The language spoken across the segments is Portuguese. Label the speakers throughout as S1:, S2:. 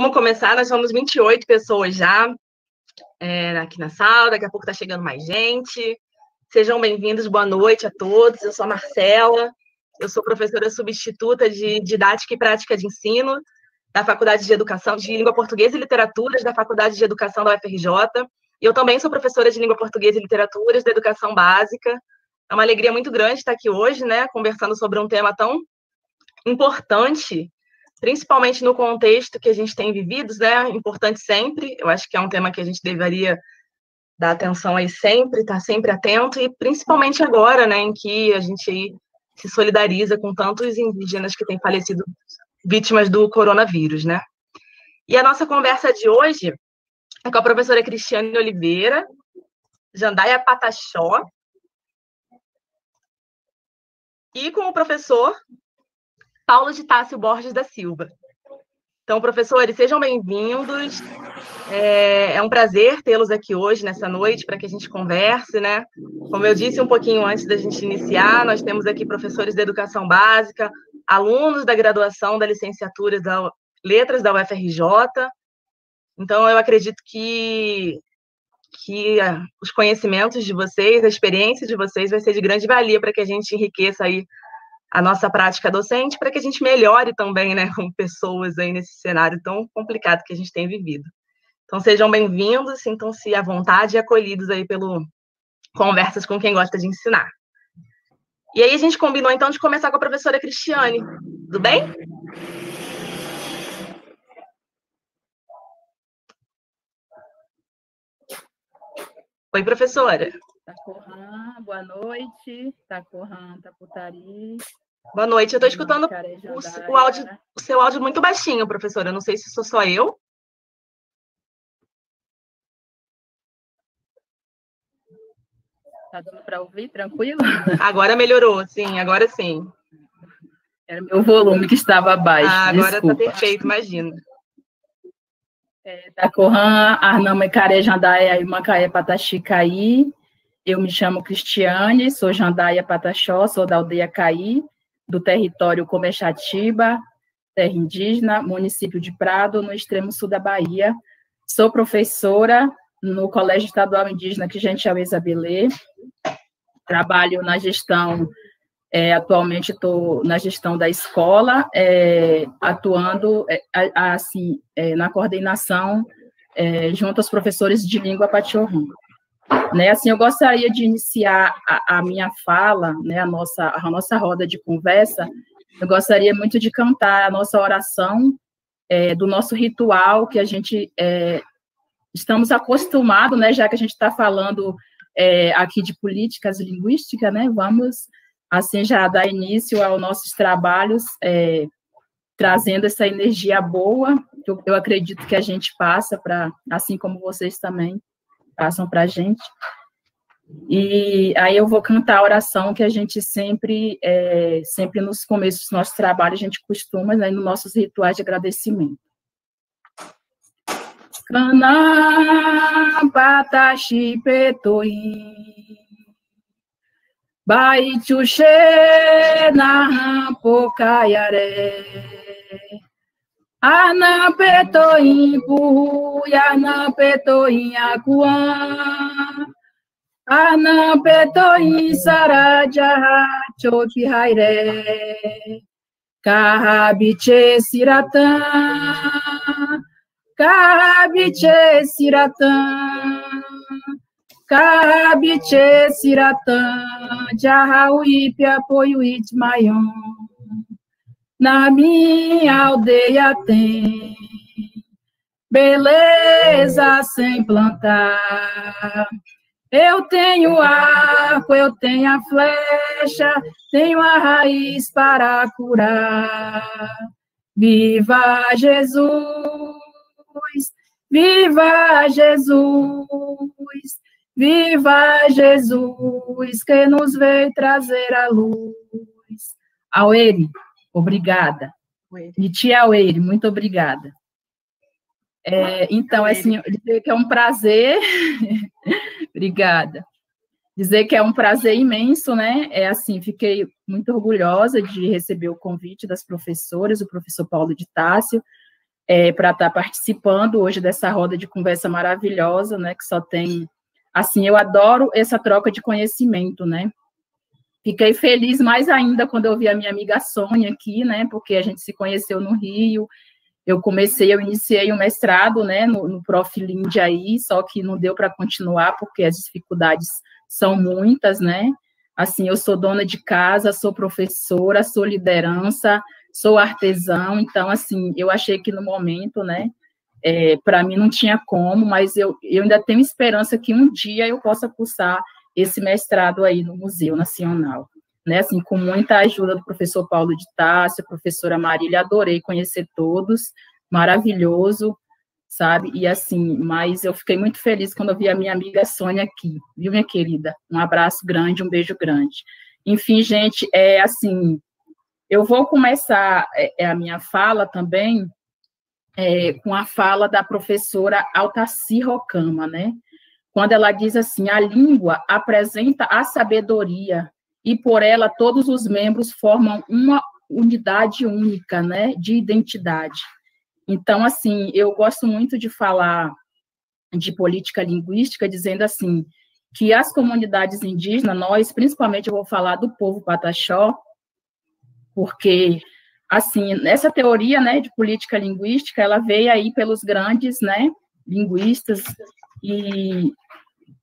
S1: Vamos começar, nós somos 28 pessoas já aqui na sala, daqui a pouco está chegando mais gente. Sejam bem-vindos, boa noite a todos. Eu sou a Marcela, eu sou professora substituta de Didática e Prática de Ensino da Faculdade de Educação de Língua Portuguesa e Literaturas da Faculdade de Educação da UFRJ. E eu também sou professora de Língua Portuguesa e Literaturas da Educação Básica. É uma alegria muito grande estar aqui hoje, conversando sobre um tema tão importante, principalmente no contexto que a gente tem vivido, importante sempre. Eu acho que é um tema que a gente deveria dar atenção aí sempre, estar sempre atento, e principalmente agora, em que a gente aí se solidariza com tantos indígenas que têm falecido vítimas do coronavírus, E a nossa conversa de hoje é com a professora Cristiane Oliveira, Jandaia Pataxó, e com o professor Paulo de Tássio Borges da Silva. Então, professores, sejam bem-vindos. É um prazer tê-los aqui hoje, nessa noite, para que a gente converse, Como eu disse um pouquinho antes da gente iniciar, nós temos aqui professores da educação básica, alunos da graduação da licenciatura da Letras da UFRJ. Então, eu acredito que os conhecimentos de vocês, a experiência de vocês vai ser de grande valia para que a gente enriqueça aí a nossa prática docente, para que a gente melhore também, como pessoas aí nesse cenário tão complicado que a gente tem vivido. Então, sejam bem-vindos, sintam-se à vontade e acolhidos aí pelo Conversas com quem gosta de ensinar. E aí a gente combinou, então, de começar com a professora Cristiane. Tudo bem? Oi, professora.
S2: Tacorã, boa noite. Tacorã, Taputari.
S1: Boa noite. Eu estou escutando o seu áudio muito baixinho, professora. Eu não sei se sou só eu.
S2: Tá dando para ouvir? Tranquilo?
S1: Agora melhorou, sim. Agora sim.
S2: Era meu volume que estava baixo.
S1: Agora está perfeito, imagina.
S2: Tacorã, Arnama Care Jandaia e Macaé Pataxicaí. Eu me chamo Cristiane, sou Jandaia Pataxó, sou da aldeia Caí, do território Comexatiba, terra indígena, município de Prado, no extremo sul da Bahia. Sou professora no Colégio Estadual Indígena Quijentiau Isabelê. Trabalho na gestão, atualmente estou na gestão da escola, atuando na coordenação junto aos professores de língua Pachorrim. Assim, eu gostaria de iniciar a minha fala, a nossa roda de conversa. Eu gostaria muito de cantar a nossa oração do nosso ritual, que a gente estamos acostumados, já que a gente está falando aqui de políticas linguísticas, vamos, assim, já dar início aos nossos trabalhos, trazendo essa energia boa, que eu acredito que a gente passa, assim como vocês também passam para a gente. E aí eu vou cantar a oração que a gente sempre nos começos dos nossos trabalhos, a gente costuma, nos nossos rituais de agradecimento. Cana pataxi petoim Baichuxe na pocaiaré Ana petoim puya na petoim acuã Ana petoim saraja choki haire Kahabiche siratã Kabiche siratã, Jahauípe apoio Itmaion. Na minha aldeia tem beleza sem plantar. Eu tenho arco, eu tenho a flecha, tenho a raiz para curar. Viva Jesus! Viva Jesus, viva Jesus, que nos veio trazer a luz. Aueri, obrigada. Niti Aueri, muito obrigada. Então, assim, dizer que é um prazer, obrigada. Dizer que é um prazer imenso, assim, fiquei muito orgulhosa de receber o convite das professoras, o professor Paulo de Tássio, para estar participando hoje dessa roda de conversa maravilhosa, né, que só tem, assim, eu adoro essa troca de conhecimento, né. Fiquei feliz mais ainda quando eu vi a minha amiga Sônia aqui, né, porque a gente se conheceu no Rio. Eu iniciei um mestrado, né, no Prof. Linde aí, só que não deu para continuar, porque as dificuldades são muitas, né, assim, eu sou dona de casa, sou professora, sou liderança, sou artesão, então, assim, eu achei que no momento, né, para mim não tinha como, mas eu ainda tenho esperança que um dia eu possa cursar esse mestrado aí no Museu Nacional, né, assim, com muita ajuda do professor Paulo de Tássio, professora Marília, adorei conhecer todos, maravilhoso, sabe, e assim, mas eu fiquei muito feliz quando eu vi a minha amiga Sônia aqui, viu, minha querida? Um abraço grande, um beijo grande. Enfim, gente, assim, eu vou começar a minha fala também com a fala da professora Altaci Rocama, né, quando ela diz assim, a língua apresenta a sabedoria e por ela todos os membros formam uma unidade única, né, de identidade. Então, assim, eu gosto muito de falar de política linguística, dizendo assim, que as comunidades indígenas, nós, principalmente eu vou falar do povo Pataxó, porque, assim, essa teoria, né, de política linguística, ela veio aí pelos grandes, né, linguistas, e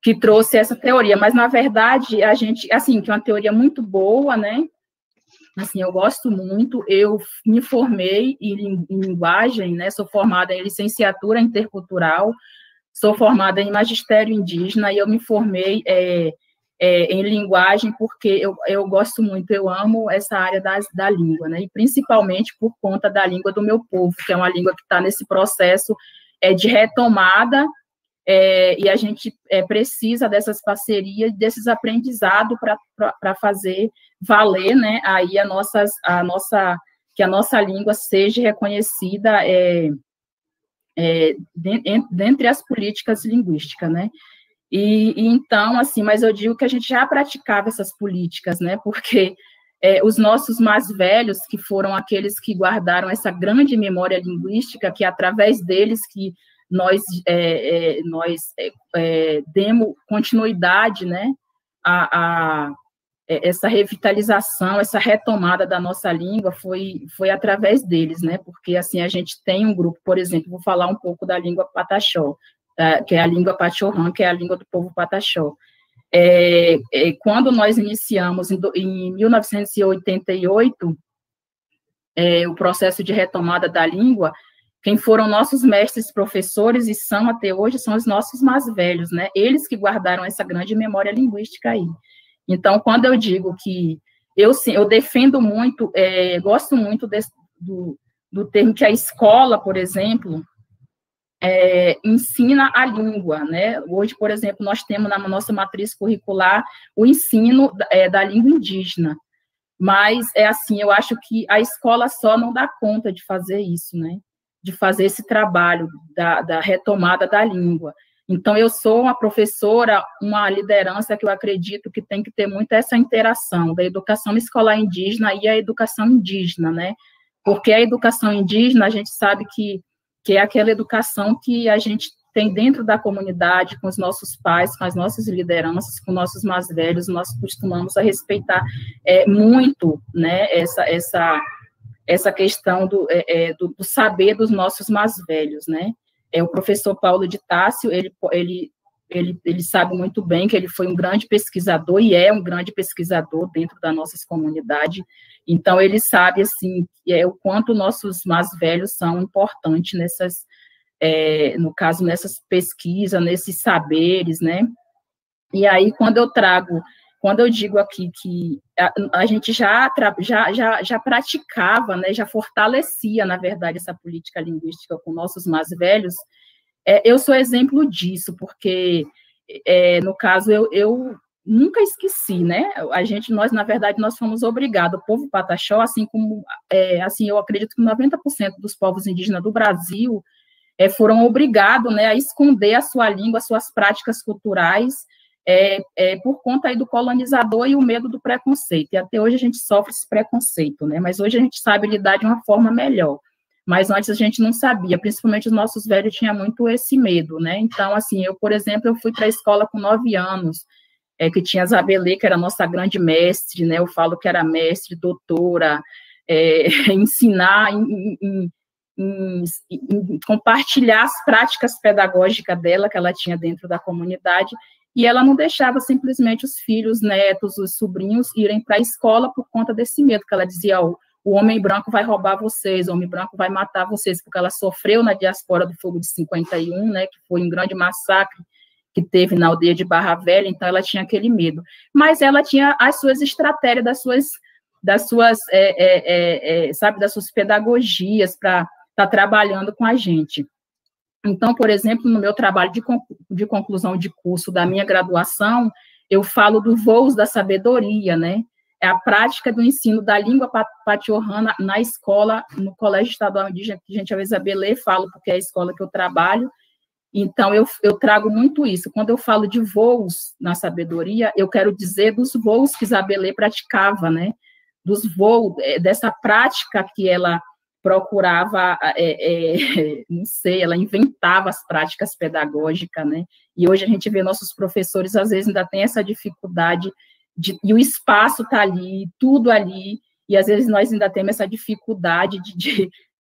S2: que trouxe essa teoria, mas, na verdade, a gente, assim, que é uma teoria muito boa, né, assim, eu gosto muito, eu me formei em linguagem, né, sou formada em licenciatura intercultural, sou formada em magistério indígena, e eu me formei em linguagem porque eu gosto muito, eu amo essa área da língua, né, e principalmente por conta da língua do meu povo, que é uma língua que está nesse processo de retomada, e a gente precisa dessas parcerias, desses aprendizados para fazer valer, né, aí que a nossa língua seja reconhecida dentre as políticas linguísticas, né, e então, assim, mas eu digo que a gente já praticava essas políticas, né, porque os nossos mais velhos, que foram aqueles que guardaram essa grande memória linguística, que através deles que nós demos continuidade, né, a essa revitalização, essa retomada da nossa língua foi através deles, né, porque, assim, a gente tem um grupo, por exemplo, vou falar um pouco da língua Pataxó, que é a língua Pachorrã, que é a língua do povo Pataxó. Quando nós iniciamos, em 1988, o processo de retomada da língua, quem foram nossos mestres professores e são até hoje são os nossos mais velhos, né? Eles que guardaram essa grande memória linguística aí. Então, quando eu digo que eu defendo muito, gosto muito do termo que a escola, por exemplo, ensina a língua, né? Hoje, por exemplo, nós temos na nossa matriz curricular o ensino da língua indígena, mas assim, eu acho que a escola só não dá conta de fazer isso, né? De fazer esse trabalho da retomada da língua. Então, eu sou uma professora, uma liderança que eu acredito que tem que ter muito essa interação da educação escolar indígena e a educação indígena, né? Porque a educação indígena, a gente sabe que é aquela educação que a gente tem dentro da comunidade, com os nossos pais, com as nossas lideranças, com nossos mais velhos, nós costumamos a respeitar muito, né, essa questão do saber dos nossos mais velhos, né? O professor Paulo de Tássio, ele sabe muito bem que ele foi um grande pesquisador e é um grande pesquisador dentro da nossa comunidade. Então, ele sabe, assim, o quanto nossos mais velhos são importantes no caso, nessas pesquisas, nesses saberes, né? E aí, quando eu digo aqui que a gente já praticava, né, já fortalecia, na verdade, essa política linguística com nossos mais velhos, eu sou exemplo disso, porque, no caso, eu nunca esqueci, né, nós, na verdade, nós fomos obrigados, o povo Pataxó, assim como, assim, eu acredito que 90% dos povos indígenas do Brasil foram obrigados, né, a esconder a sua língua, as suas práticas culturais, por conta aí do colonizador e o medo do preconceito, e até hoje a gente sofre esse preconceito, né, mas hoje a gente sabe lidar de uma forma melhor. mas antes a gente não sabia, principalmente os nossos velhos tinham muito esse medo, né? Então, assim, eu, por exemplo, eu fui para a escola com 9 anos, que tinha a Zabelê, que era a nossa grande mestre, né? Eu falo que era mestre, doutora, ensinar, em compartilhar as práticas pedagógicas dela, que ela tinha dentro da comunidade, e ela não deixava simplesmente os filhos, netos, os sobrinhos irem para a escola por conta desse medo, que ela dizia, o homem branco vai roubar vocês, o homem branco vai matar vocês, porque ela sofreu na diaspora do Fogo de 51, né, que foi um grande massacre que teve na aldeia de Barra Velha, então ela tinha aquele medo. Mas ela tinha as suas estratégias, das suas pedagogias para estar trabalhando com a gente. Então, por exemplo, no meu trabalho de conclusão de curso da minha graduação, eu falo do Voos da Sabedoria, né? É a prática do ensino da língua patiorrana na escola, no Colégio Estadual Indígena, que a gente, às vezes, a Belê, falo, porque é a escola que eu trabalho. Então, eu trago muito isso. Quando eu falo de voos na sabedoria, eu quero dizer dos voos que Isabelê praticava, né? Dos voos, dessa prática que ela procurava, não sei, ela inventava as práticas pedagógicas, né? E hoje a gente vê nossos professores, às vezes, ainda tem essa dificuldade, e o espaço está ali, tudo ali, e às vezes nós ainda temos essa dificuldade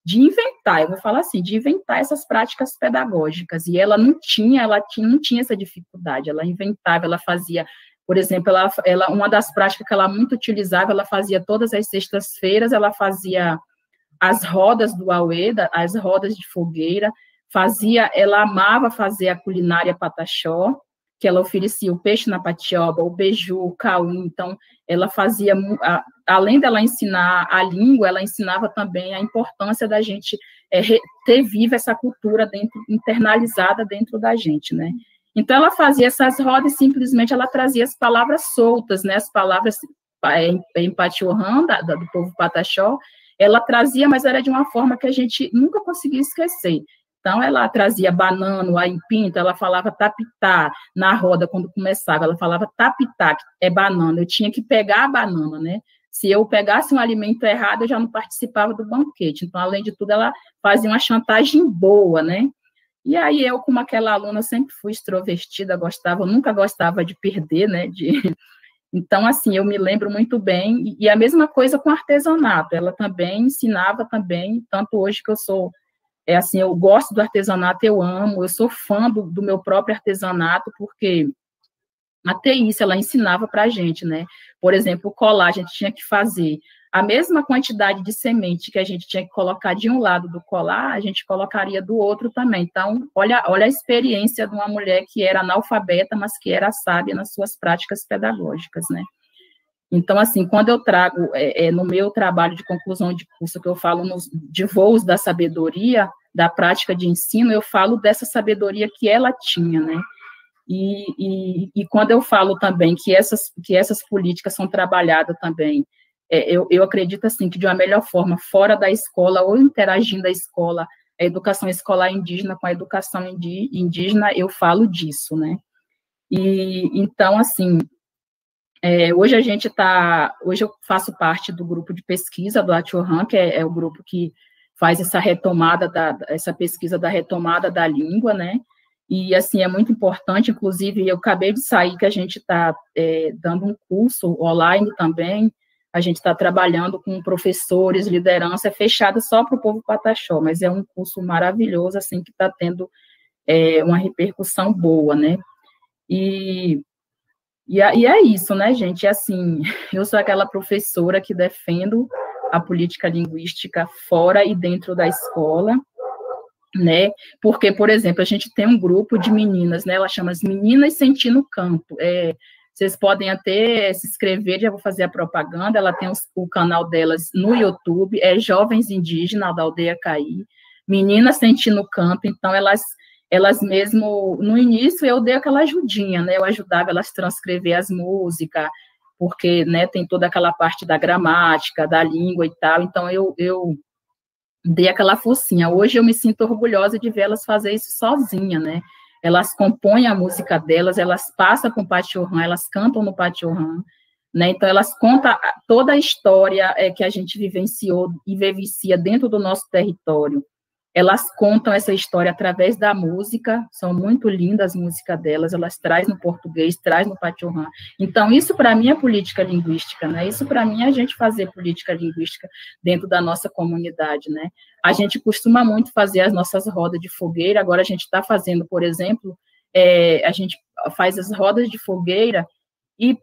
S2: de inventar, eu vou falar assim, de inventar essas práticas pedagógicas, e ela não tinha essa dificuldade, ela inventava, ela fazia, por exemplo, uma das práticas que ela muito utilizava, ela fazia todas as sextas-feiras, ela fazia as rodas do auê, as rodas de fogueira, ela amava fazer a culinária pataxó, que ela oferecia o peixe na patioba, o beiju, o cauim, então ela fazia, além dela ensinar a língua, ela ensinava também a importância da gente ter viva essa cultura internalizada dentro da gente, né? Então ela fazia essas rodas e simplesmente ela trazia as palavras soltas, né? As palavras em patiorrã, do povo pataxó, ela trazia, mas era de uma forma que a gente nunca conseguia esquecer. Então, ela trazia banana, aipim, ela falava tapitá na roda, quando começava, ela falava tapitá, que é banana, eu tinha que pegar a banana, né? Se eu pegasse um alimento errado, eu já não participava do banquete. Então, além de tudo, ela fazia uma chantagem boa, né? E aí, eu, como aquela aluna, sempre fui extrovertida, nunca gostava de perder, né? Então, assim, eu me lembro muito bem, e a mesma coisa com artesanato, ela também ensinava também, tanto hoje que eu sou, assim, eu gosto do artesanato, eu amo, eu sou fã do meu próprio artesanato, porque até isso ela ensinava para a gente, né? Por exemplo, o colar, a gente tinha que fazer a mesma quantidade de semente que a gente tinha que colocar de um lado do colar, a gente colocaria do outro também. Então, olha a experiência de uma mulher que era analfabeta, mas que era sábia nas suas práticas pedagógicas, né? Então, assim, quando eu trago, no meu trabalho de conclusão de curso, que eu falo de voos da sabedoria, da prática de ensino, eu falo dessa sabedoria que ela tinha, né? E quando eu falo também que essas políticas são trabalhadas também, eu acredito, assim, que de uma melhor forma, fora da escola, ou interagindo a escola, a educação escolar indígena com a educação indígena, eu falo disso, né? Então, assim, hoje eu faço parte do grupo de pesquisa do Atiorran, que é o grupo que faz essa retomada, essa pesquisa da retomada da língua, né? E, assim, é muito importante, inclusive, eu acabei de sair que a gente está dando um curso online também, a gente está trabalhando com professores, liderança, fechada só para o povo pataxó, mas é um curso maravilhoso, assim, que está tendo uma repercussão boa, né? E é isso, né, gente? Assim, eu sou aquela professora que defendo a política linguística fora e dentro da escola, né? Porque, por exemplo, a gente tem um grupo de meninas, né? Ela chama as Meninas Sentindo Canto. Vocês podem até se inscrever, já vou fazer a propaganda. Ela tem o canal delas no YouTube, Jovens Indígenas da Aldeia Caí, Meninas Sentindo Canto. Então, elas mesmo, no início, eu dei aquela ajudinha, né? Eu ajudava elas a transcrever as músicas, porque, né, tem toda aquela parte da gramática, da língua e tal. Então, eu dei aquela forcinha. Hoje eu me sinto orgulhosa de ver elas fazer isso sozinha, né? Elas compõem a música delas, elas passam com o patiorrã, elas cantam no patiorrã. né? Então, elas contam toda a história que a gente vivenciou e vivencia dentro do nosso território. Elas contam essa história através da música, são muito lindas as músicas delas, elas trazem no português, trazem no pachorrã. Então, isso para mim é política linguística, né? Isso para mim é a gente fazer política linguística dentro da nossa comunidade, né? A gente costuma muito fazer as nossas rodas de fogueira, agora a gente está fazendo, por exemplo, a gente faz as rodas de fogueira e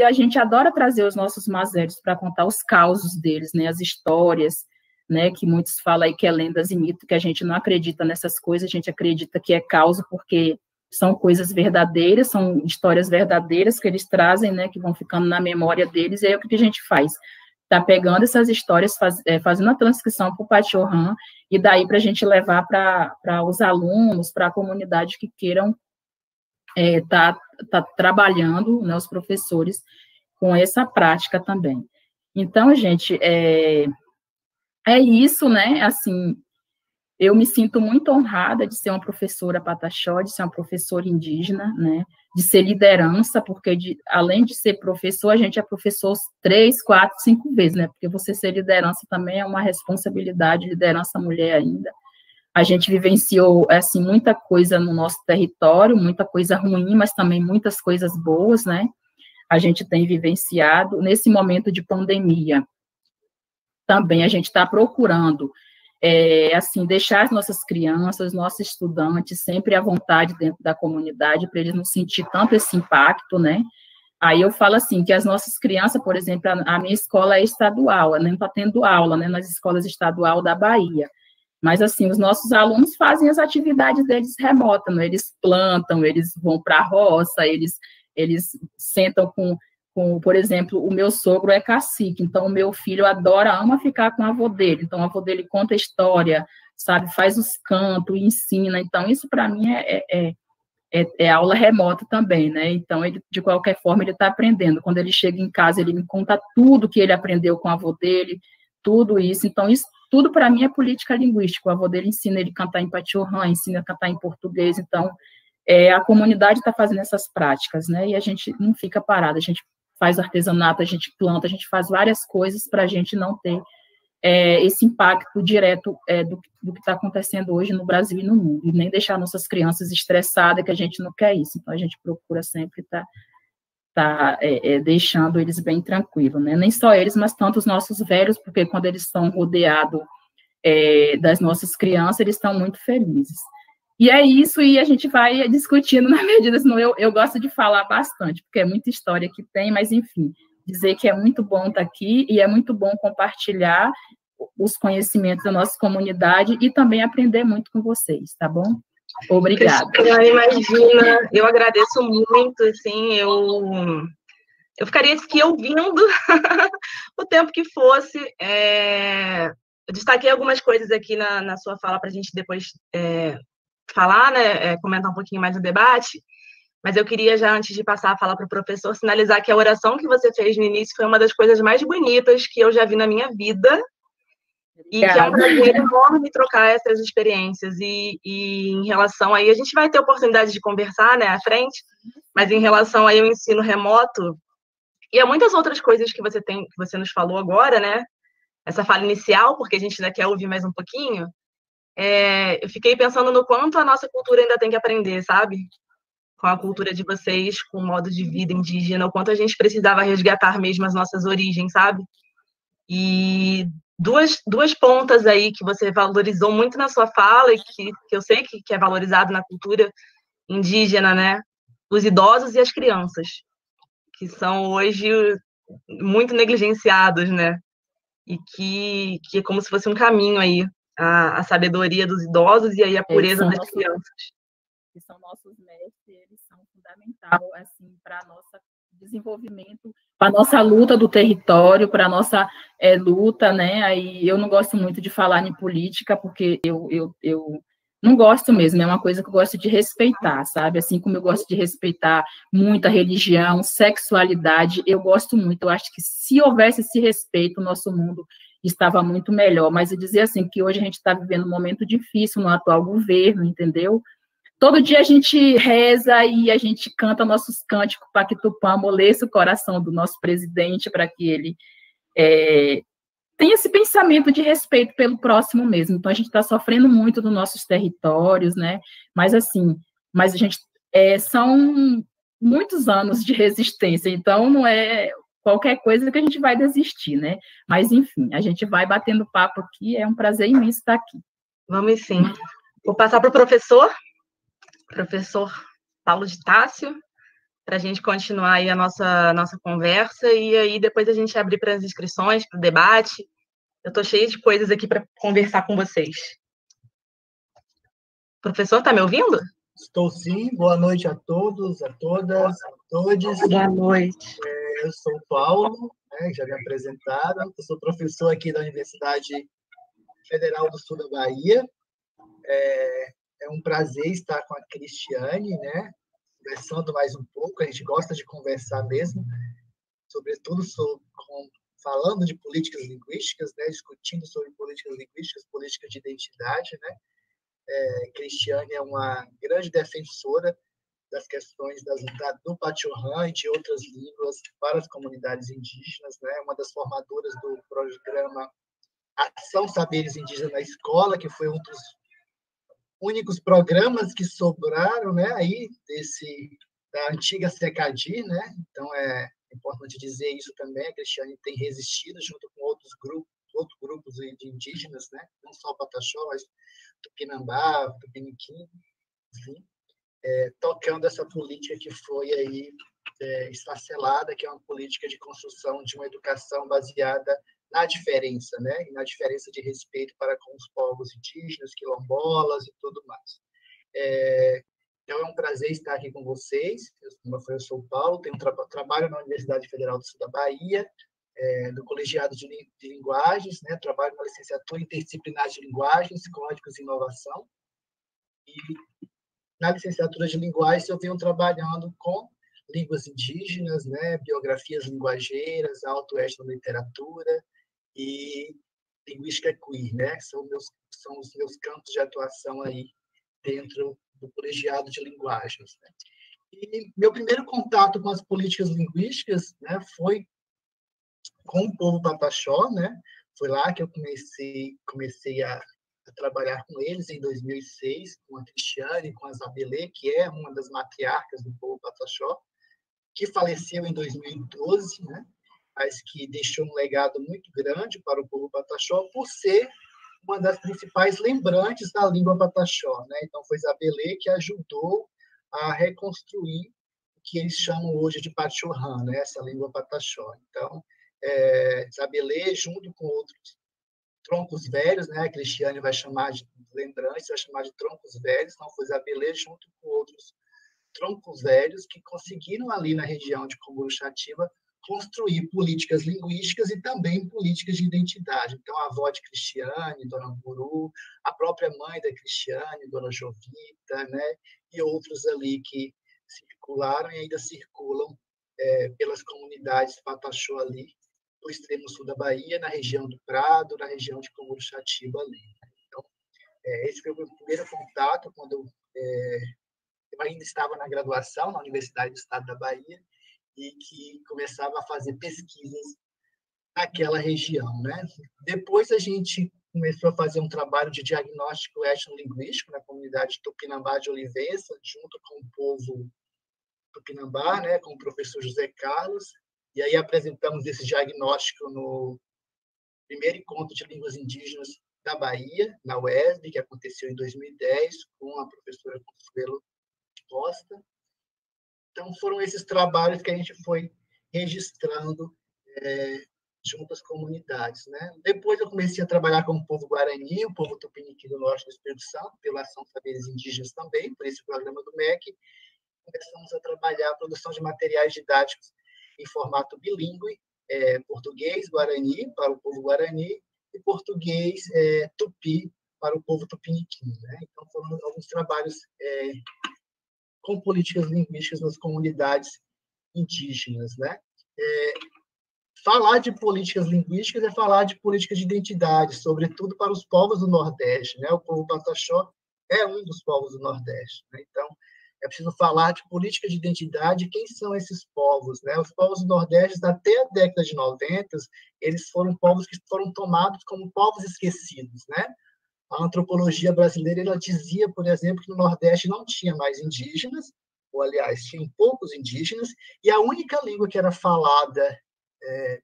S2: a gente adora trazer os nossos mazéreos para contar os causos deles, né? As histórias, né, que muitos falam aí que é lendas e mito, que a gente não acredita nessas coisas, a gente acredita que é causa porque são coisas verdadeiras, são histórias verdadeiras que eles trazem, né, que vão ficando na memória deles, e aí o que a gente faz? Tá pegando essas histórias, fazendo a transcrição para o pachorrã, e daí para a gente levar para os alunos, para a comunidade que queiram tá trabalhando, né, os professores, com essa prática também. Então, gente, é isso, né? Assim, eu me sinto muito honrada de ser uma professora pataxó, de ser uma professora indígena, né? De ser liderança, porque além de ser professor, a gente é professor 3, 4, 5 vezes, né? Porque você ser liderança também é uma responsabilidade, liderança mulher ainda. A gente vivenciou, assim, muita coisa no nosso território, muita coisa ruim, mas também muitas coisas boas, né? A gente tem vivenciado nesse momento de pandemia. Também a gente está procurando, assim, deixar as nossas crianças, os nossos estudantes sempre à vontade dentro da comunidade, para eles não sentir tanto esse impacto, né? Aí eu falo assim, que as nossas crianças, por exemplo, a minha escola é estadual, não está tendo aula, né, nas escolas estadual da Bahia, mas, assim, os nossos alunos fazem as atividades deles remotas, né? Eles plantam, eles vão para a roça, eles sentam por exemplo, o meu sogro é cacique, então o meu filho ama ficar com o avô dele, então o avô dele conta a história, sabe, faz os cantos, ensina, então isso para mim é aula remota também, né, então ele, de qualquer forma, ele está aprendendo, quando ele chega em casa, ele me conta tudo que ele aprendeu com o avô dele, tudo isso, então isso tudo para mim é política linguística, o avô dele ensina ele a cantar em pachorrã, ensina a cantar em português, então a comunidade está fazendo essas práticas, né, e a gente não fica parado, a gente faz artesanato, a gente planta, a gente faz várias coisas para a gente não ter esse impacto direto do que está acontecendo hoje no Brasil e no mundo, e nem deixar nossas crianças estressadas, que a gente não quer isso, então a gente procura sempre estar deixando eles bem tranquilos, né? Nem só eles, mas tanto os nossos velhos, porque quando eles estão rodeados das nossas crianças, eles estão muito felizes. E é isso, e a gente vai discutindo na medida, senão eu gosto de falar bastante, porque é muita história que tem, mas, enfim, dizer que é muito bom estar aqui e é muito bom compartilhar os conhecimentos da nossa comunidade e também aprender muito com vocês, tá bom? Obrigada.
S1: Cristina, imagina, eu agradeço muito, assim, eu ficaria aqui ouvindo o tempo que fosse. Eu destaquei algumas coisas aqui na sua fala para a gente depois falar, né, comentar um pouquinho mais o debate, mas eu queria já, antes de passar a fala para o professor, sinalizar que a oração que você fez no início foi uma das coisas mais bonitas que eu já vi na minha vida, e que é um prazer enorme trocar essas experiências, e em relação aí, a gente vai ter oportunidade de conversar, né, à frente, mas em relação aí ao ensino remoto, e a muitas outras coisas que você nos falou agora, né, essa fala inicial, porque a gente ainda quer ouvir mais um pouquinho, eu fiquei pensando no quanto a nossa cultura ainda tem que aprender, sabe? Com a cultura de vocês, com o modo de vida indígena, o quanto a gente precisava resgatar mesmo as nossas origens, sabe? E duas pontas aí que você valorizou muito na sua fala e que eu sei que é valorizado na cultura indígena, né? Os idosos e as crianças, que são hoje muito negligenciados, né? E que é como se fosse um caminho aí, a sabedoria dos idosos e aí a pureza das crianças.
S2: Que são nossos mestres, eles são fundamentais, assim, para nosso desenvolvimento, para a nossa luta do território, para a nossa luta, né? Aí eu não gosto muito de falar em política, porque eu não gosto mesmo, é uma coisa que eu gosto de respeitar, sabe? Assim como eu gosto de respeitar muita religião, sexualidade, eu gosto muito, eu acho que se houvesse esse respeito, o nosso mundo estava muito melhor, mas eu dizer assim, que hoje a gente está vivendo um momento difícil no atual governo, entendeu? todo dia a gente reza e a gente canta nossos cânticos para que Tupã amoleça o coração do nosso presidente, para que ele tenha esse pensamento de respeito pelo próximo mesmo. Então, a gente está sofrendo muito nos nossos territórios, né? Mas, assim, a gente, são muitos anos de resistência, então não é qualquer coisa que a gente vai desistir, né? Mas, enfim, a gente vai batendo papo aqui, é um prazer imenso estar aqui.
S1: Vamos sim. Vou passar para o professor Paulo de Tássio, para a gente continuar aí a nossa conversa, e aí depois a gente abrir para as inscrições, para o debate. Eu estou cheia de coisas aqui para conversar com vocês. Professor, está me ouvindo?
S3: Estou sim. Boa noite a todos, a todas, a todos.
S1: Boa noite.
S3: Eu sou o Paulo, né, já me apresentaram. Eu sou professor aqui da Universidade Federal do Sul da Bahia. É um prazer estar com a Cristiane, né, conversando mais um pouco. A gente gosta de conversar mesmo, sobretudo falando de políticas linguísticas, né, discutindo sobre políticas linguísticas, políticas de identidade, né. Cristiane é uma grande defensora das questões do Pachorrã e de outras línguas para as comunidades indígenas, né? Uma das formadoras do programa Ação Saberes Indígenas na Escola, que foi um dos únicos programas que sobraram, né? Aí da antiga SECADI, né? Então é importante dizer isso também. A Cristiane tem resistido junto com outros grupos de indígenas, né? Não só o Pataxó, mas Tupinambá, Tupiniquim, enfim. Tocando essa política que foi aí esfacelada, que é uma política de construção de uma educação baseada na diferença, né? E na diferença de respeito para com os povos indígenas, quilombolas e tudo mais. Então, é um prazer estar aqui com vocês. Eu sou o Paulo, trabalho na Universidade Federal do Sul da Bahia, do Colegiado de Linguagens, né? Trabalho na licenciatura interdisciplinar de Linguagens, Códigos e Inovação. E na licenciatura de Linguagens, eu venho trabalhando com línguas indígenas, né, biografias linguageiras, autoetnoliteratura e linguística queer, né, são os meus campos de atuação aí dentro do Colegiado de Linguagens, né. E meu primeiro contato com as políticas linguísticas, né, foi com o povo Pataxó, né, foi lá que eu comecei a trabalhar com eles em 2006, com a Cristiane, com a Zabelê, que é uma das matriarcas do povo Pataxó, que faleceu em 2012, né? Mas que deixou um legado muito grande para o povo Pataxó por ser uma das principais lembrantes da língua Pataxó, né? Então foi Zabelê que ajudou a reconstruir o que eles chamam hoje de Pachorrã, né? Essa língua Pataxó. Então, Zabelê, junto com outros troncos velhos, né? A Cristiane vai chamar de lembranças, vai chamar de troncos velhos, não foi Zabelê, junto com outros troncos velhos que conseguiram ali na região de Cumburuxatiba construir políticas linguísticas e também políticas de identidade. Então, a avó de Cristiane, Dona Buru, a própria mãe da Cristiane, Dona Jovita, né? E outros ali que circularam e ainda circulam pelas comunidades Pataxó ali, do extremo sul da Bahia, na região do Prado, na região de Cumburuxatiba ali. Então, esse foi o meu primeiro contato quando eu ainda estava na graduação na Universidade do Estado da Bahia e que começava a fazer pesquisas naquela região, né? Depois a gente começou a fazer um trabalho de diagnóstico etnolinguístico na comunidade Tupinambá de Olivença, junto com o povo Tupinambá, né, com o professor José Carlos, e aí apresentamos esse diagnóstico no primeiro encontro de línguas indígenas da Bahia, na UESB, que aconteceu em 2010, com a professora Consuelo Costa. Então, foram esses trabalhos que a gente foi registrando junto às comunidades, né? Depois eu comecei a trabalhar com o povo Guarani, o povo Tupiniquim do Norte do Espírito Santo, pela Ação Saberes Indígenas também, por esse programa do MEC. Começamos a trabalhar a produção de materiais didáticos em formato bilíngue, português Guarani para o povo Guarani e português Tupi para o povo Tupiniquim, né? Então, foram alguns trabalhos com políticas linguísticas nas comunidades indígenas, né? Falar de políticas linguísticas é falar de políticas de identidade, sobretudo para os povos do Nordeste, né? O povo Pataxó é um dos povos do Nordeste, né? Então, é preciso falar de política de identidade, quem são esses povos, né? Os povos do Nordeste, até a década de 90, eles foram povos que foram tomados como povos esquecidos, né? A antropologia brasileira ela dizia, por exemplo, que no Nordeste não tinha mais indígenas, ou, aliás, tinham poucos indígenas, e a única língua que era falada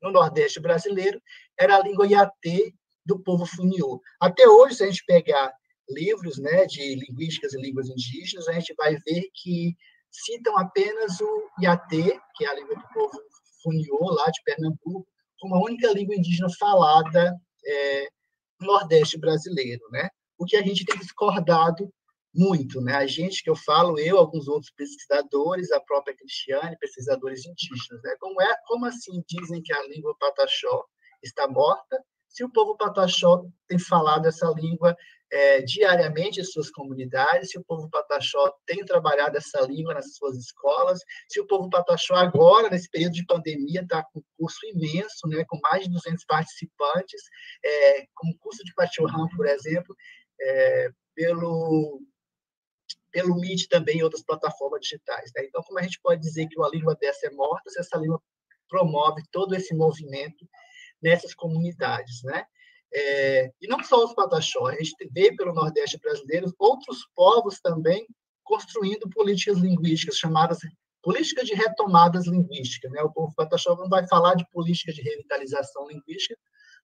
S3: no Nordeste brasileiro era a língua Iatê do povo Funiô. Até hoje, se a gente pegar livros, né, de linguísticas e línguas indígenas, a gente vai ver que citam apenas o Iatê, que é a língua do povo Funiô, lá de Pernambuco, como a única língua indígena falada no Nordeste brasileiro, né? O que a gente tem discordado muito, né? A gente, que eu falo, eu, alguns outros pesquisadores, a própria Cristiane, pesquisadores indígenas, né? Como assim dizem que a língua pataxó está morta, se o povo pataxó tem falado essa língua diariamente em suas comunidades, se o povo pataxó tem trabalhado essa língua nas suas escolas, se o povo pataxó agora, nesse período de pandemia, está com um curso imenso, né, com mais de 200 participantes, com o curso de Pachorrão, por exemplo, pelo Meet também e outras plataformas digitais. Né? Então, como a gente pode dizer que uma língua dessa é morta, se essa língua promove todo esse movimento nessas comunidades, né? E não só os pataxó, a gente vê pelo Nordeste brasileiro outros povos também construindo políticas linguísticas chamadas política de retomadas linguísticas, né? O povo pataxó não vai falar de política de revitalização linguística,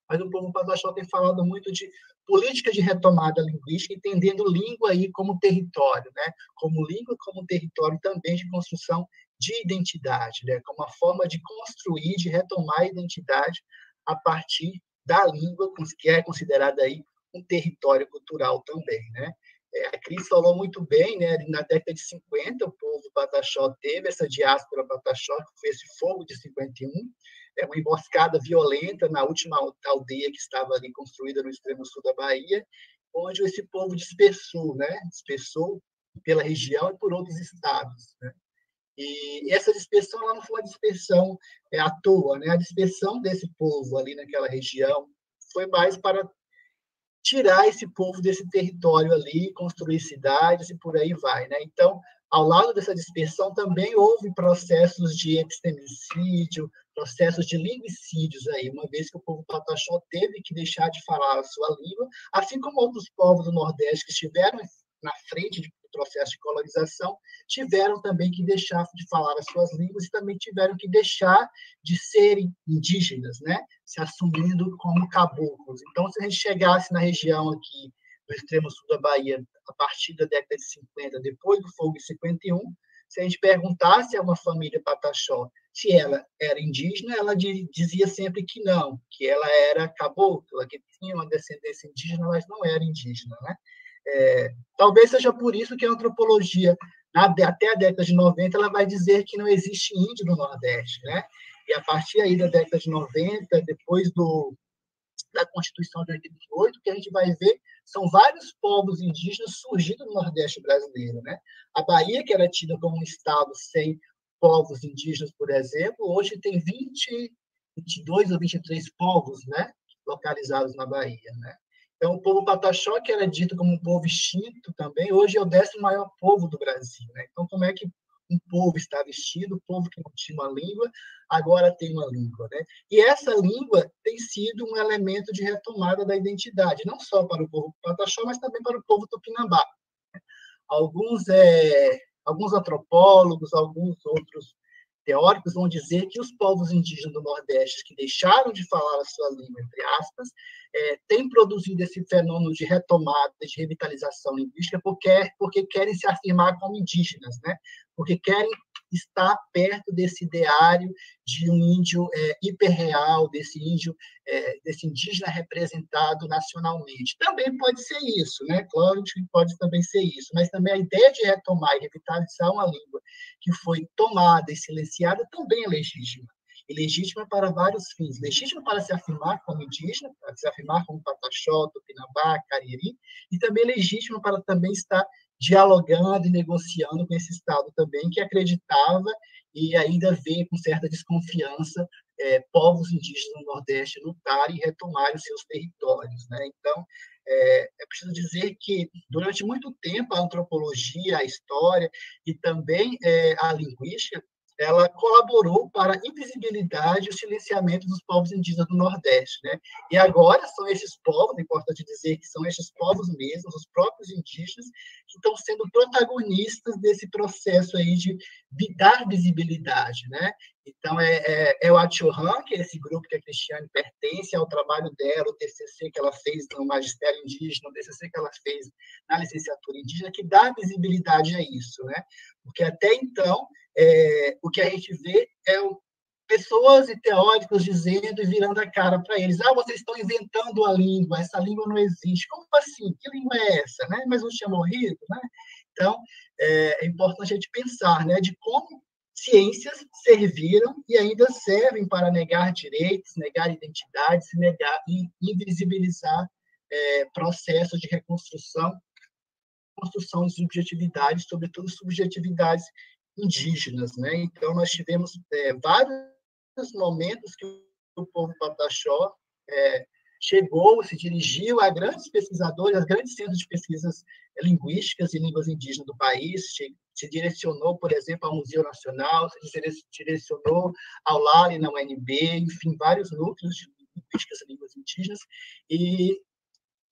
S3: mas o povo pataxó tem falado muito de política de retomada linguística, entendendo língua aí como território, né? Como língua como território também de construção de identidade, né? Como uma forma de construir, de retomar a identidade a partir da língua, que é considerada aí um território cultural também, né? A Cris falou muito bem, né? Na década de 50, o povo pataxó teve essa diáspora pataxó, que foi esse fogo de 51, uma emboscada violenta na última aldeia que estava ali construída no extremo sul da Bahia, onde esse povo dispersou, né? Dispersou pela região e por outros estados, né? E essa dispersão ela não foi uma dispersão à toa, né? A dispersão desse povo ali naquela região foi mais para tirar esse povo desse território ali, construir cidades e por aí vai, né? Então, ao lado dessa dispersão também houve processos de epistemicídio, processos de linguicídios aí, uma vez que o povo pataxó teve que deixar de falar a sua língua, assim como outros povos do Nordeste que estiveram na frente do processo de colonização, tiveram também que deixar de falar as suas línguas e também tiveram que deixar de serem indígenas, né? Se assumindo como caboclos. Então, se a gente chegasse na região aqui do extremo sul da Bahia, a partir da década de 50, depois do fogo de 51, se a gente perguntasse a uma família pataxó se ela era indígena, ela dizia sempre que não, que ela era cabocla, que tinha uma descendência indígena, mas não era indígena, né? Talvez seja por isso que a antropologia, até a década de 90, ela vai dizer que não existe índio no Nordeste, né? E a partir aí da década de 90, depois da Constituição de 88, o que a gente vai ver são vários povos indígenas surgindo no Nordeste brasileiro, né? A Bahia, que era tida como um estado sem povos indígenas, por exemplo, hoje tem 22 ou 23 povos, né, localizados na Bahia, né? Então, o povo pataxó, que era dito como um povo extinto também, hoje é o 10º maior povo do Brasil, né? Então, como é que um povo estava extinto, um povo que não tinha uma língua, agora tem uma língua, né? E essa língua tem sido um elemento de retomada da identidade, não só para o povo pataxó, mas também para o povo tupinambá. Alguns antropólogos, alguns outros teóricos vão dizer que os povos indígenas do Nordeste que deixaram de falar a sua língua, entre aspas, têm produzido esse fenômeno de retomada, de revitalização linguística, porque querem se afirmar como indígenas, né? Porque querem estar perto desse ideário de um índio hiperreal, desse indígena representado nacionalmente. Também pode ser isso, né? Claro que pode também ser isso, mas também a ideia de retomar e revitalizar uma língua que foi tomada e silenciada também é legítima. E legítima para vários fins. Legítima para se afirmar como indígena, para se afirmar como pataxó, tupinambá, cariri, e também legítima para também estar dialogando e negociando com esse Estado também, que acreditava e ainda vê com certa desconfiança povos indígenas no Nordeste lutarem e retomarem os seus territórios, né? Então, É preciso dizer que, durante muito tempo, a antropologia, a história e também a linguística, ela colaborou para a invisibilidade e o silenciamento dos povos indígenas do Nordeste, né? E agora são esses povos, é importante dizer que são esses povos mesmos, os próprios indígenas, que estão sendo protagonistas desse processo aí de dar visibilidade, né? Então, é o Atiohan, que é esse grupo que a Cristiane pertence, ao trabalho dela, o TCC que ela fez no Magistério Indígena, o TCC que ela fez na licenciatura indígena, que dá visibilidade a isso, né? Porque até então, o que a gente vê pessoas e teóricos dizendo e virando a cara para eles: vocês estão inventando a língua, essa língua não existe. Como assim? Que língua é essa? Né? Mas não tinha morrido? Né? Então, é importante a gente pensar, né, de como ciências serviram e ainda servem para negar direitos, negar identidades, negar e invisibilizar processos de reconstrução, construção de subjetividades, sobretudo subjetividades indígenas, né? Então, nós tivemos vários momentos que o povo Pataxó chegou, se dirigiu a grandes pesquisadores, a grandes centros de pesquisas linguísticas e línguas indígenas do país, se direcionou, por exemplo, ao Museu Nacional, se direcionou ao LALE na UNB, enfim, vários núcleos de linguísticas e línguas indígenas, e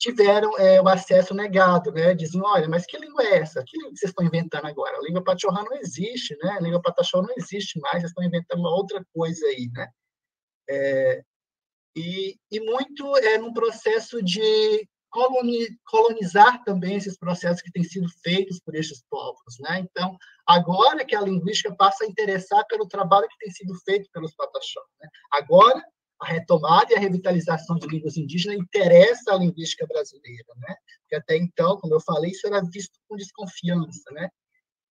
S3: tiveram o acesso negado, né? Diziam: olha, mas que língua é essa? Que língua vocês estão inventando agora? A língua Pachorrã não existe, né? A língua Pataxó não existe mais, vocês estão inventando uma outra coisa aí, né? E muito num processo de colonizar também esses processos que têm sido feitos por esses povos, né? Então, agora que a linguística passa a interessar pelo trabalho que tem sido feito pelos Pataxó, né? Agora, a retomada e a revitalização de línguas indígenas interessa a linguística brasileira, né? Porque até então, como eu falei, isso era visto com desconfiança, né?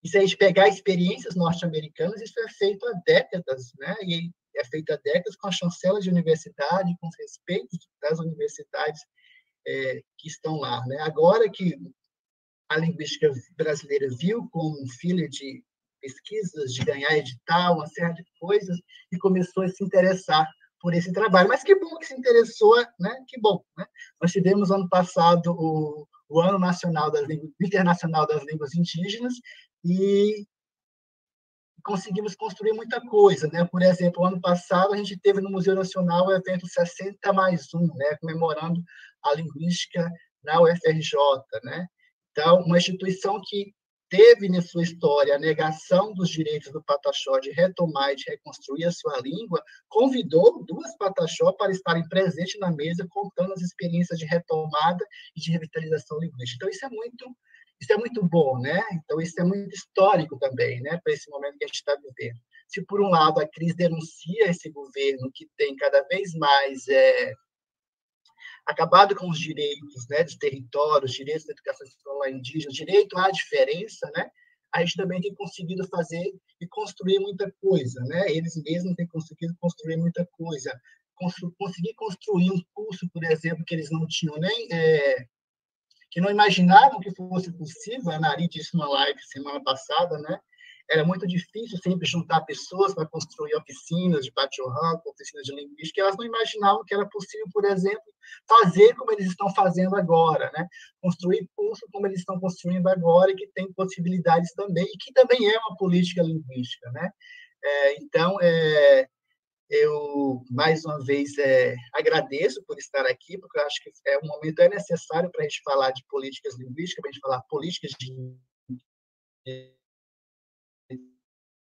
S3: E se a gente pegar experiências norte-americanas, isso é feito há décadas, né? E é feito há décadas com a chancela de universidade, com os respeitos das universidades que estão lá, né? Agora que a linguística brasileira viu como um filho de pesquisas, de ganhar edital, uma série de coisas, e começou a se interessar por esse trabalho. Mas que bom que se interessou, né? Que bom, né? Nós tivemos ano passado o Ano Nacional Internacional das Línguas Indígenas e conseguimos construir muita coisa, né? Por exemplo, ano passado a gente teve no Museu Nacional o evento 60+1, né? Comemorando a linguística na UFRJ, né? Então, uma instituição que teve na sua história a negação dos direitos do Pataxó de retomar e de reconstruir a sua língua, convidou duas Pataxó para estarem presentes na mesa, contando as experiências de retomada e de revitalização linguística. Então, isso é muito bom, né? Então, isso é muito histórico também, né? Para esse momento que a gente está vivendo. Se, por um lado, a crise denuncia esse governo que tem cada vez mais acabado com os direitos, né, dos territórios, direitos da educação escolar indígena, direito à diferença, né? A gente também tem conseguido fazer e construir muita coisa, né? Eles mesmos têm conseguido construir muita coisa. Conseguir construir um curso, por exemplo, que eles não tinham nem... que não imaginavam que fosse possível. A Nari disse numa live semana passada, né? Era muito difícil sempre juntar pessoas para construir oficinas de Pachorrã, oficinas de linguística, e elas não imaginavam que era possível, por exemplo, fazer como eles estão fazendo agora, né? Construir curso como eles estão construindo agora, e que tem possibilidades também, e que também é uma política linguística, né? Então, eu, mais uma vez, agradeço por estar aqui, porque eu acho que um momento necessário para a gente falar de políticas linguísticas, para a gente falar políticas de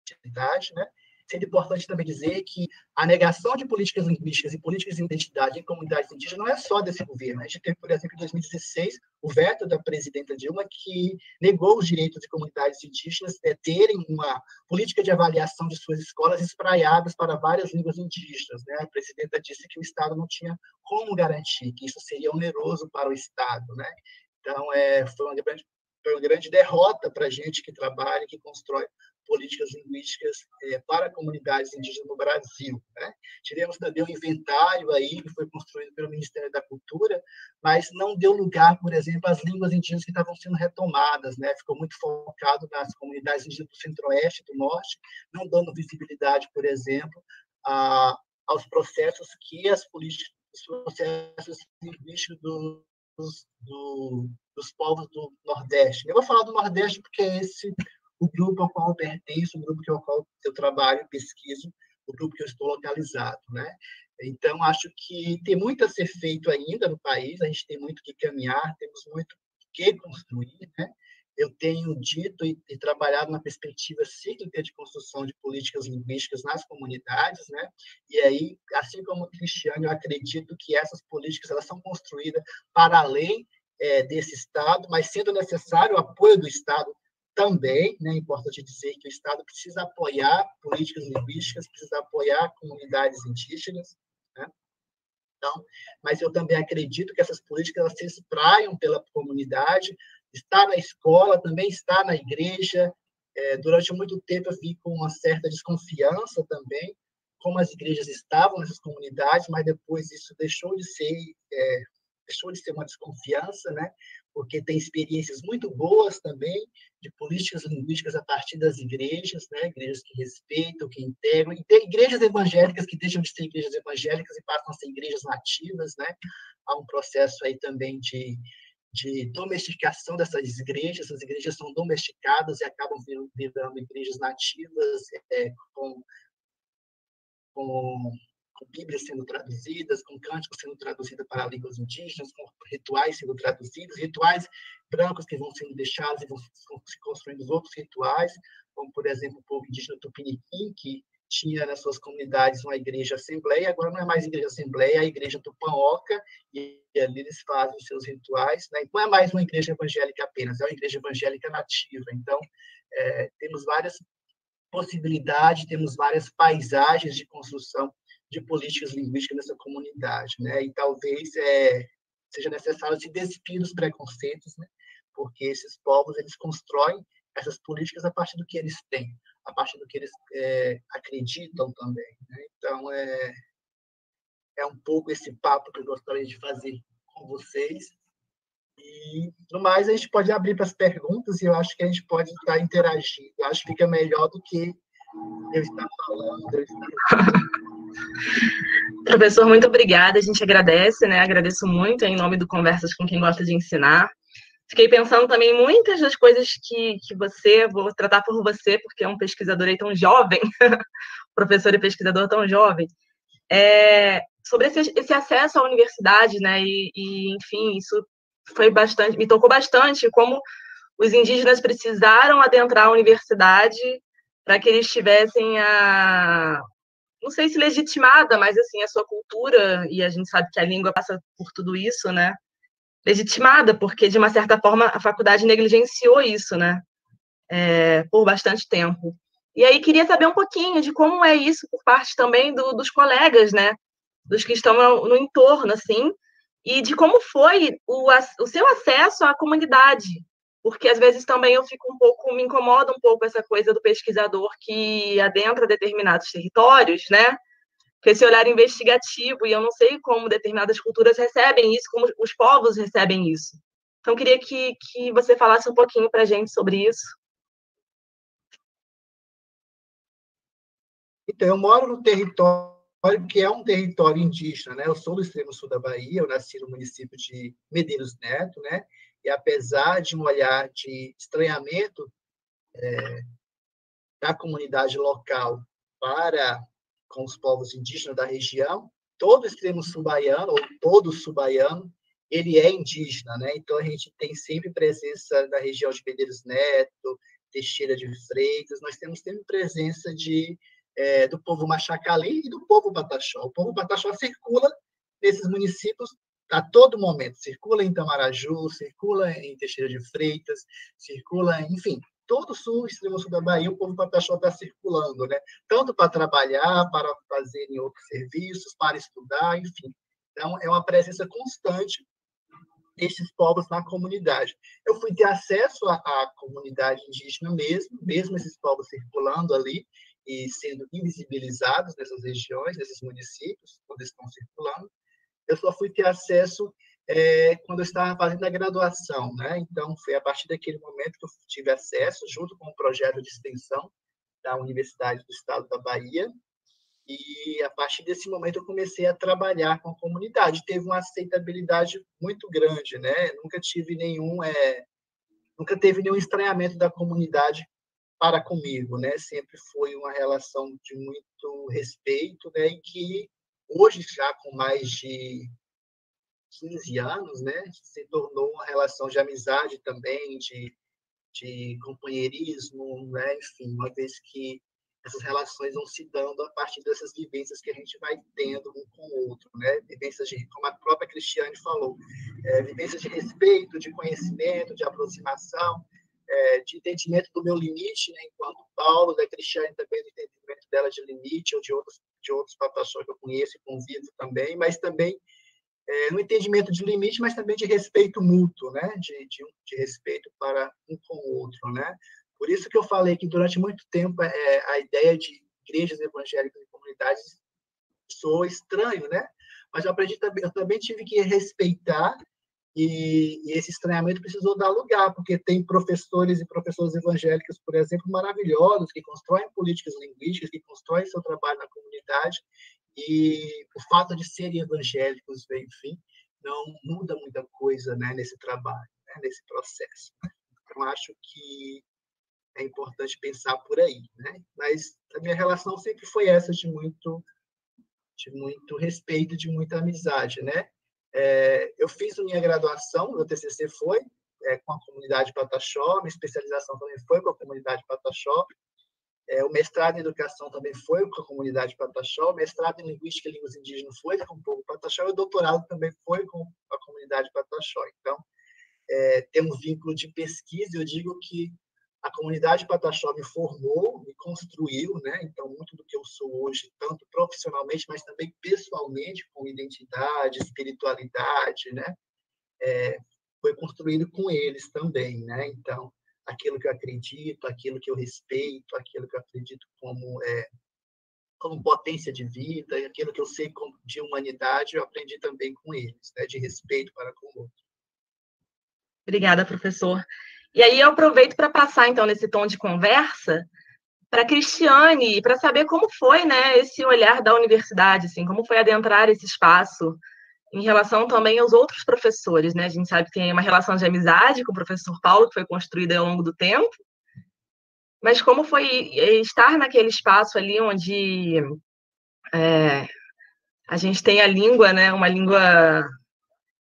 S3: identidade, né? Sendo importante também dizer que a negação de políticas linguísticas e políticas de identidade em comunidades indígenas não é só desse governo. A gente teve, por exemplo, em 2016, o veto da presidenta Dilma, que negou os direitos de comunidades indígenas terem uma política de avaliação de suas escolas espraiadas para várias línguas indígenas, né? A presidenta disse que o Estado não tinha como garantir, que isso seria oneroso para o Estado, né? Então, foi uma grande derrota para a gente que trabalha, que constrói políticas linguísticas para comunidades indígenas no Brasil, né? Tivemos também um inventário aí que foi construído pelo Ministério da Cultura, mas não deu lugar, por exemplo, às línguas indígenas que estavam sendo retomadas, né? Ficou muito focado nas comunidades indígenas do Centro-Oeste e do Norte, não dando visibilidade, por exemplo, aos processos que os processos linguísticos dos povos do Nordeste. Eu vou falar do Nordeste porque é esse o grupo ao qual eu pertenço, o grupo ao qual eu trabalho, pesquiso, o grupo que eu estou localizado, né? Então, acho que tem muito a ser feito ainda no país, a gente tem muito que caminhar, temos muito que construir, né? Eu tenho dito e trabalhado na perspectiva cíclica de construção de políticas linguísticas nas comunidades, né? E aí, assim como o Cristiano, eu acredito que essas políticas elas são construídas para além desse Estado, mas sendo necessário o apoio do Estado também, né? É importante dizer que o Estado precisa apoiar políticas linguísticas, precisa apoiar comunidades indígenas, né? Então, mas eu também acredito que essas políticas elas se espraiam pela comunidade, está na escola, também está na igreja. Durante muito tempo eu vi com uma certa desconfiança também como as igrejas estavam nessas comunidades, mas depois isso deixou de ser uma desconfiança, né? Porque tem experiências muito boas também de políticas linguísticas a partir das igrejas, né? Igrejas que respeitam, que integram, e tem igrejas evangélicas que deixam de ser igrejas evangélicas e passam a ser igrejas nativas, né? Há um processo aí também de domesticação dessas igrejas, essas igrejas são domesticadas e acabam virando igrejas nativas, com Bíblias sendo traduzidas, com cânticos sendo traduzidos para línguas indígenas, com rituais sendo traduzidos, rituais brancos que vão sendo deixados e vão se construindo outros rituais, como, por exemplo, o povo indígena Tupiniquim, que tinha nas suas comunidades uma igreja assembleia, agora não é mais igreja assembleia, é a igreja Tupanhoca, e ali eles fazem os seus rituais, né? Não é mais uma igreja evangélica apenas, é uma igreja evangélica nativa. Então, temos várias possibilidades, temos várias paisagens de construção de políticas linguísticas nessa comunidade, né? E talvez seja necessário se despir dos preconceitos, né? Porque esses povos eles constroem essas políticas a partir do que eles têm, a partir do que eles acreditam também, né? Então, é um pouco esse papo que eu gostaria de fazer com vocês. E, no mais, a gente pode abrir para as perguntas e eu acho que a gente pode estar interagindo. Eu acho que fica melhor do que eu estar falando.
S1: Professor, muito obrigada. A gente agradece, né? Agradeço muito em nome do Conversas com quem gosta de ensinar. Fiquei pensando também em muitas das coisas que vou tratar por você, porque é um pesquisador aí tão jovem, professor e pesquisador tão jovem, sobre esse acesso à universidade, né? Enfim, isso me tocou bastante, como os indígenas precisaram adentrar a universidade para que eles tivessem não sei se legitimada, mas assim, a sua cultura, e a gente sabe que a língua passa por tudo isso, né? Legitimada, porque, de uma certa forma, a faculdade negligenciou isso, né? Por bastante tempo. E aí, queria saber um pouquinho de como é isso por parte também dos colegas, né? Dos que estão no entorno, assim, e de como foi o seu acesso à comunidade. Porque, às vezes, também me incomoda um pouco essa coisa do pesquisador que adentra determinados territórios, né? Com esse olhar investigativo, e eu não sei como determinadas culturas recebem isso, como os povos recebem isso. Então, queria que você falasse um pouquinho para a gente sobre isso.
S3: Então, eu moro no território que é um território indígena, né? Eu sou do extremo sul da Bahia, eu nasci no município de Medeiros Neto, né? E apesar de um olhar de estranhamento da comunidade local para com os povos indígenas da região, todo o extremo sul baiano, ou todo sul baiano, ele é indígena, né? Então, a gente tem sempre presença da região de Medeiros Neto, Teixeira de Freitas, nós temos sempre presença do povo Machacali e do povo Pataxó. O povo Pataxó circula nesses municípios a todo momento, circula em Itamaraju, circula em Teixeira de Freitas, circula, enfim, todo o sul, extremo sul da Bahia, o povo Pataxó está circulando, né? Tanto para trabalhar, para fazerem outros serviços, para estudar, enfim. Então, é uma presença constante desses povos na comunidade. Eu fui ter acesso à comunidade indígena mesmo esses povos circulando ali e sendo invisibilizados nessas regiões, nesses municípios, quando estão circulando. Eu só fui ter acesso quando eu estava fazendo a graduação, né? Então, foi a partir daquele momento que eu tive acesso, junto com o projeto de extensão da Universidade do Estado da Bahia, E, a partir desse momento, eu comecei a trabalhar com a comunidade. Teve uma aceitabilidade muito grande, né? Nunca teve nenhum estranhamento da comunidade para comigo, né? Sempre foi uma relação de muito respeito, né? E que hoje, já com mais de 15 anos, né? Se tornou uma relação de amizade também, de companheirismo, né? Enfim, uma vez que essas relações vão se dando a partir dessas vivências que a gente vai tendo um com o outro, né? Vivências de, como a própria Cristiane falou, vivências de respeito, de conhecimento, de aproximação, de entendimento do meu limite, né? Enquanto Paulo, da Cristiane também, do entendimento dela de limite, ou de outros pataxós que eu conheço e convivo também, mas também no entendimento de limite, mas também de respeito mútuo, né? De respeito para um com o outro, né? Por isso que eu falei que, durante muito tempo, a ideia de igrejas evangélicas e comunidades soou estranho, né? Mas eu também tive que respeitar, e esse estranhamento precisou dar lugar, porque tem professores e professoras evangélicas, por exemplo, maravilhosos, que constroem políticas linguísticas, que constroem seu trabalho na comunidade, e o fato de serem evangélicos, enfim, não muda muita coisa, né, nesse trabalho, né, nesse processo. Então, acho que é importante pensar por aí, né? Mas a minha relação sempre foi essa, de muito respeito, de muita amizade, né? Eu fiz a minha graduação, meu TCC foi com a comunidade Pataxó, minha especialização também foi com a comunidade Pataxó, o mestrado em educação também foi com a comunidade Pataxó, o mestrado em linguística e línguas indígenas foi com o povo Pataxó, e o doutorado também foi com a comunidade Pataxó. Então, tem um vínculo de pesquisa. Eu digo que a comunidade Pataxó me formou, me construiu, né? Então, muito do que eu sou hoje, tanto profissionalmente, mas também pessoalmente, com identidade, espiritualidade, né? Foi construído com eles também, né? Então, aquilo que eu acredito, aquilo que eu respeito, aquilo que eu acredito como potência de vida, e aquilo que eu sei de humanidade, eu aprendi também com eles, né? De respeito para com o outro.
S1: Obrigada, professor. E aí eu aproveito para passar, então, nesse tom de conversa, para a Cristiane, para saber como foi, né, esse olhar da universidade, assim, como foi adentrar esse espaço em relação também aos outros professores, né? A gente sabe que tem uma relação de amizade com o professor Paulo, que foi construída ao longo do tempo, mas como foi estar naquele espaço ali onde a gente tem a língua, né, uma língua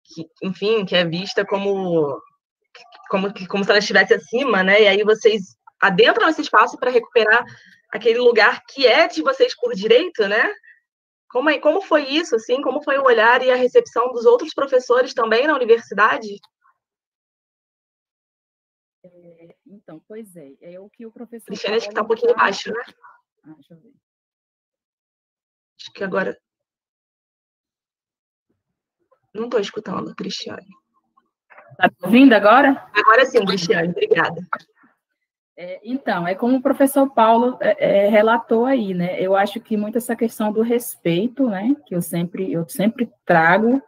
S1: que, enfim, que é vista como se ela estivesse acima, né? E aí vocês adentram esse espaço para recuperar aquele lugar que é de vocês por direito, né? Como foi isso, assim? Como foi o olhar e a recepção dos outros professores também na universidade?
S2: Então, pois é o que o professor...
S1: Cristiane, acho que está um pouquinho baixo, né?
S2: Deixa eu ver.
S1: Acho que agora... Não estou escutando, Cristiane.
S2: Está me ouvindo agora?
S1: Agora sim, Cristiane, obrigada.
S2: Então, como o professor Paulo relatou aí, né? Eu acho que muito essa questão do respeito, né? Que eu sempre trago,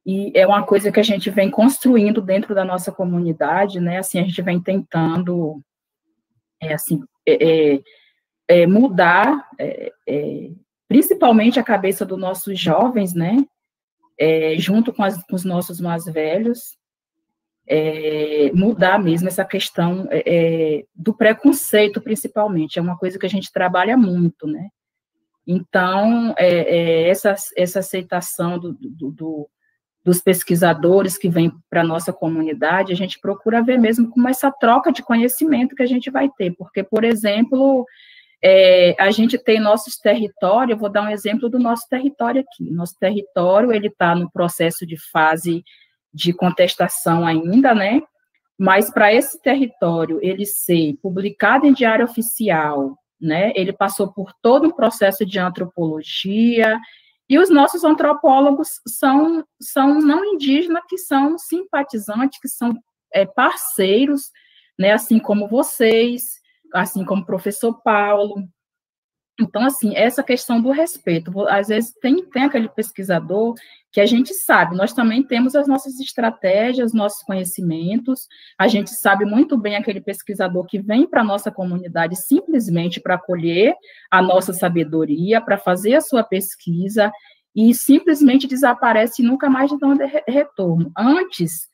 S2: e é uma coisa que a gente vem construindo dentro da nossa comunidade, né? Assim, a gente vem tentando, mudar, principalmente a cabeça dos nossos jovens, né? Junto com os nossos mais velhos, mudar mesmo essa questão do preconceito, principalmente, é uma coisa que a gente trabalha muito, né? Então, essa aceitação dos pesquisadores que vêm para a nossa comunidade, a gente procura ver mesmo como essa troca de conhecimento que a gente vai ter, porque, por exemplo, a gente tem nossos territórios, eu vou dar um exemplo do nosso território aqui. Nosso território, ele está no processo de fase de contestação ainda, né? Mas para esse território ele ser publicado em diário oficial, né? Ele passou por todo um processo de antropologia, e os nossos antropólogos são não indígenas, que são simpatizantes, que são parceiros, né? Assim como vocês, assim como o professor Paulo. Então, assim, essa questão do respeito, às vezes tem aquele pesquisador que a gente sabe, nós também temos as nossas estratégias, nossos conhecimentos, a gente sabe muito bem aquele pesquisador que vem para a nossa comunidade simplesmente para colher a nossa sabedoria, para fazer a sua pesquisa, e simplesmente desaparece e nunca mais dá um retorno. Antes,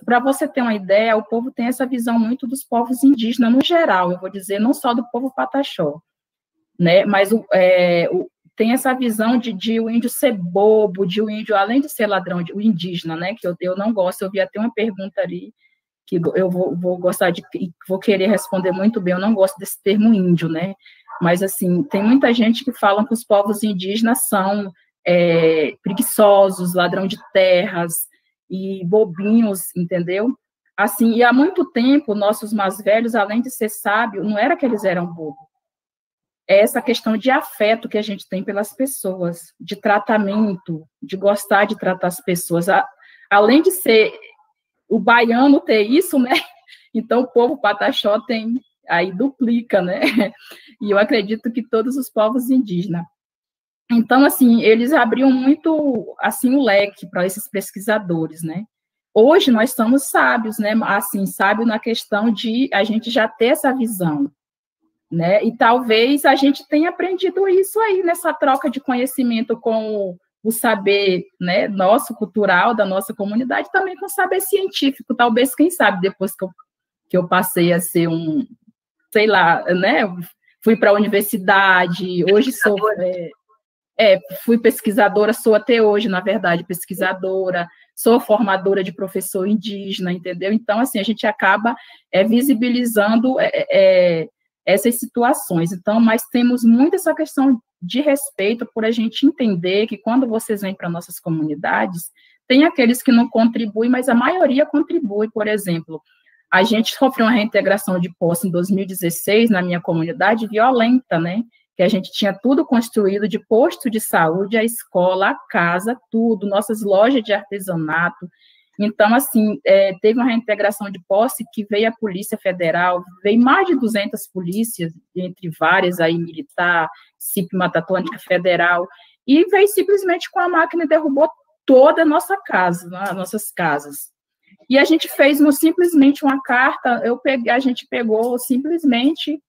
S2: para você ter uma ideia, o povo tem essa visão muito dos povos indígenas no geral, eu vou dizer, não só do povo Pataxó, né? Mas tem essa visão de o índio ser bobo, de o índio, além de ser ladrão, o indígena, né? Que eu não gosto, eu vi até uma pergunta ali, que eu vou gostar vou querer responder muito bem, eu não gosto desse termo índio, né? Mas, assim, tem muita gente que fala que os povos indígenas são preguiçosos, ladrão de terras e bobinhos, entendeu? Assim, e há muito tempo, nossos mais velhos, além de ser sábios, não era que eles eram bobos, é essa questão de afeto que a gente tem pelas pessoas, de tratamento, de gostar de tratar as pessoas. Além de ser o baiano ter isso, né? Então o povo Pataxó tem, aí duplica, né? E eu acredito que todos os povos indígenas. Então, assim, eles abriam muito, assim, o leque para esses pesquisadores, né? Hoje nós somos sábios, né? Assim, sábio na questão de a gente já ter essa visão, né? E talvez a gente tenha aprendido isso aí nessa troca de conhecimento com o saber, né, nosso cultural da nossa comunidade, também com o saber científico, talvez, quem sabe, depois que eu passei a ser sei lá, né, fui para a universidade, hoje sou, fui pesquisadora, sou até hoje, na verdade, pesquisadora, sou formadora de professor indígena, entendeu? Então, assim, a gente acaba visibilizando essas situações. Então, mas temos muito essa questão de respeito por a gente entender que quando vocês vêm para nossas comunidades, tem aqueles que não contribuem, mas a maioria contribui. Por exemplo, a gente sofreu uma reintegração de posse em 2016 na minha comunidade violenta, né? Que a gente tinha tudo construído, de posto de saúde, a escola, a casa, tudo, nossas lojas de artesanato. Então, assim, teve uma reintegração de posse que veio a Polícia Federal, veio mais de 200 polícias, entre várias aí, militar, CIP Mata Atlântica Federal, e veio simplesmente com a máquina e derrubou toda a nossa casa, nossas casas. E a gente fez simplesmente uma carta, a gente pegou simplesmente,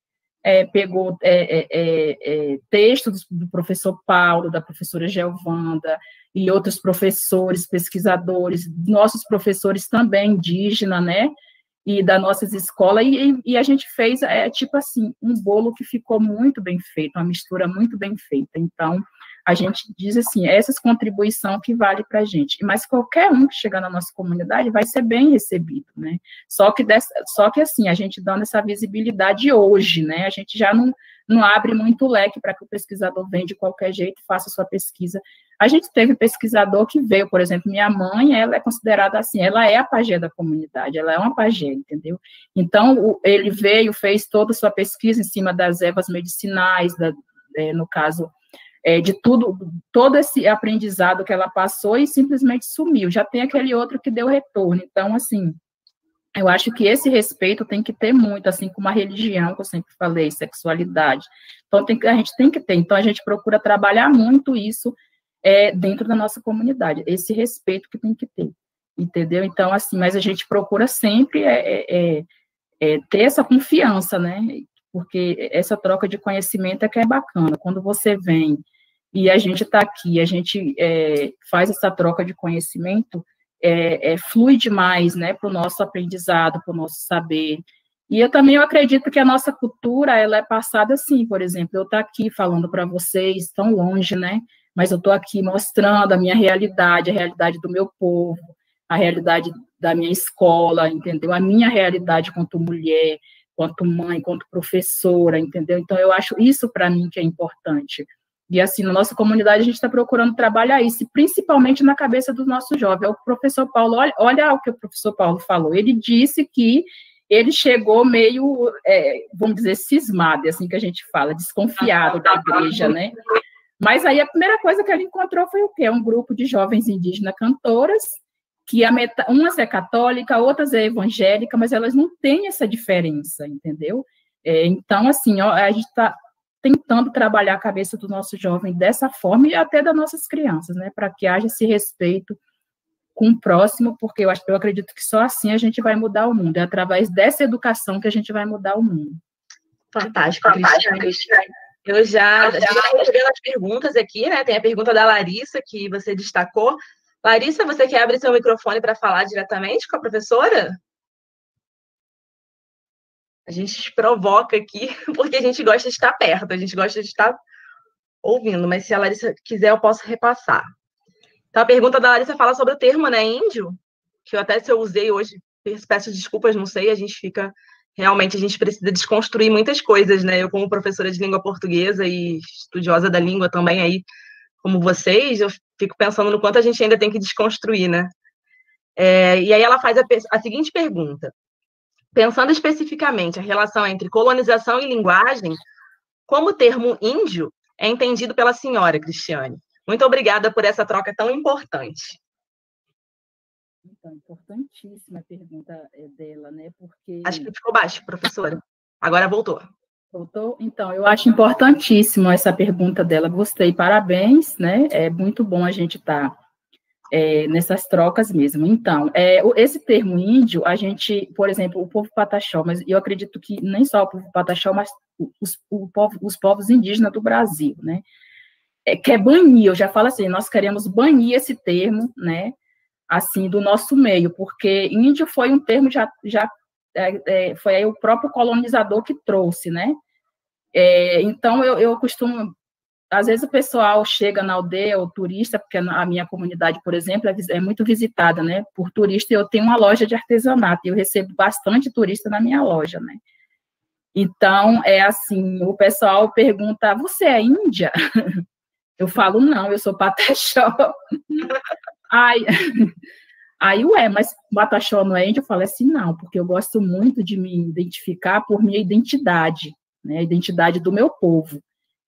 S2: textos do professor Paulo, da professora Gelvanda, e outros professores, pesquisadores, nossos professores também indígenas, né, e das nossas escolas, e a gente fez, tipo assim, um bolo que ficou muito bem feito, uma mistura muito bem feita. Então, a gente diz assim, essas contribuições que vale para a gente, mas qualquer um que chegar na nossa comunidade vai ser bem recebido, né, só que assim, a gente dando essa visibilidade hoje, né, a gente já não abre muito o leque para que o pesquisador venha de qualquer jeito e faça sua pesquisa. A gente teve pesquisador que veio, por exemplo, minha mãe, ela é considerada assim, ela é a pajé da comunidade, ela é uma pajé, entendeu? Então, ele veio, fez toda a sua pesquisa em cima das ervas medicinais, no caso, de todo esse aprendizado que ela passou e simplesmente sumiu. Já tem aquele outro que deu retorno. Então, assim, eu acho que esse respeito tem que ter muito, assim como a religião, que eu sempre falei, sexualidade. Então, a gente tem que ter. Então, a gente procura trabalhar muito isso dentro da nossa comunidade, esse respeito que tem que ter, entendeu? Então, assim, mas a gente procura sempre ter essa confiança, né? Porque essa troca de conhecimento é que é bacana. Quando você vem e a gente está aqui, a gente faz essa troca de conhecimento, flui demais, né, para o nosso aprendizado, para o nosso saber. E eu acredito que a nossa cultura, ela é passada assim, por exemplo, eu estou aqui falando para vocês, tão longe, né, mas eu estou aqui mostrando a minha realidade, a realidade do meu povo, a realidade da minha escola, entendeu? A minha realidade quanto mulher, quanto mãe, quanto professora, entendeu? Então, eu acho isso para mim que é importante. E, assim, na nossa comunidade, a gente está procurando trabalhar isso, principalmente na cabeça dos nossos jovens. O professor Paulo, olha o que o professor Paulo falou, ele disse que ele chegou meio, vamos dizer, cismado, assim que a gente fala, desconfiado da igreja, né? Mas aí a primeira coisa que ele encontrou foi o quê? Um grupo de jovens indígenas cantoras, que umas é católica, outras é evangélica, mas elas não têm essa diferença, entendeu? Então, assim, a gente tentando trabalhar a cabeça do nosso jovem dessa forma e até das nossas crianças, né, para que haja esse respeito com o próximo, porque eu acredito que só assim a gente vai mudar o mundo, é através dessa educação que a gente vai mudar o mundo.
S1: Fantástico, Cristiane. Eu já estou pegando as perguntas aqui, né? Tem a pergunta da Larissa, que você destacou. Larissa, você quer abrir seu microfone para falar diretamente com a professora? A gente provoca aqui, porque a gente gosta de estar perto, a gente gosta de estar ouvindo, mas se a Larissa quiser, eu posso repassar. Então, a pergunta da Larissa fala sobre o termo, né, índio, que eu até se eu usei hoje, peço desculpas, não sei, a gente precisa desconstruir muitas coisas, né? Eu, como professora de língua portuguesa e estudiosa da língua também, aí, como vocês, eu fico pensando no quanto a gente ainda tem que desconstruir, né? E aí ela faz a seguinte pergunta. Pensando especificamente a relação entre colonização e linguagem, como o termo índio é entendido pela senhora, Cristiane? Muito obrigada por essa troca tão importante.
S2: Então, importantíssima a pergunta dela, né? Porque...
S1: Acho que ficou baixo, professora. Agora voltou.
S2: Voltou? Então, eu acho importantíssimo essa pergunta dela. Gostei, parabéns, né? É muito bom a gente estar nessas trocas mesmo. Então, esse termo índio, a gente, por exemplo, o povo Pataxó, mas eu acredito que nem só o povo Pataxó, mas os povos indígenas do Brasil, né? Quer banir, eu já falo assim, nós queremos banir esse termo, né? Assim, do nosso meio, porque índio foi um termo foi aí o próprio colonizador que trouxe, né? Então, eu costumo, às vezes o pessoal chega na aldeia, o turista, porque a minha comunidade, por exemplo, é muito visitada, né, por turista, e eu tenho uma loja de artesanato, e eu recebo bastante turista na minha loja, né? Então, assim, o pessoal pergunta, você é índia? Eu falo, não, eu sou Pataxó. Aí, mas Pataxó não é índio? Eu falo assim, não, porque eu gosto muito de me identificar por minha identidade, né, a identidade do meu povo.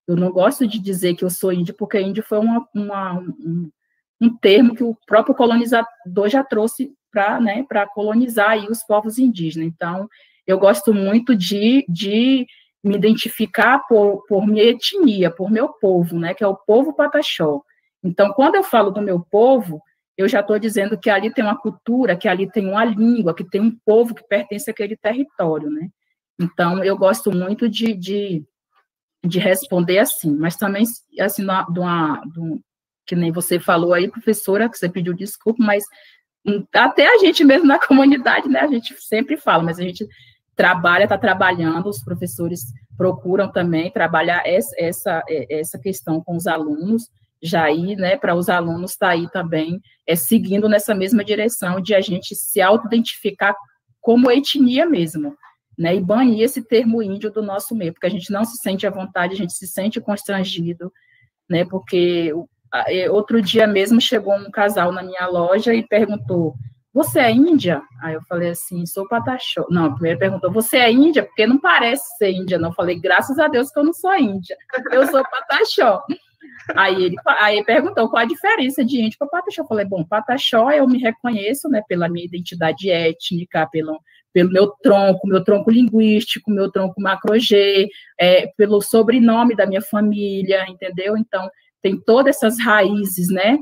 S2: Eu não gosto de dizer que eu sou índio, porque índio foi um termo que o próprio colonizador já trouxe para colonizar aí os povos indígenas. Então, eu gosto muito de me identificar por minha etnia, por meu povo, né, que é o povo Pataxó. Então, quando eu falo do meu povo, eu já estou dizendo que ali tem uma cultura, que ali tem uma língua, que tem um povo que pertence àquele território, né? Então, eu gosto muito de responder assim, mas também, assim, que nem você falou aí, professora, que você pediu desculpa, mas até a gente mesmo na comunidade, né, a gente sempre fala, mas a gente está trabalhando, os professores procuram também trabalhar essa questão com os alunos, já aí, né, para os alunos estar aí também, seguindo nessa mesma direção de a gente se auto-identificar como etnia mesmo, né, e banir esse termo índio do nosso meio, porque a gente não se sente à vontade, a gente se sente constrangido, né, porque outro dia mesmo chegou um casal na minha loja e perguntou, você é índia? Aí eu falei assim, sou Pataxó. Não, primeiro perguntou, você é índia? Porque não parece ser índia, não. Eu falei, graças a Deus que eu não sou índia, eu sou Pataxó. Aí ele perguntou qual a diferença de índio para Pataxó. Eu falei, bom, Pataxó eu me reconheço, né, pela minha identidade étnica, pelo meu tronco linguístico, meu tronco macro-G, pelo sobrenome da minha família, entendeu? Então, tem todas essas raízes, né,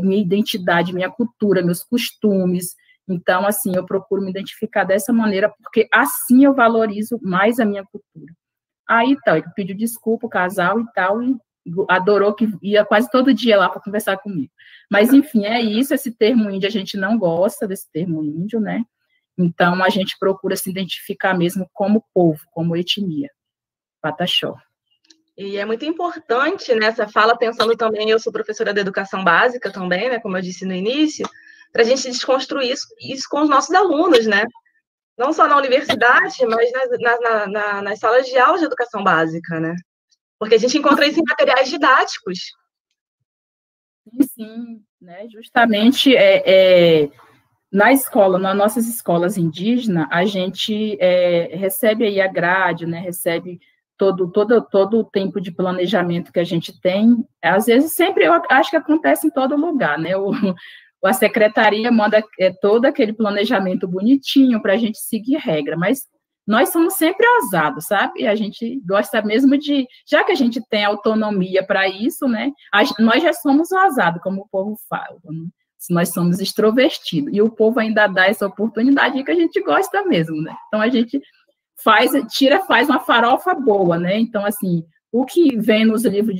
S2: minha identidade, minha cultura, meus costumes. Então, assim, eu procuro me identificar dessa maneira, porque assim eu valorizo mais a minha cultura. Aí, então, ele pediu desculpa, o casal e tal, e adorou que ia quase todo dia lá para conversar comigo. Mas, enfim, é isso, esse termo índio, a gente não gosta desse termo índio, né? Então, a gente procura se identificar mesmo como povo, como etnia, Pataxó.
S1: E é muito importante nessa fala, pensando também, eu sou professora de educação básica também, né, como eu disse no início, para a gente desconstruir isso com os nossos alunos, né? Não só na universidade, mas nas salas de aula de educação básica, né? Porque a gente encontra isso em materiais didáticos.
S2: Sim, né? Justamente na escola, nas nossas escolas indígenas, a gente recebe aí a grade, né? Recebe todo o tempo de planejamento que a gente tem. Às vezes, sempre, eu acho que acontece em todo lugar, né? A secretaria manda todo aquele planejamento bonitinho para a gente seguir regra, mas nós somos sempre ousados, sabe? A gente gosta mesmo de, já que a gente tem autonomia para isso, né? Nós já somos ousados, como o povo fala, né? Nós somos extrovertidos, e o povo ainda dá essa oportunidade que a gente gosta mesmo, né? Então, a gente faz uma farofa boa, né? Então, assim, o que vem nos livros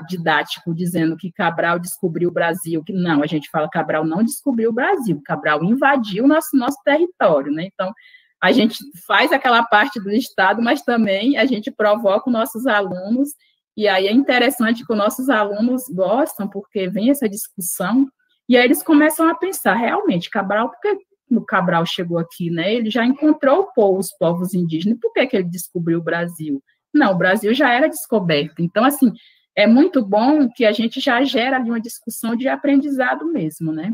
S2: didáticos dizendo que Cabral descobriu o Brasil, que não, a gente fala Cabral não descobriu o Brasil, Cabral invadiu o nosso território, né? Então, a gente faz aquela parte do Estado, mas também a gente provoca os nossos alunos, e aí é interessante que os nossos alunos gostam, porque vem essa discussão, e aí eles começam a pensar, realmente, Cabral, por que o Cabral chegou aqui, né? Ele já encontrou os povos indígenas, por que ele descobriu o Brasil? Não, o Brasil já era descoberto. Então, assim, é muito bom que a gente já gera ali uma discussão de aprendizado mesmo, né?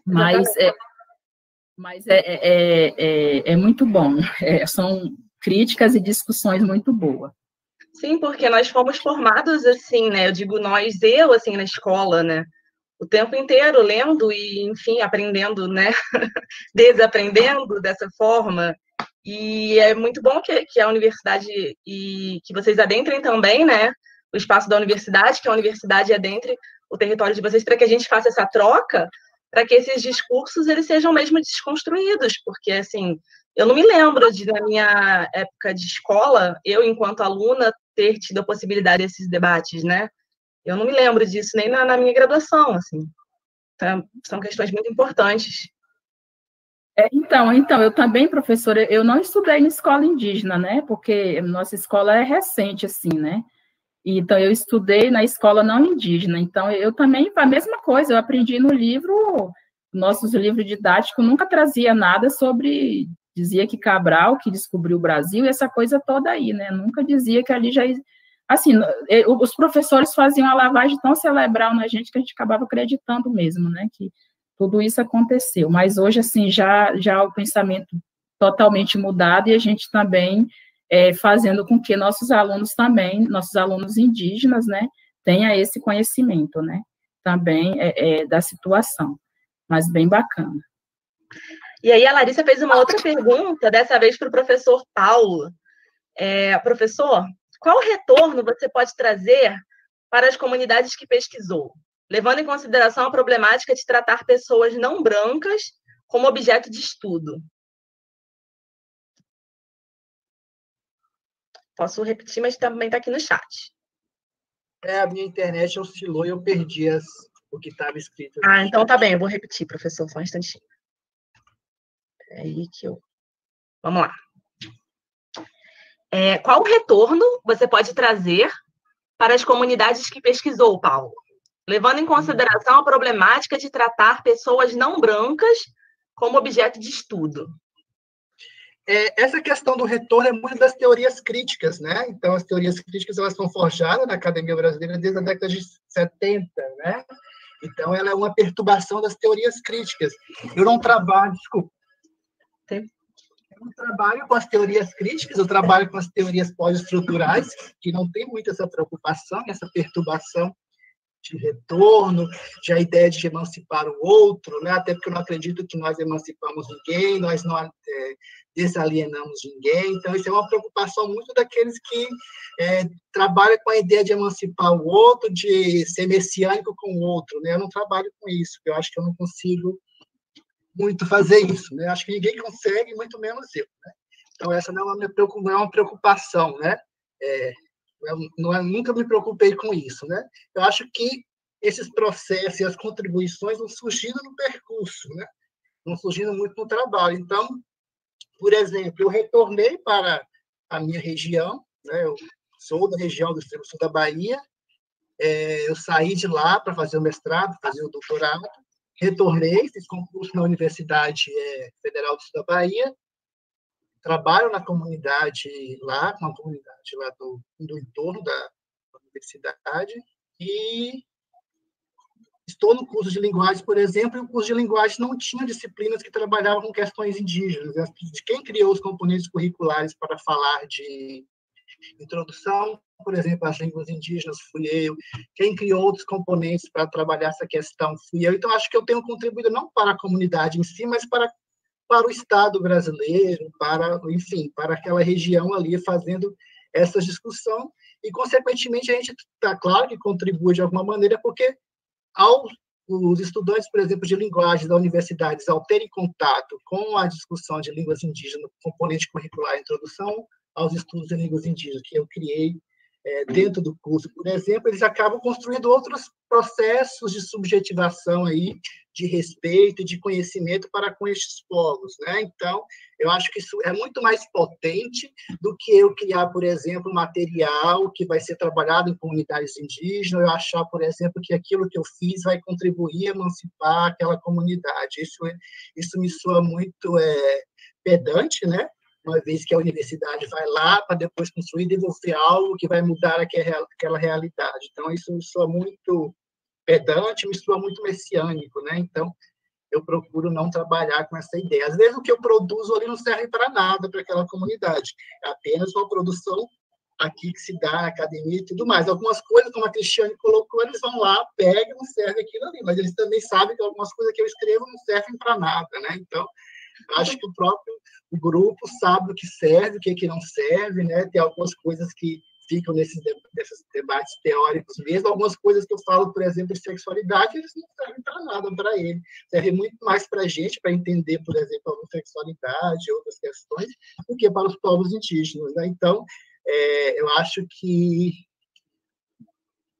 S2: Mas é muito bom. São críticas e discussões muito boas.
S1: Sim, porque nós fomos formados assim, né? Eu digo nós, eu, assim, na escola, né? O tempo inteiro lendo e, enfim, aprendendo, né? Desaprendendo dessa forma. E é muito bom que a universidade e que vocês adentrem também, né? O espaço da universidade, que a universidade adentre o território de vocês, para que a gente faça essa troca, para que esses discursos eles sejam mesmo desconstruídos, porque, assim, eu não me lembro de, na minha época de escola, eu, enquanto aluna, ter tido a possibilidade desses debates, né? Eu não me lembro disso nem na minha graduação, assim. Então, são questões muito importantes.
S2: Então, eu também, professora, eu não estudei em escola indígena, né? Porque nossa escola é recente, assim, né? Então, eu estudei na escola não indígena. Então, eu também, a mesma coisa, eu aprendi no livro, nossos livros didáticos nunca trazia nada sobre, dizia que Cabral, que descobriu o Brasil, e essa coisa toda aí, né? Nunca dizia que ali já, assim, os professores faziam uma lavagem tão cerebral na gente que a gente acabava acreditando mesmo, né? Que tudo isso aconteceu. Mas hoje, assim, já o pensamento totalmente mudado, e a gente também fazendo com que nossos alunos indígenas, né, tenham esse conhecimento, né, também da situação, mas bem bacana.
S1: E aí a Larissa fez uma outra pergunta, dessa vez para o professor Paulo. Professor, qual retorno você pode trazer para as comunidades que pesquisou, levando em consideração a problemática de tratar pessoas não brancas como objeto de estudo? Posso repetir, mas também está aqui no chat.
S3: A minha internet oscilou e eu perdi o que estava escrito.
S1: Então tá bem, eu vou repetir, professor, só um instantinho. Vamos lá. Qual retorno você pode trazer para as comunidades que pesquisou, Paulo, levando em consideração a problemática de tratar pessoas não brancas como objeto de estudo?
S3: Essa questão do retorno é muito das teorias críticas, né? Então, as teorias críticas elas são forjadas na Academia Brasileira desde a década de 70, né? Então, ela é uma perturbação das teorias críticas. Eu não trabalho, desculpa. Eu não trabalho com as teorias críticas, eu trabalho com as teorias pós-estruturais, que não tem muito essa preocupação, essa perturbação de retorno, de a ideia de emancipar o outro, né? Até porque eu não acredito que nós emancipamos ninguém, nós não desalienamos ninguém. Então, isso é uma preocupação muito daqueles que trabalham com a ideia de emancipar o outro, de ser messiânico com o outro, né? Eu não trabalho com isso, eu acho que eu não consigo muito fazer isso, né? Acho que ninguém consegue, muito menos eu, né? Então, essa não é uma preocupação, né? Nunca me preocupei com isso, né? Eu acho que esses processos e as contribuições vão surgindo no percurso, né? Vão surgindo muito no trabalho. Então, por exemplo, eu retornei para a minha região, né? Eu sou da região do extremo sul da Bahia, eu saí de lá para fazer o mestrado, fazer o doutorado, retornei, fiz concurso na Universidade Federal do Sul da Bahia, trabalho na comunidade lá, com a comunidade lá do entorno da universidade, e estou no curso de linguagem, por exemplo, e o curso de linguagem não tinha disciplinas que trabalhavam com questões indígenas. Quem criou os componentes curriculares para falar de introdução, por exemplo, às línguas indígenas, fui eu. Quem criou outros componentes para trabalhar essa questão, fui eu. Então, acho que eu tenho contribuído não para a comunidade em si, mas para para o Estado brasileiro, enfim, para aquela região ali, fazendo essa discussão, e, consequentemente, a gente está claro que contribui de alguma maneira, porque os estudantes, por exemplo, de linguagem da universidade, ao terem contato com a discussão de línguas indígenas, componente curricular, introdução aos estudos de línguas indígenas, que eu criei dentro do curso, por exemplo, eles acabam construindo outros processos de subjetivação aí, de respeito e de conhecimento para com estes povos, né? Então, eu acho que isso é muito mais potente do que eu criar, por exemplo, material que vai ser trabalhado em comunidades indígenas, eu achar, por exemplo, que aquilo que eu fiz vai contribuir a emancipar aquela comunidade. Isso me soa muito pedante, né? Uma vez que a universidade vai lá para depois construir e devolver algo que vai mudar aquela realidade. Então, isso me soa muito pedante, me soa muito messiânico, né? Então, eu procuro não trabalhar com essa ideia. Às vezes, o que eu produzo ali não serve para nada para aquela comunidade. É apenas uma produção aqui que se dá na academia e tudo mais. Algumas coisas, como a Cristiane colocou, eles vão lá, pegam, não serve aquilo ali, mas eles também sabem que algumas coisas que eu escrevo não servem para nada, né? Então, acho que o próprio grupo sabe o que serve, o que não serve, né? Tem algumas coisas que ficam nesses debates teóricos mesmo, algumas coisas que eu falo, por exemplo, de sexualidade, eles não servem para nada para ele, serve muito mais para a gente, para entender, por exemplo, a homossexualidade, outras questões, do que para os povos indígenas, né? Então, eu acho que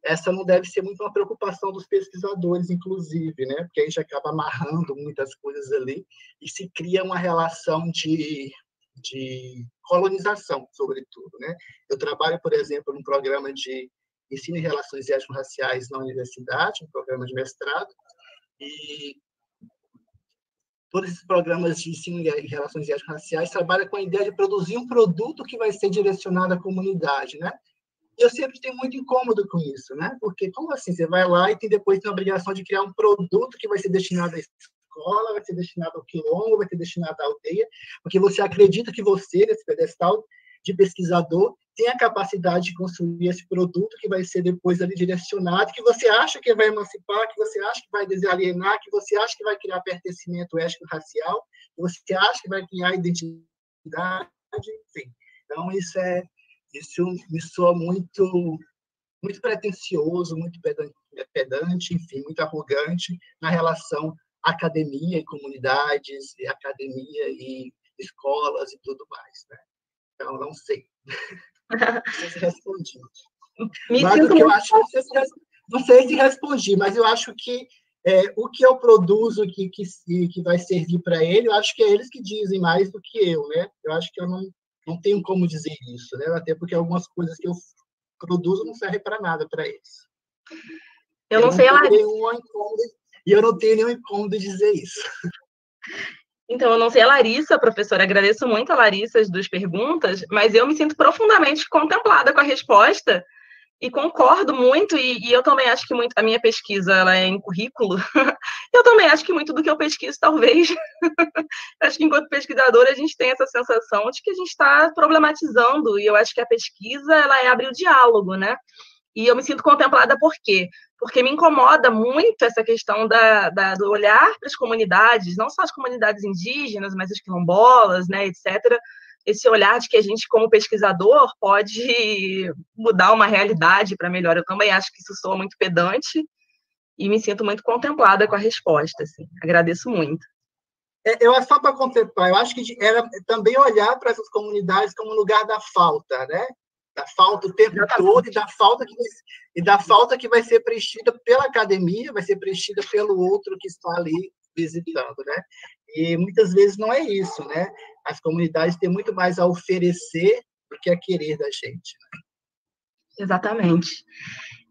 S3: essa não deve ser muito uma preocupação dos pesquisadores, inclusive, né? Porque a gente acaba amarrando muitas coisas ali e se cria uma relação de colonização, sobretudo, né? Eu trabalho, por exemplo, num programa de ensino em relações étnico-raciais na universidade, um programa de mestrado, e todos esses programas de ensino em relações étnico-raciais trabalham com a ideia de produzir um produto que vai ser direcionado à comunidade, né? Eu sempre tenho muito incômodo com isso, né? Porque como assim? Você vai lá e depois tem a obrigação de criar um produto que vai ser destinado à escola, vai ser destinado ao quilombo, vai ser destinado à aldeia, porque você acredita que você, nesse pedestal de pesquisador, tem a capacidade de construir esse produto que vai ser depois ali direcionado, que você acha que vai emancipar, que você acha que vai desalienar, que você acha que vai criar pertencimento étnico-racial, que você acha que vai criar identidade, enfim. Então, isso me soa muito pretensioso, muito pedante, enfim, muito arrogante na relação academia e comunidades, e academia e escolas e tudo mais, né? Então, não sei. Não sei se respondi. Mas o que eu acho, não sei se respondi, mas eu acho que o que eu produzo que vai servir para ele, eu acho que é eles que dizem mais do que eu, né? Eu acho que eu não tenho como dizer isso, né? Até porque algumas coisas que eu produzo não servem para nada para eles.
S1: Eu não sei,
S3: e eu não tenho nenhum incômodo de dizer isso.
S1: Então, eu não sei a Larissa, professora, agradeço muito a Larissa as duas perguntas, mas eu me sinto profundamente contemplada com a resposta e concordo muito, e eu também acho que muito, a minha pesquisa ela é em currículo, eu também acho que muito do que eu pesquiso, talvez, acho que enquanto pesquisadora a gente tem essa sensação de que a gente está problematizando, e eu acho que a pesquisa ela abre o diálogo, né? E eu me sinto contemplada por quê? Porque me incomoda muito essa questão do olhar para as comunidades, não só as comunidades indígenas, mas as quilombolas, né, etc. Esse olhar de que a gente, como pesquisador, pode mudar uma realidade para melhor. Eu também acho que isso soa muito pedante e me sinto muito contemplada com a resposta. Assim. Agradeço muito.
S3: Eu só para contemplar, eu acho que era também olhar para essas comunidades como lugar da falta, né? Da falta o tempo todo e da falta que vai ser preenchida pela academia, vai ser preenchida pelo outro que está ali visitando, né? E muitas vezes não é isso, né? As comunidades têm muito mais a oferecer do que a querer da gente. Né?
S1: Exatamente.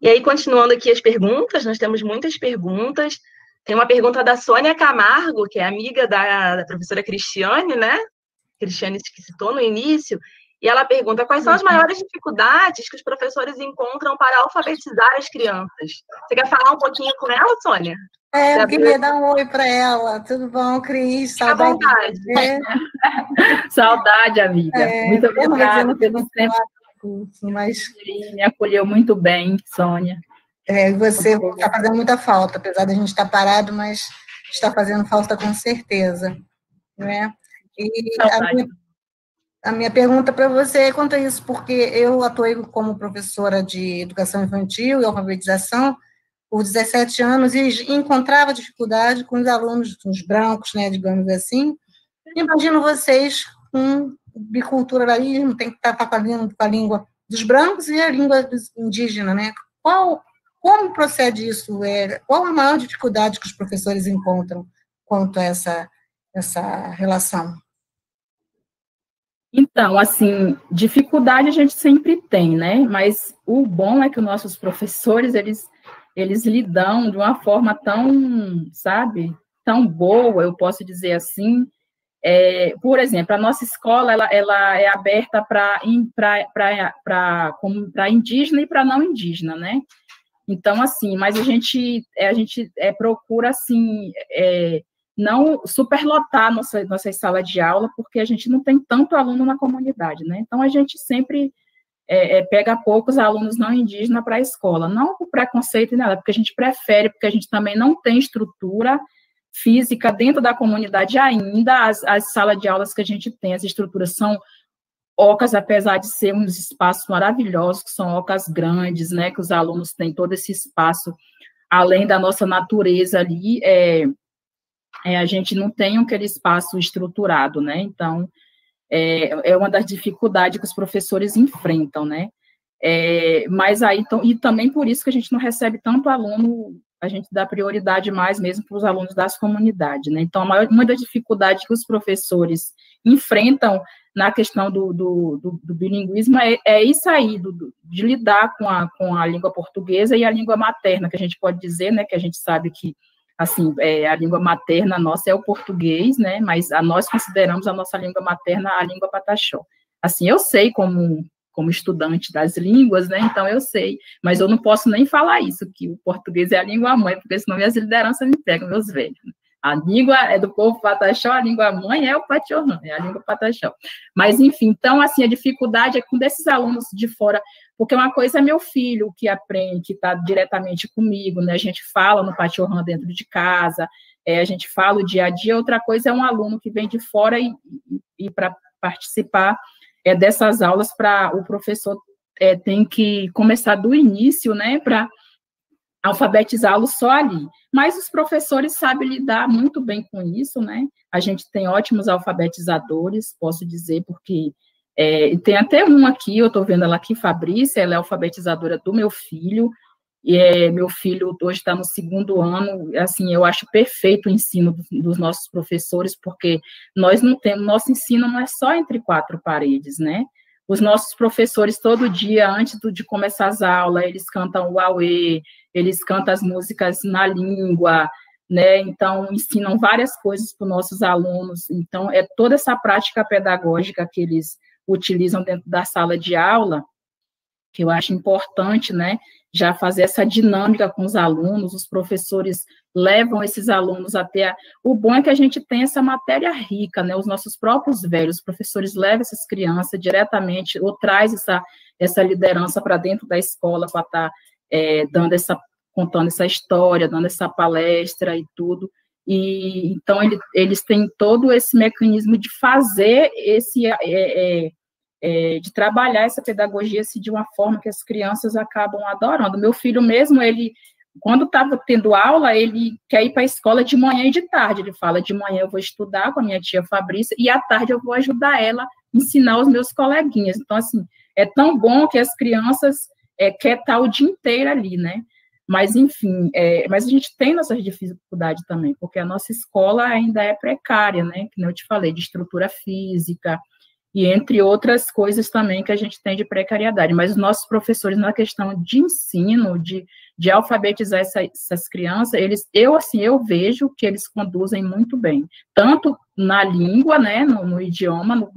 S1: E aí, continuando aqui as perguntas, nós temos muitas perguntas. Tem uma pergunta da Sônia Camargo, que é amiga da professora Cristiane, né? Cristiane que citou no início. E ela pergunta quais são as maiores dificuldades que os professores encontram para alfabetizar as crianças. Você quer falar um pouquinho com ela, Sônia?
S4: Eu queria dar um oi para ela. Tudo bom, Cris?
S1: Saudade.
S2: Saudade, amiga. Muito obrigada pelo tempo.
S4: Mas
S2: me acolheu muito bem, Sônia.
S4: Você está fazendo muita falta, apesar de a gente estar parado, mas está fazendo falta com certeza. né? E a minha pergunta para você é quanto a isso, porque eu atuei como professora de educação infantil e alfabetização por 17 anos e encontrava dificuldade com os alunos, os brancos, né, digamos assim. Imagino vocês com biculturalismo, tem que estar com a língua dos brancos e a língua indígena, né? Como procede isso? Qual a maior dificuldade que os professores encontram quanto a essa relação?
S2: Então, assim, dificuldade a gente sempre tem, né? Mas o bom é que os nossos professores, eles lidam de uma forma tão, sabe, tão boa, eu posso dizer assim. Por exemplo, a nossa escola, ela é aberta para indígena e para não indígena, né? Então, assim, mas a gente procura, assim, não superlotar nossa sala de aula, porque a gente não tem tanto aluno na comunidade, né? Então, a gente sempre pega poucos alunos não indígenas para a escola, não por preconceito nada, porque a gente prefere, porque a gente também não tem estrutura física dentro da comunidade ainda, as salas de aulas que a gente tem, as estruturas são ocas, apesar de ser uns espaços maravilhosos, que são ocas grandes, né, que os alunos têm todo esse espaço, além da nossa natureza ali, a gente não tem aquele espaço estruturado, né, então, é uma das dificuldades que os professores enfrentam, né, mas aí, e também por isso que a gente não recebe tanto aluno, a gente dá prioridade mais mesmo para os alunos das comunidades, né, então, uma das dificuldades que os professores enfrentam na questão do bilinguismo é isso aí, de lidar com a língua portuguesa e a língua materna, que a gente pode dizer, né, que a gente sabe que, assim, a língua materna nossa é o português, né, mas nós consideramos a nossa língua materna a língua pataxó. Assim, eu sei como estudante das línguas, né, então eu sei, mas eu não posso nem falar isso, que o português é a língua mãe, porque senão minhas lideranças me pegam, meus velhos. A língua é do povo pataxó, a língua mãe é o Patiorã, é a língua pataxó. Mas, enfim, então, assim, a dificuldade é com desses alunos de fora, porque uma coisa é meu filho que aprende, que está diretamente comigo, né, a gente fala no Patiorã dentro de casa, a gente fala o dia a dia, outra coisa é um aluno que vem de fora e para participar dessas aulas, para o professor tem que começar do início, né, para alfabetizá-lo só ali. Mas os professores sabem lidar muito bem com isso, né? A gente tem ótimos alfabetizadores, posso dizer, porque tem até um aqui, eu estou vendo ela aqui, Fabrícia, ela é alfabetizadora do meu filho, e meu filho hoje está no 2º ano, assim, eu acho perfeito o ensino dos nossos professores, porque nós não temos, nosso ensino não é só entre 4 paredes, né? Os nossos professores, todo dia, antes de começar as aulas, eles cantam o auê, eles cantam as músicas na língua, né? Então, ensinam várias coisas para os nossos alunos. Então, toda essa prática pedagógica que eles utilizam dentro da sala de aula, que eu acho importante, né? Já fazer essa dinâmica com os alunos, os professores levam esses alunos até... O bom é que a gente tem essa matéria rica, né? Os nossos próprios velhos, os professores levam essas crianças diretamente, ou traz essa liderança para dentro da escola, para estar contando essa história, dando essa palestra e tudo. E então, eles têm todo esse mecanismo de fazer de trabalhar essa pedagogia assim, de uma forma que as crianças acabam adorando. Meu filho mesmo, quando estava tendo aula, ele quer ir para a escola de manhã e de tarde. Ele fala, de manhã eu vou estudar com a minha tia Fabrícia, e à tarde eu vou ajudar ela a ensinar os meus coleguinhas. Então, assim, é tão bom que as crianças querem estar o dia inteiro ali, né? Mas, enfim, mas a gente tem nossas dificuldades também, porque a nossa escola ainda é precária, né? Como eu te falei, de estrutura física, e entre outras coisas também que a gente tem de precariedade, mas os nossos professores, na questão de ensino, de alfabetizar essas crianças, eu vejo que eles conduzem muito bem, tanto na língua, né, no idioma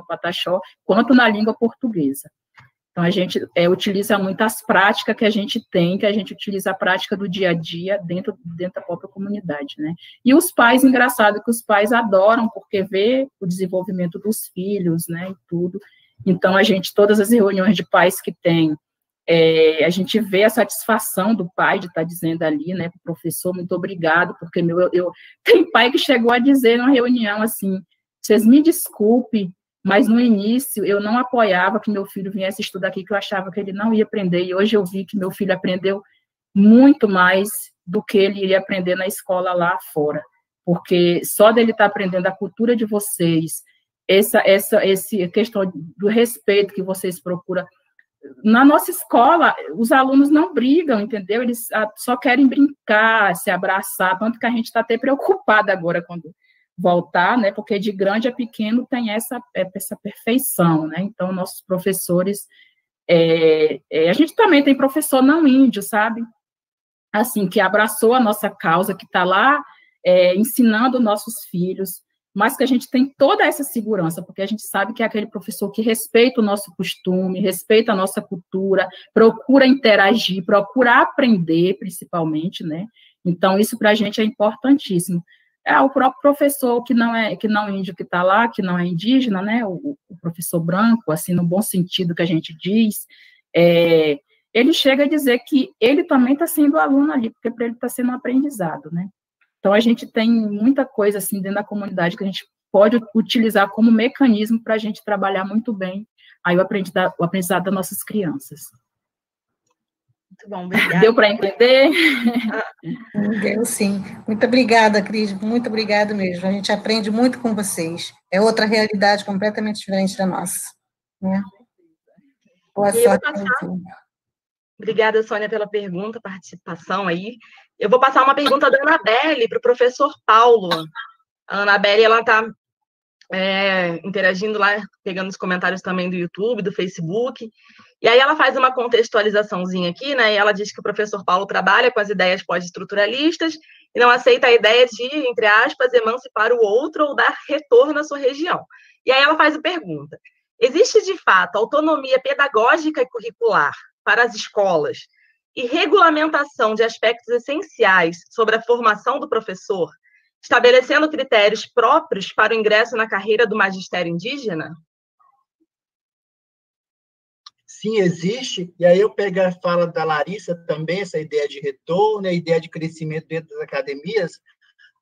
S2: pataxó, quanto na língua portuguesa. Então, a gente utiliza muito as práticas que a gente tem, que a gente utiliza a prática do dia a dia dentro da própria comunidade, né? E os pais, engraçado que os pais adoram, porque vê o desenvolvimento dos filhos, né, e tudo. Então, todas as reuniões de pais que tem, a gente vê a satisfação do pai de estar dizendo ali, né, para o professor, muito obrigado, porque tem pai que chegou a dizer numa reunião assim, vocês me desculpem, mas no início eu não apoiava que meu filho viesse estudar aqui, que eu achava que ele não ia aprender, e hoje eu vi que meu filho aprendeu muito mais do que ele iria aprender na escola lá fora, porque só dele estar aprendendo a cultura de vocês, essa questão do respeito que vocês procuram. Na nossa escola, os alunos não brigam, entendeu? Eles só querem brincar, se abraçar, tanto que a gente está até preocupada agora quando voltar, né? Porque de grande a pequeno tem essa perfeição, né? Então, nossos professores... a gente também tem professor não índio, sabe? Assim, que abraçou a nossa causa, que está lá ensinando nossos filhos, mas que a gente tem toda essa segurança, porque a gente sabe que é aquele professor que respeita o nosso costume, respeita a nossa cultura, procura interagir, procura aprender, principalmente, né? Então, isso para a gente é importantíssimo. O próprio professor que não é índio que está lá, que não é indígena, né? O professor branco, assim, no bom sentido que a gente diz, ele chega a dizer que ele também está sendo aluno ali, porque para ele está sendo um aprendizado, né? Então, a gente tem muita coisa, assim, dentro da comunidade que a gente pode utilizar como mecanismo para a gente trabalhar muito bem aí o aprendizado das nossas crianças.
S1: Muito bom, obrigada.
S2: Deu para entender?
S4: Deu, sim. Muito obrigada, Cris, muito obrigada mesmo. A gente aprende muito com vocês. É outra realidade completamente diferente da nossa. Né? Boa sorte.
S1: Obrigada, Sônia, pela pergunta, participação aí. Eu vou passar uma pergunta da Anabelle para o professor Paulo. A Anabelle, ela está interagindo lá, pegando os comentários também do YouTube, do Facebook, e aí ela faz uma contextualizaçãozinha aqui, né, e ela diz que o professor Paulo trabalha com as ideias pós-estruturalistas e não aceita a ideia de, entre aspas, emancipar o outro ou dar retorno à sua região. E aí ela faz a pergunta: existe, de fato, autonomia pedagógica e curricular para as escolas e regulamentação de aspectos essenciais sobre a formação do professor, estabelecendo critérios próprios para o ingresso na carreira do magistério indígena?
S3: Sim, existe. E aí eu pego a fala da Larissa também, essa ideia de retorno, a ideia de crescimento dentro das academias.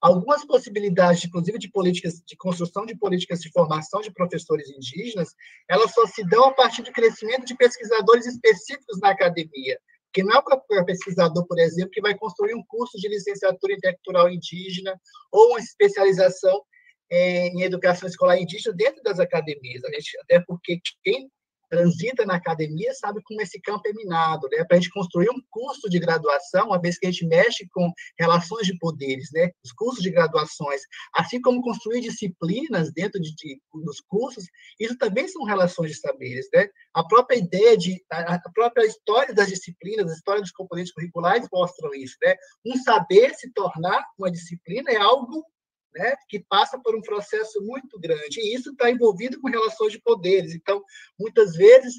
S3: Algumas possibilidades, inclusive de políticas, de construção de políticas de formação de professores indígenas, elas só se dão a partir do crescimento de pesquisadores específicos na academia. Porque não é o pesquisador, por exemplo, que vai construir um curso de licenciatura intercultural indígena ou uma especialização em educação escolar indígena dentro das academias. Até porque quem transita na academia sabe como esse campo é minado, né? Para a gente construir um curso de graduação, uma vez que a gente mexe com relações de poderes, né? Os cursos de graduações, assim como construir disciplinas dentro dos cursos, isso também são relações de saberes, né? A própria ideia a própria história das disciplinas, a história dos componentes curriculares mostram isso, né? Um saber se tornar uma disciplina é algo, né, que passa por um processo muito grande, e isso está envolvido com relações de poderes. Então, muitas vezes,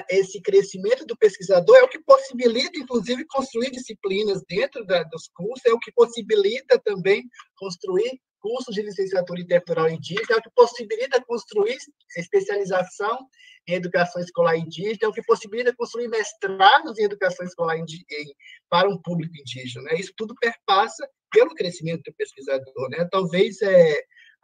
S3: esse crescimento do pesquisador é o que possibilita, inclusive, construir disciplinas dentro dos cursos, é o que possibilita também construir cursos de licenciatura intercultural indígena, é o que possibilita construir especialização em educação escolar indígena, é o que possibilita construir mestrados em educação escolar para um público indígena. Né? Isso tudo perpassa pelo crescimento do pesquisador. Né? Talvez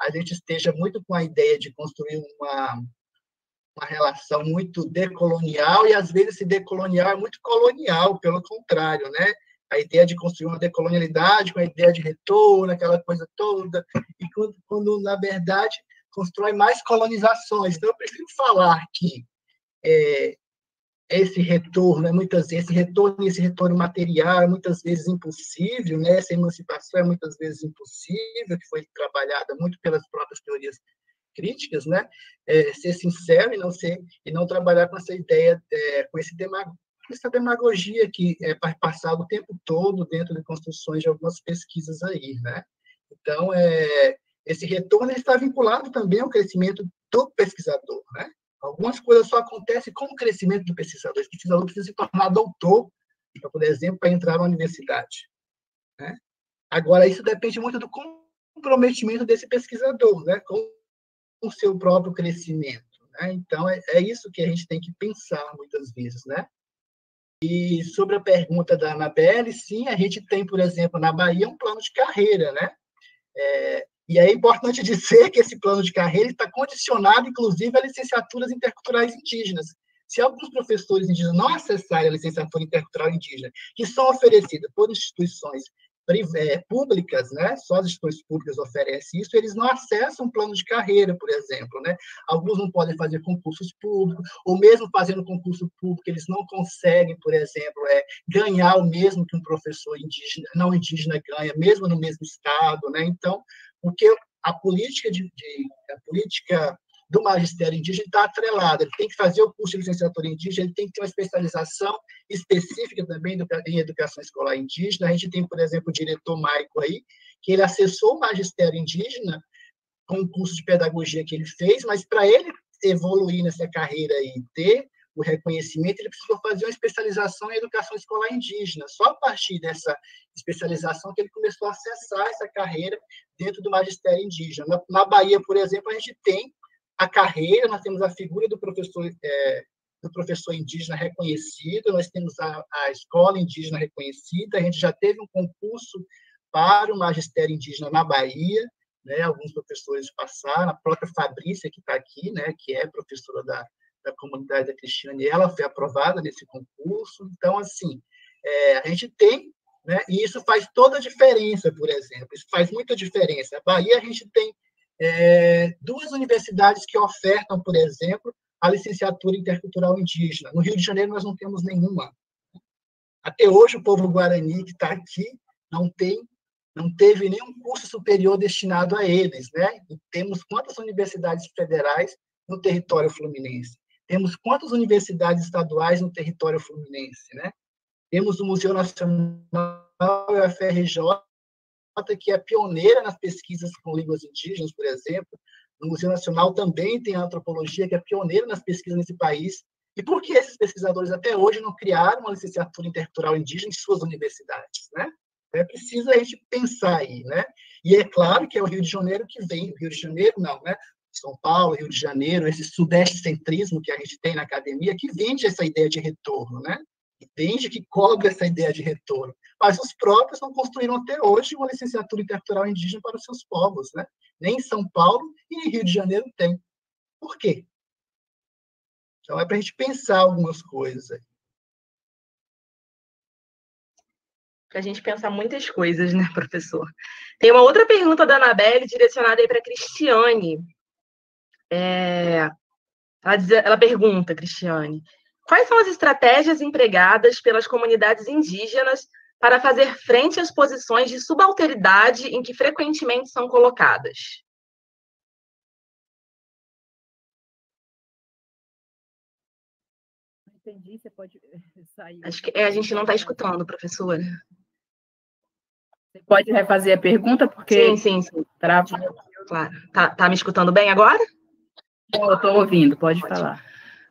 S3: a gente esteja muito com a ideia de construir uma relação muito decolonial, e às vezes esse decolonial é muito colonial, pelo contrário, né? A ideia de construir uma decolonialidade com a ideia de retorno, aquela coisa toda, e quando na verdade, constrói mais colonizações. Então, eu prefiro falar que esse retorno, muitas vezes, esse retorno material é muitas vezes impossível, né? Essa emancipação é muitas vezes impossível, que foi trabalhada muito pelas próprias teorias críticas, né? Ser sincero e não trabalhar com essa ideia, com essa demagogia que é passada o tempo todo dentro de construções de algumas pesquisas aí, né? Então, esse retorno está vinculado também ao crescimento do pesquisador, né? Algumas coisas só acontecem com o crescimento do pesquisador. Esse pesquisador precisa se tornar doutor, por exemplo, para entrar na universidade, né? Agora, isso depende muito do comprometimento desse pesquisador, né? Com o seu próprio crescimento, né? Então, é isso que a gente tem que pensar muitas vezes, né? E sobre a pergunta da Anabelle, sim, a gente tem, por exemplo, na Bahia, um plano de carreira, né? E é importante dizer que esse plano de carreira está condicionado, inclusive, a licenciaturas interculturais indígenas. Se alguns professores indígenas não acessarem a licenciatura intercultural indígena, que são oferecidas por instituições públicas, né? Só as instituições públicas oferecem isso, eles não acessam um plano de carreira, por exemplo, né? Alguns não podem fazer concursos públicos, ou mesmo fazendo concurso público, eles não conseguem, por exemplo, ganhar o mesmo que um professor indígena, não indígena ganha, mesmo no mesmo estado, né? Então, porque a política do magistério indígena está atrelada, ele tem que fazer o curso de licenciatura indígena, ele tem que ter uma especialização específica também em educação escolar indígena. A gente tem, por exemplo, o diretor Maico aí, que ele acessou o magistério indígena com o curso de pedagogia que ele fez, mas para ele evoluir nessa carreira e ter o reconhecimento, ele precisou fazer uma especialização em educação escolar indígena. Só a partir dessa especialização que ele começou a acessar essa carreira dentro do magistério indígena. Na Bahia, por exemplo, a gente tem a carreira, nós temos a figura do professor indígena reconhecido, nós temos a escola indígena reconhecida, a gente já teve um concurso para o magistério indígena na Bahia, né? Alguns professores passaram, a própria Fabrícia, que está aqui, né? Que é professora da comunidade da Cristiane, ela foi aprovada nesse concurso. Então, assim, a gente tem, né? E isso faz toda a diferença, por exemplo, isso faz muita diferença. A Bahia, a gente tem duas universidades que ofertam, por exemplo, a licenciatura intercultural indígena. No Rio de Janeiro, nós não temos nenhuma. Até hoje, o povo guarani que está aqui não teve nenhum curso superior destinado a eles, né? E temos quantas universidades federais no território fluminense? Temos quantas universidades estaduais no território fluminense, né? Temos o Museu Nacional, o UFRJ, que é pioneira nas pesquisas com línguas indígenas, por exemplo. No Museu Nacional também tem a antropologia, que é pioneira nas pesquisas nesse país. E por que esses pesquisadores até hoje não criaram uma licenciatura intercultural indígena em suas universidades, né? É preciso a gente pensar aí, né? E é claro que é o Rio de Janeiro que vem, o Rio de Janeiro não, né? São Paulo, Rio de Janeiro, esse sudeste-centrismo que a gente tem na academia, que vende essa ideia de retorno, né? Entende que cobra essa ideia de retorno. Mas os próprios não construíram até hoje uma licenciatura intercultural indígena para os seus povos, né? Nem em São Paulo e em Rio de Janeiro tem. Por quê? Então, é para a gente pensar algumas coisas aí.
S1: Para a gente pensar muitas coisas, né, professor? Tem uma outra pergunta da Anabelle, direcionada aí para a Cristiane. Ela pergunta, Cristiane, quais são as estratégias empregadas pelas comunidades indígenas para fazer frente às posições de subalternidade em que frequentemente são colocadas?
S2: Não entendi, você pode sair.
S1: Acho que a gente não está escutando, professora.
S2: Você pode refazer a pergunta, porque...
S1: Sim. Claro. Tá me escutando bem agora?
S2: Eu estou ouvindo, pode falar.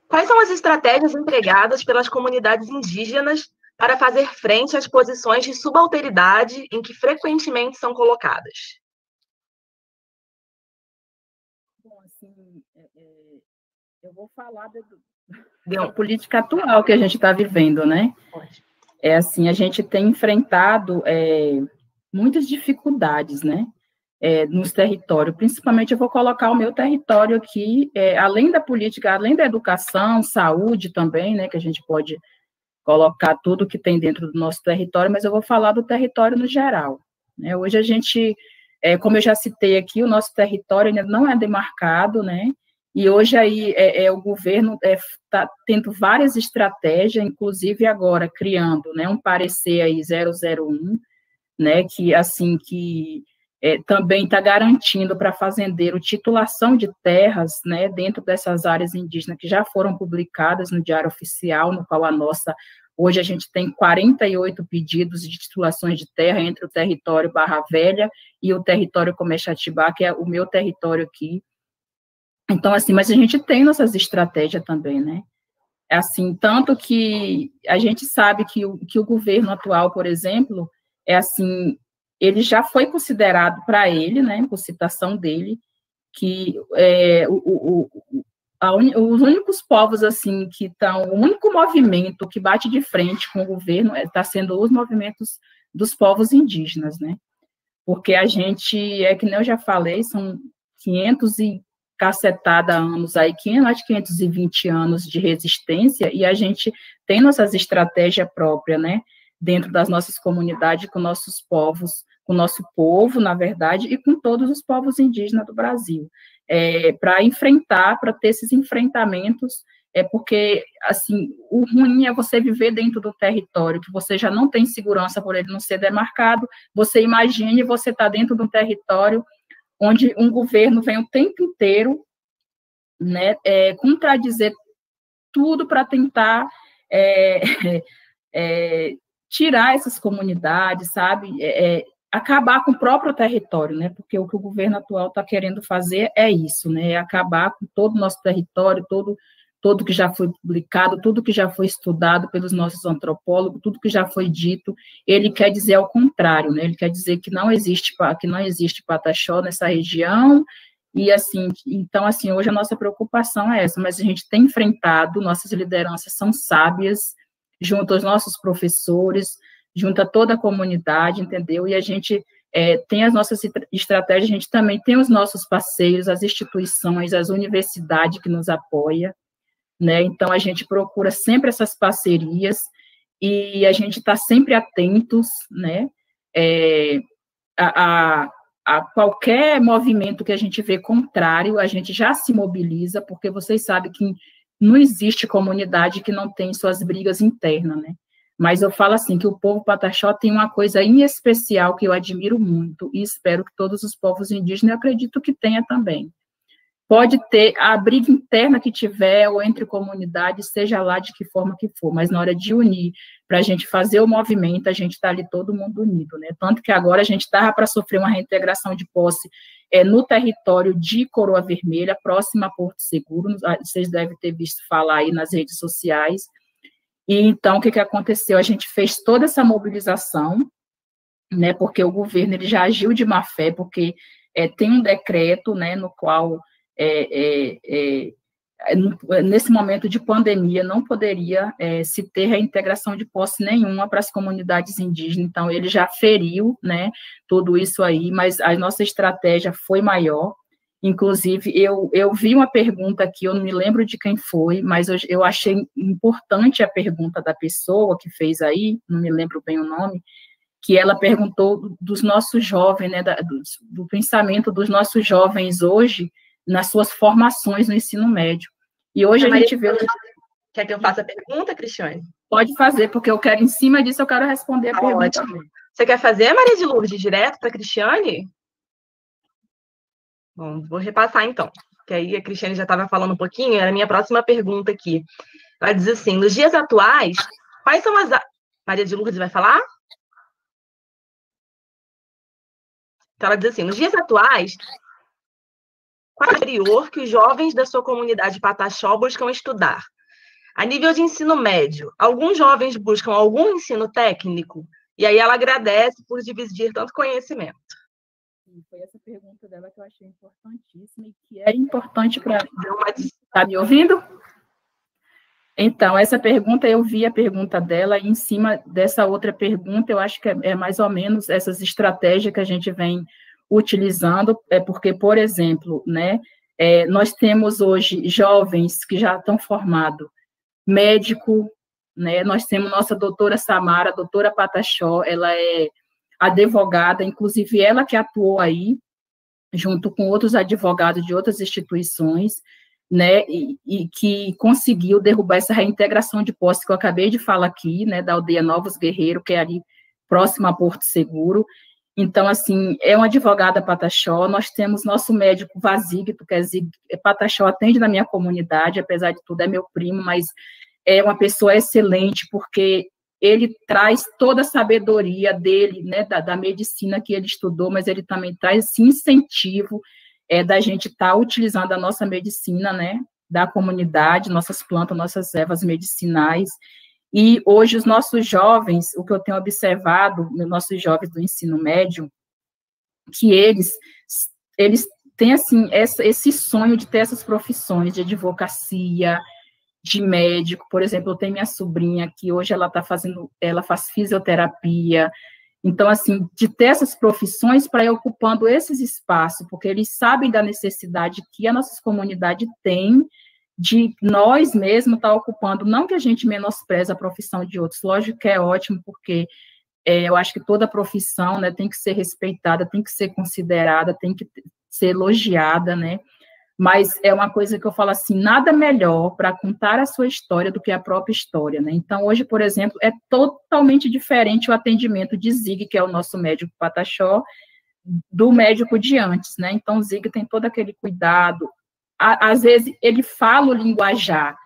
S1: Quais são as estratégias empregadas pelas comunidades indígenas para fazer frente às posições de subalternidade em que frequentemente são colocadas?
S2: Bom, assim, eu vou falar da política atual que a gente está vivendo, né?
S1: Pode.
S2: Assim, a gente tem enfrentado muitas dificuldades, né? Nos territórios, principalmente eu vou colocar o meu território aqui, além da política, além da educação, saúde também, né, que a gente pode colocar tudo que tem dentro do nosso território, mas eu vou falar do território no geral, né? Hoje a gente, como eu já citei aqui, o nosso território ainda não é demarcado, né, e hoje aí o governo está tendo várias estratégias, inclusive agora criando, né, um parecer aí 001, né, que assim, que também está garantindo para fazendeiro titulação de terras, né, dentro dessas áreas indígenas que já foram publicadas no Diário Oficial, no qual hoje a gente tem 48 pedidos de titulações de terra entre o território Barra Velha e o território Comexatibá, que é o meu território aqui. Então, assim, mas a gente tem nossas estratégias também, né? Assim, tanto que a gente sabe que o governo atual, por exemplo, assim, ele já foi considerado para ele, né, por citação dele, que os únicos povos, assim, que estão, o único movimento que bate de frente com o governo está sendo os movimentos dos povos indígenas, né? Porque a gente, que nem eu já falei, são 500 e cacetada anos aí, mais de 520 anos de resistência, e a gente tem nossas estratégias próprias, né? Dentro das nossas comunidades, com nossos povos, com o nosso povo, na verdade, e com todos os povos indígenas do Brasil. Para enfrentar, para ter esses enfrentamentos, porque, assim, o ruim é você viver dentro do território, que você já não tem segurança por ele não ser demarcado, você imagine você estar dentro de um território onde um governo vem o tempo inteiro, né, contradizer tudo para tentar tirar essas comunidades, sabe, acabar com o próprio território, né, porque o que o governo atual está querendo fazer é isso, né, acabar com todo o nosso território, tudo que já foi publicado, tudo que já foi estudado pelos nossos antropólogos, tudo que já foi dito, ele quer dizer ao contrário, né, ele quer dizer que não existe Pataxó nessa região, e assim, então, assim, hoje a nossa preocupação é essa, mas a gente tem enfrentado, nossas lideranças são sábias, junto aos nossos professores, junto a toda a comunidade, entendeu? E a gente tem as nossas estratégias, a gente também tem os nossos parceiros, as instituições, as universidades que nos apoiam, né? Então, a gente procura sempre essas parcerias e a gente está sempre atentos, né? A qualquer movimento que a gente vê contrário, a gente já se mobiliza, porque vocês sabem que não existe comunidade que não tem suas brigas internas, né? Mas eu falo assim, que o povo Pataxó tem uma coisa em especial que eu admiro muito, e espero que todos os povos indígenas, eu acredito que tenha também. Pode ter a briga interna que tiver, ou entre comunidades, seja lá de que forma que for, mas na hora de unir, para a gente fazer o movimento, a gente está ali todo mundo unido, né? Tanto que agora a gente estava para sofrer uma reintegração de posse no território de Coroa Vermelha, próximo a Porto Seguro, vocês devem ter visto falar aí nas redes sociais. E então, o que aconteceu? A gente fez toda essa mobilização, né, porque o governo ele já agiu de má fé, porque tem um decreto, né, no qual, nesse momento de pandemia, não poderia se ter reintegração de posse nenhuma para as comunidades indígenas, então ele já feriu, né, tudo isso aí, mas a nossa estratégia foi maior. Inclusive, eu vi uma pergunta aqui, eu não me lembro de quem foi, mas eu achei importante a pergunta da pessoa que fez aí, não me lembro bem o nome, que ela perguntou dos nossos jovens, né, do pensamento dos nossos jovens hoje, nas suas formações no ensino médio. E hoje a gente vê...
S1: Quer que eu faça a pergunta, Cristiane?
S2: Pode fazer, porque eu quero, em cima disso, eu quero responder a pergunta.
S1: Ótimo. Você quer fazer, Maria de Lourdes, direto para a Cristiane? Bom, vou repassar então, que aí a Cristiane já estava falando um pouquinho, era a minha próxima pergunta aqui. Ela diz assim, nos dias atuais, quais são as... Maria de Lourdes vai falar? Então, ela diz assim, nos dias atuais, qual é o superior que os jovens da sua comunidade Pataxó buscam estudar? A nível de ensino médio, alguns jovens buscam algum ensino técnico? E aí ela agradece por dividir tanto conhecimento.
S2: Foi essa pergunta dela que eu achei importantíssima e que é importante para... Está me ouvindo? Então, essa pergunta, eu vi a pergunta dela, e em cima dessa outra pergunta, eu acho que é mais ou menos essas estratégias que a gente vem utilizando, porque, por exemplo, né, nós temos hoje jovens que já estão formados, médico, né, nós temos nossa doutora Samara, a doutora Pataxó, ela é advogada, inclusive ela que atuou aí, junto com outros advogados de outras instituições, né, e que conseguiu derrubar essa reintegração de posse que eu acabei de falar aqui, né, da aldeia Novos Guerreiros, que é ali próximo a Porto Seguro. Então, assim, é uma advogada Pataxó, nós temos nosso médico Vazigto, que Pataxó atende na minha comunidade, apesar de tudo, é meu primo, mas é uma pessoa excelente, porque ele traz toda a sabedoria dele, né, da medicina que ele estudou, mas ele também traz esse incentivo da gente estar utilizando a nossa medicina, né, da comunidade, nossas plantas, nossas ervas medicinais. E hoje os nossos jovens, o que eu tenho observado, nos nossos jovens do ensino médio, que eles tem, assim, esse sonho de ter essas profissões de advocacia, de médico. Por exemplo, eu tenho minha sobrinha que hoje ela faz fisioterapia. Então, assim, de ter essas profissões para ir ocupando esses espaços, porque eles sabem da necessidade que a nossa comunidade tem de nós mesmos estar ocupando, não que a gente menospreze a profissão de outros, lógico que é ótimo, porque eu acho que toda profissão, né, tem que ser respeitada, tem que ser considerada, tem que ser elogiada, né, mas é uma coisa que eu falo assim, nada melhor para contar a sua história do que a própria história, né, então hoje, por exemplo, é totalmente diferente o atendimento de Zig, que é o nosso médico Pataxó, do médico de antes, né, então o Zig tem todo aquele cuidado, às vezes ele fala o linguajar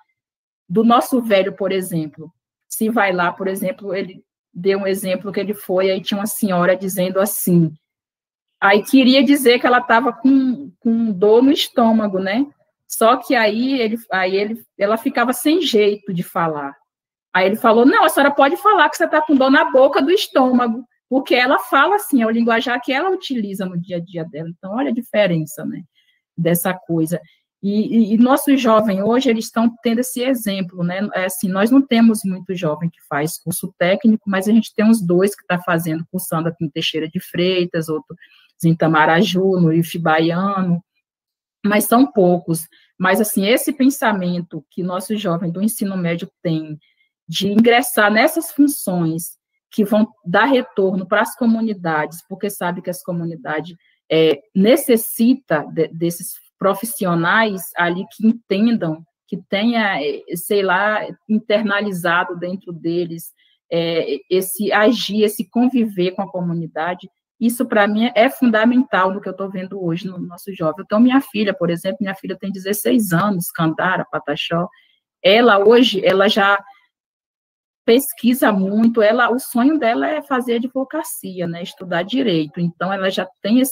S2: do nosso velho, por exemplo, se vai lá, por exemplo, ele deu um exemplo que ele foi, aí tinha uma senhora dizendo assim, aí queria dizer que ela estava com dor no estômago, né? Só que ela ficava sem jeito de falar. Aí ele falou, não, a senhora pode falar que você está com dor na boca do estômago, porque ela fala assim, é o linguajar que ela utiliza no dia a dia dela. Então, olha a diferença, né, dessa coisa. E nossos jovens hoje, eles estão tendo esse exemplo, né, assim, nós não temos muito jovem que faz curso técnico, mas a gente tem uns 2 que está fazendo, cursando aqui em Teixeira de Freitas, outro em Itamaraju, no IF Baiano, mas são poucos. Mas, assim, esse pensamento que nossos jovens do ensino médio têm de ingressar nessas funções que vão dar retorno para as comunidades, porque sabe que as comunidades necessitam desses profissionais ali que entendam, que tenha, sei lá, internalizado dentro deles esse agir, esse conviver com a comunidade. Isso, para mim, é fundamental no que eu estou vendo hoje no nosso jovem. Então, minha filha, por exemplo, minha filha tem 16 anos, Candara Pataxó, ela hoje, ela já pesquisa muito, o sonho dela é fazer advocacia, né, estudar direito, então ela já tem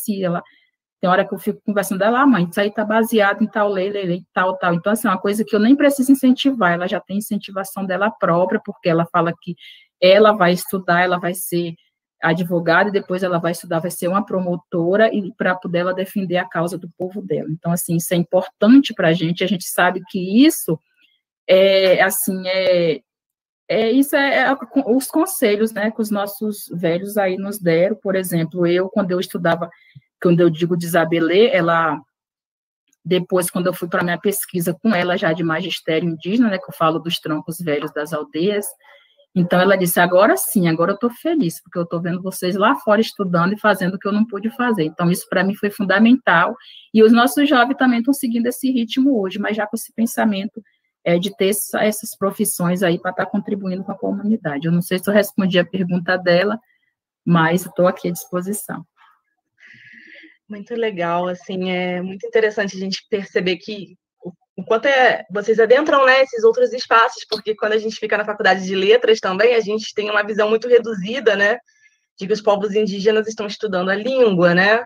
S2: tem hora que eu fico conversando dela, mãe, isso aí está baseado em tal lei, tal, então, assim, é uma coisa que eu nem preciso incentivar, ela já tem incentivação dela própria, porque ela fala que ela vai estudar, ela vai ser advogada, e depois ela vai estudar, vai ser uma promotora, e para poder ela defender a causa do povo dela. Então, assim, isso é importante para a gente sabe que isso os conselhos, né, que os nossos velhos aí nos deram. Por exemplo, quando eu estudava, quando eu digo de Isabelê, depois, quando eu fui para a minha pesquisa com ela, já de magistério indígena, né, que eu falo dos troncos velhos das aldeias, então ela disse, agora sim, agora eu estou feliz, porque eu estou vendo vocês lá fora estudando e fazendo o que eu não pude fazer. Então, isso para mim foi fundamental, e os nossos jovens também estão seguindo esse ritmo hoje, mas já com esse pensamento de ter essas profissões aí para estar contribuindo com a comunidade. Eu não sei se eu respondi a pergunta dela, mas estou aqui à disposição.
S1: Muito legal, assim, é muito interessante a gente perceber que enquanto vocês adentram, né, esses outros espaços, porque quando a gente fica na faculdade de letras também, a gente tem uma visão muito reduzida, né, de que os povos indígenas estão estudando a língua, né,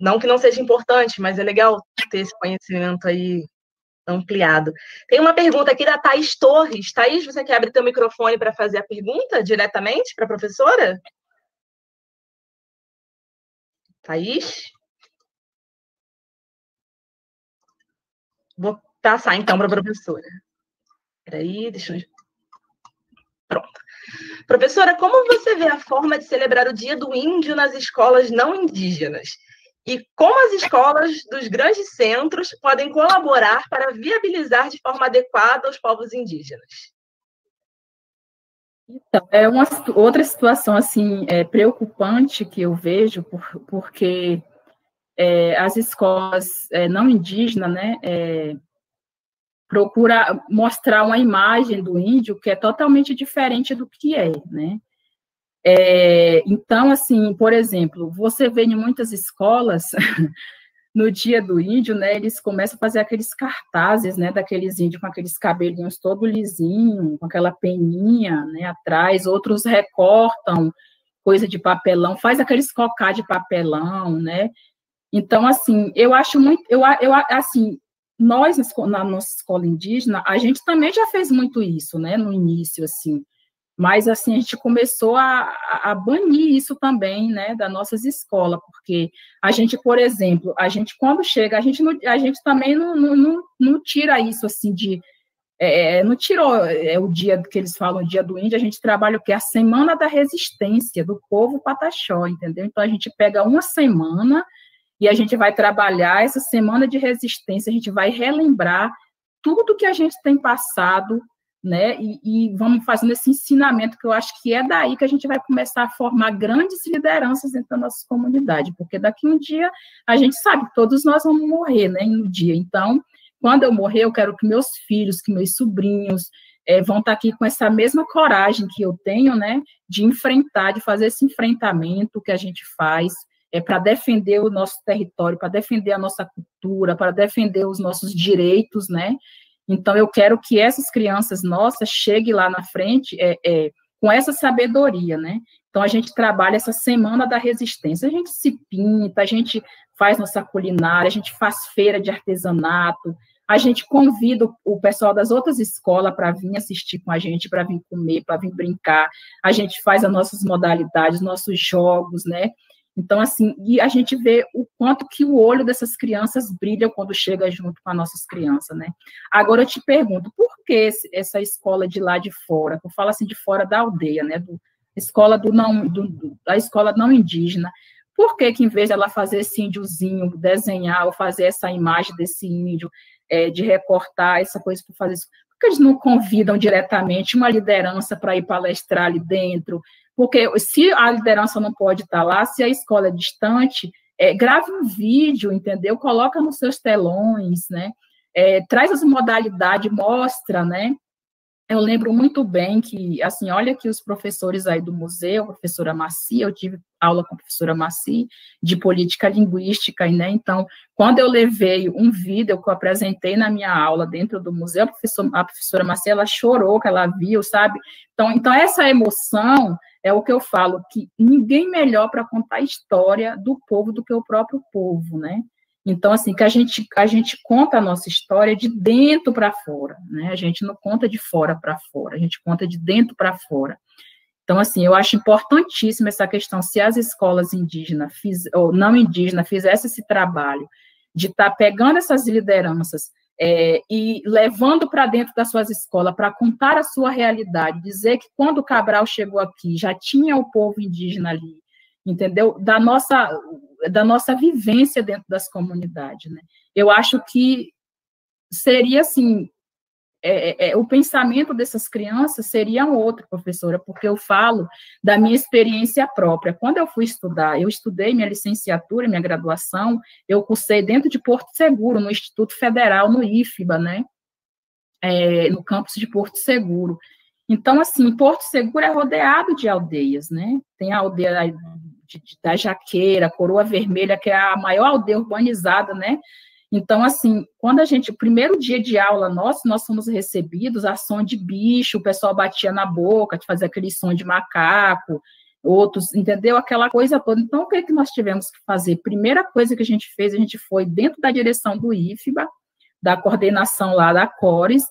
S1: não que não seja importante, mas é legal ter esse conhecimento aí ampliado. Tem uma pergunta aqui da Thaís Torres. Thaís, você quer abrir teu microfone para fazer a pergunta diretamente para a professora? Thaís? Vou passar, então, para a professora. Espera aí, deixa eu... Pronto. Professora, como você vê a forma de celebrar o Dia do Índio nas escolas não indígenas? E como as escolas dos grandes centros podem colaborar para viabilizar de forma adequada os povos indígenas?
S2: Então, é uma outra situação, assim, preocupante que eu vejo, porque as escolas não indígenas, né, procura mostrar uma imagem do índio que é totalmente diferente do que né? Então, assim, por exemplo, você vê em muitas escolas, no Dia do Índio, né, eles começam a fazer aqueles cartazes, né, daqueles índios com aqueles cabelinhos todo lisinho, com aquela peninha, né, atrás, outros recortam coisa de papelão, faz aqueles cocá de papelão, né, então, assim, eu acho muito, assim, nós, na nossa escola indígena, a gente também já fez muito isso, né, no início, assim, Mas, assim, a gente começou a banir isso também, né, das nossas escolas, porque a gente, por exemplo, a gente, quando chega, a gente também não tira isso, assim, não tirou o dia que eles falam, o dia do índio, a gente trabalha o quê? A Semana da Resistência do povo pataxó, entendeu? Então, a gente pega uma semana e a gente vai trabalhar essa semana de resistência, a gente vai relembrar tudo que a gente tem passado, né, e vamos fazendo esse ensinamento, que eu acho que é daí que a gente vai começar a formar grandes lideranças dentro da nossa comunidade, porque daqui um dia a gente sabe que todos nós vamos morrer, né, no dia. Então, quando eu morrer, eu quero que meus filhos, que meus sobrinhos vão estar aqui com essa mesma coragem que eu tenho, né, de enfrentar, de fazer esse enfrentamento que a gente faz, para defender o nosso território, para defender a nossa cultura, para defender os nossos direitos, né. Então, eu quero que essas crianças nossas cheguem lá na frente com essa sabedoria, né? Então, a gente trabalha essa Semana da Resistência, a gente se pinta, a gente faz nossa culinária, a gente faz feira de artesanato, a gente convida o pessoal das outras escolas para vir assistir com a gente, para vir comer, para vir brincar, a gente faz as nossas modalidades, nossos jogos, né? Então, assim, e a gente vê o quanto que o olho dessas crianças brilha quando chega junto com as nossas crianças, né? Agora, eu te pergunto, por que essa escola de lá de fora, eu falo assim, de fora da aldeia, né, da escola não indígena, por que em vez dela fazer esse índiozinho, desenhar ou fazer essa imagem desse índio, de recortar essa coisa para fazer isso, por que eles não convidam diretamente uma liderança para ir palestrar ali dentro? Porque se a liderança não pode estar lá, se a escola é distante, grave um vídeo, entendeu? Coloca nos seus telões, né? Traz as modalidades, mostra, né? Eu lembro muito bem que, assim, olha que os professores aí do museu, a professora Maci, eu tive aula com a professora Maci de política linguística, né? Então, quando eu levei um vídeo que eu apresentei na minha aula dentro do museu, a professora Maci, ela chorou que ela viu, sabe? Então essa emoção é o que eu falo, que ninguém melhor para contar a história do povo do que o próprio povo, né? Então, assim, que a gente conta a nossa história de dentro para fora, né? A gente não conta de fora para fora, a gente conta de dentro para fora. Então, assim, eu acho importantíssima essa questão, se as escolas indígenas, ou não indígenas, fizessem esse trabalho de estar pegando essas lideranças e levando para dentro das suas escolas para contar a sua realidade, dizer que quando o Cabral chegou aqui, já tinha o povo indígena ali, entendeu? Da nossa vivência dentro das comunidades, né? Eu acho que seria, assim, o pensamento dessas crianças seria um outro, professora, porque eu falo da minha experiência própria. Quando eu fui estudar, eu estudei minha licenciatura, minha graduação, eu cursei dentro de Porto Seguro, no Instituto Federal, no IFBA, né? No campus de Porto Seguro. Então, assim, Porto Seguro é rodeado de aldeias, né? Tem a aldeia da Jaqueira, Coroa Vermelha, que é a maior aldeia urbanizada, né? Então, assim, quando o primeiro dia de aula nosso, nós fomos recebidos a som de bicho, o pessoal batia na boca, fazia aquele som de macaco, outros, entendeu? Aquela coisa toda. Então, o que nós tivemos que fazer? Primeira coisa que a gente fez, a gente foi dentro da direção do IFBA, da coordenação lá da CORES,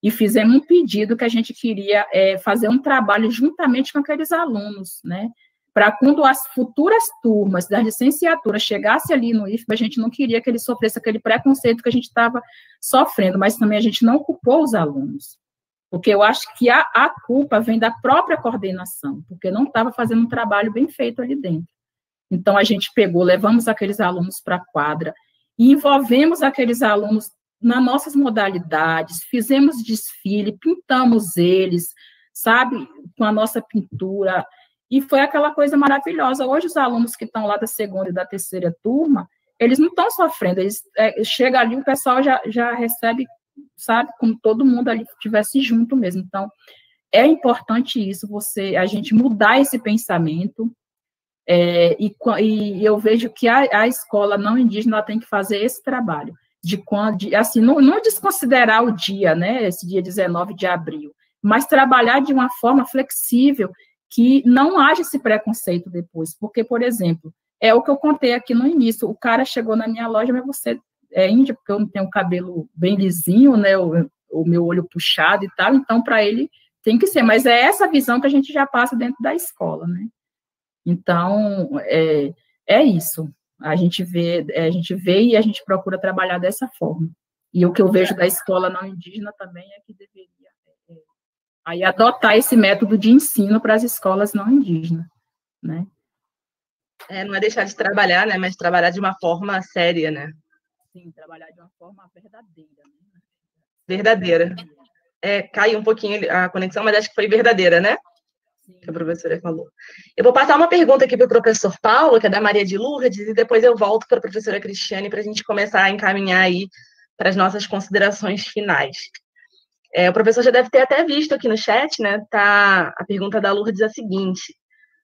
S2: e fizemos um pedido que a gente queria fazer um trabalho juntamente com aqueles alunos, né? Para quando as futuras turmas da licenciatura chegassem ali no IFBA, a gente não queria que eles sofressem aquele preconceito que a gente estava sofrendo, mas também a gente não culpou os alunos, porque eu acho que a culpa vem da própria coordenação, porque não estava fazendo um trabalho bem feito ali dentro. Então, a gente levamos aqueles alunos para a quadra, e envolvemos aqueles alunos nas nossas modalidades, fizemos desfile, pintamos eles, sabe, com a nossa pintura, e foi aquela coisa maravilhosa. Hoje, os alunos que estão lá da segunda e da terceira turma, eles não estão sofrendo, chega ali, o pessoal já recebe, sabe, como todo mundo ali estivesse junto mesmo. Então, é importante isso, a gente mudar esse pensamento, e eu vejo que a escola não indígena tem que fazer esse trabalho, assim, não desconsiderar o dia, né, esse dia 19 de abril, mas trabalhar de uma forma flexível, que não haja esse preconceito depois, porque, por exemplo, é o que eu contei aqui no início, o cara chegou na minha loja, mas você é índio, porque eu não tenho o cabelo bem lisinho, né, o meu olho puxado e tal, então, para ele, tem que ser, mas é essa visão que a gente já passa dentro da escola, né? Então, é isso. A gente vê e a gente procura trabalhar dessa forma. E o que eu vejo da escola não indígena também é que deveria aí adotar esse método de ensino para as escolas não indígenas, né?
S1: Não é deixar de trabalhar, né? Mas trabalhar de uma forma séria, né?
S2: Sim, trabalhar de uma forma verdadeira. Né?
S1: Verdadeira. Caiu um pouquinho a conexão, mas acho que foi verdadeira, né? Sim. Que a professora falou. Eu vou passar uma pergunta aqui para o professor Paulo, que é da Maria de Lourdes, e depois eu volto para a professora Cristiane para a gente começar a encaminhar aí para as nossas considerações finais. O professor já deve ter até visto aqui no chat, né? Tá, a pergunta da Lourdes é a seguinte: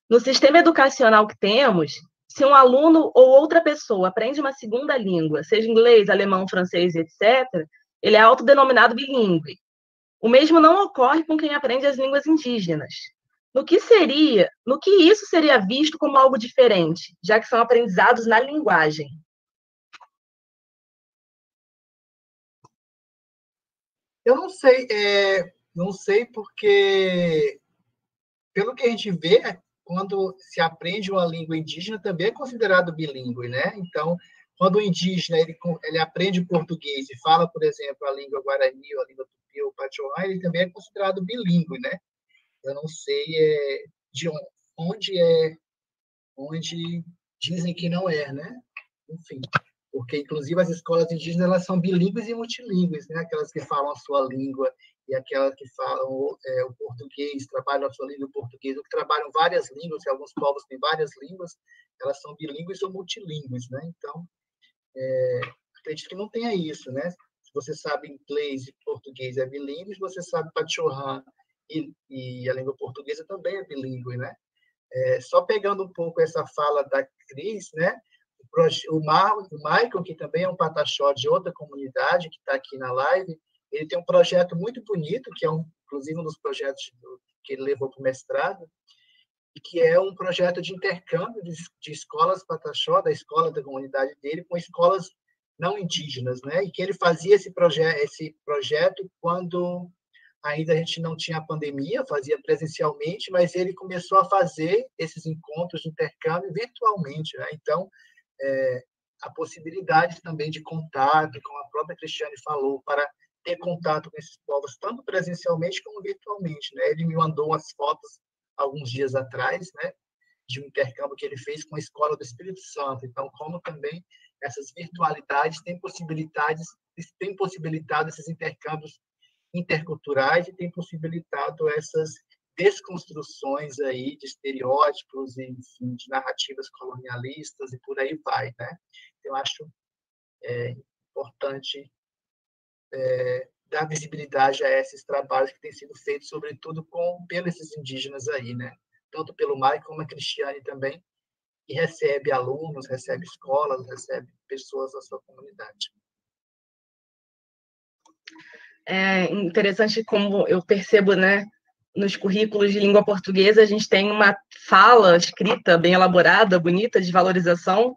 S1: no sistema educacional que temos, se um aluno ou outra pessoa aprende uma segunda língua, seja inglês, alemão, francês, etc., ele é autodenominado bilíngue. O mesmo não ocorre com quem aprende as línguas indígenas. No que isso seria visto como algo diferente, já que são aprendizados na linguagem?
S3: Eu não sei porque, pelo que a gente vê, quando se aprende uma língua indígena, também é considerado bilíngue, né? Então, quando o indígena ele aprende português e fala, por exemplo, a língua guarani, ou a língua tupi ou pachorrã, ele também é considerado bilíngue, né? Eu não sei de onde dizem que não é, né? Enfim, porque inclusive as escolas indígenas elas são bilíngues e multilíngues, né? Aquelas que falam a sua língua e aquelas que falam o português, trabalham a sua língua português, ou que trabalham várias línguas, que alguns povos têm várias línguas, elas são bilíngues ou multilíngues, né? Então, acredito que não tenha isso, né? Se você sabe inglês e português é bilíngue, se você sabe pachorrã e a língua portuguesa também é bilíngue, né? Só pegando um pouco essa fala da Cris, né? O Michael, que também é um pataxó de outra comunidade, que está aqui na live, ele tem um projeto muito bonito, que é inclusive um dos projetos que ele levou para o mestrado, e que é um projeto de intercâmbio de escolas pataxó, da escola da comunidade dele, com escolas não indígenas, né? E que ele fazia esse projeto quando ainda a gente não tinha a pandemia, fazia presencialmente, mas ele começou a fazer esses encontros de intercâmbio virtualmente, né? Então, a possibilidade também de contato, como a própria Cristiane falou, para ter contato com esses povos, tanto presencialmente como virtualmente, né? Ele me mandou umas fotos alguns dias atrás, né, de um intercâmbio que ele fez com a Escola do Espírito Santo. Então, como também essas virtualidades têm possibilitado esses intercâmbios interculturais e têm possibilitado essas desconstruções aí de estereótipos e, enfim, de narrativas colonialistas e por aí vai, né? Eu acho importante dar visibilidade a esses trabalhos que têm sido feitos, sobretudo pelos indígenas aí, né? Tanto pelo Mike como a Cristiane também, que recebe alunos, recebe escolas, recebe pessoas da sua comunidade.
S1: É interessante como eu percebo, né, nos currículos de língua portuguesa, a gente tem uma fala escrita bem elaborada, bonita, de valorização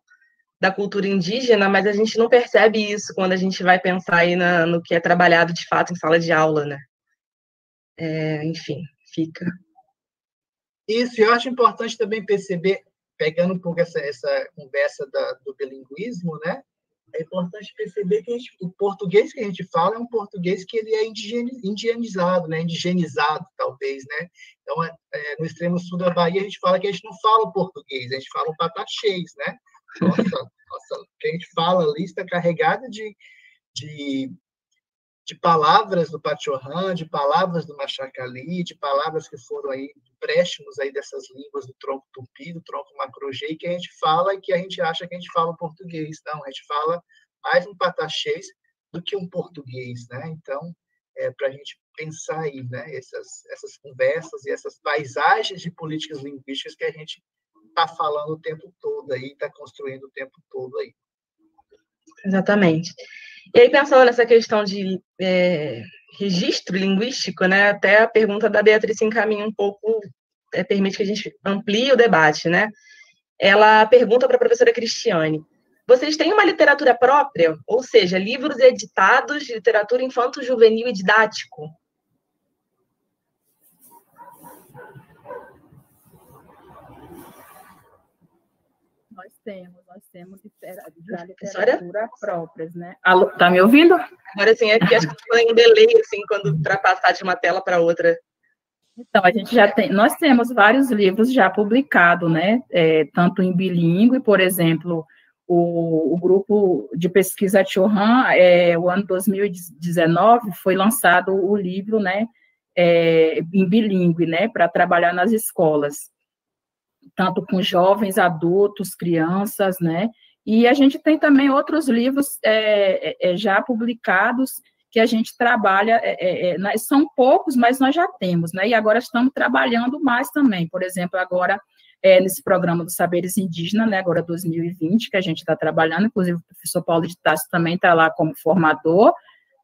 S1: da cultura indígena, mas a gente não percebe isso quando a gente vai pensar aí no que é trabalhado de fato em sala de aula, né? Enfim, fica.
S3: Isso, eu acho importante também perceber, pegando um pouco essa conversa do bilinguismo, né? É importante perceber que o português que a gente fala é um português que ele é indianizado, né? Indigenizado, talvez, né? Então, no extremo sul da Bahia, a gente fala que a gente não fala o português, a gente fala o pataxês, né? Nossa, o que a gente fala ali está carregado de palavras do pachorrã, de palavras do machacali, de palavras que foram aí empréstimos aí dessas línguas do tronco tupi, do tronco macro-jê, que a gente fala e que a gente acha que a gente fala o português. Não, a gente fala mais um pataxês do que um português, né? Então, para a gente pensar aí, né? Essas conversas e essas paisagens de políticas linguísticas que a gente está falando o tempo todo aí, está construindo o tempo todo aí.
S1: Exatamente. E aí, pensando nessa questão de registro linguístico, né, até a pergunta da Beatriz se encaminha um pouco, permite que a gente amplie o debate, né? Ela pergunta para a professora Cristiane: vocês têm uma literatura própria, ou seja, livros editados de literatura infanto-juvenil e didático?
S2: Nós temos já literatura próprias, né? Alô, tá me ouvindo?
S1: Agora sim, aqui acho que tem um delay, assim, quando para passar de uma tela para outra.
S2: Então, nós temos vários livros já publicados, né? Tanto em bilíngue, por exemplo, o grupo de pesquisa Churran, o ano 2019, foi lançado o livro, né? Em bilíngue, né? Para trabalhar nas escolas, tanto com jovens, adultos, crianças, né? E a gente tem também outros livros já publicados que a gente trabalha, são poucos, mas nós já temos, né? E agora estamos trabalhando mais também. Por exemplo, agora, nesse programa dos Saberes Indígenas, né? Agora 2020, que a gente está trabalhando, inclusive o professor Paulo de Tarso também está lá como formador,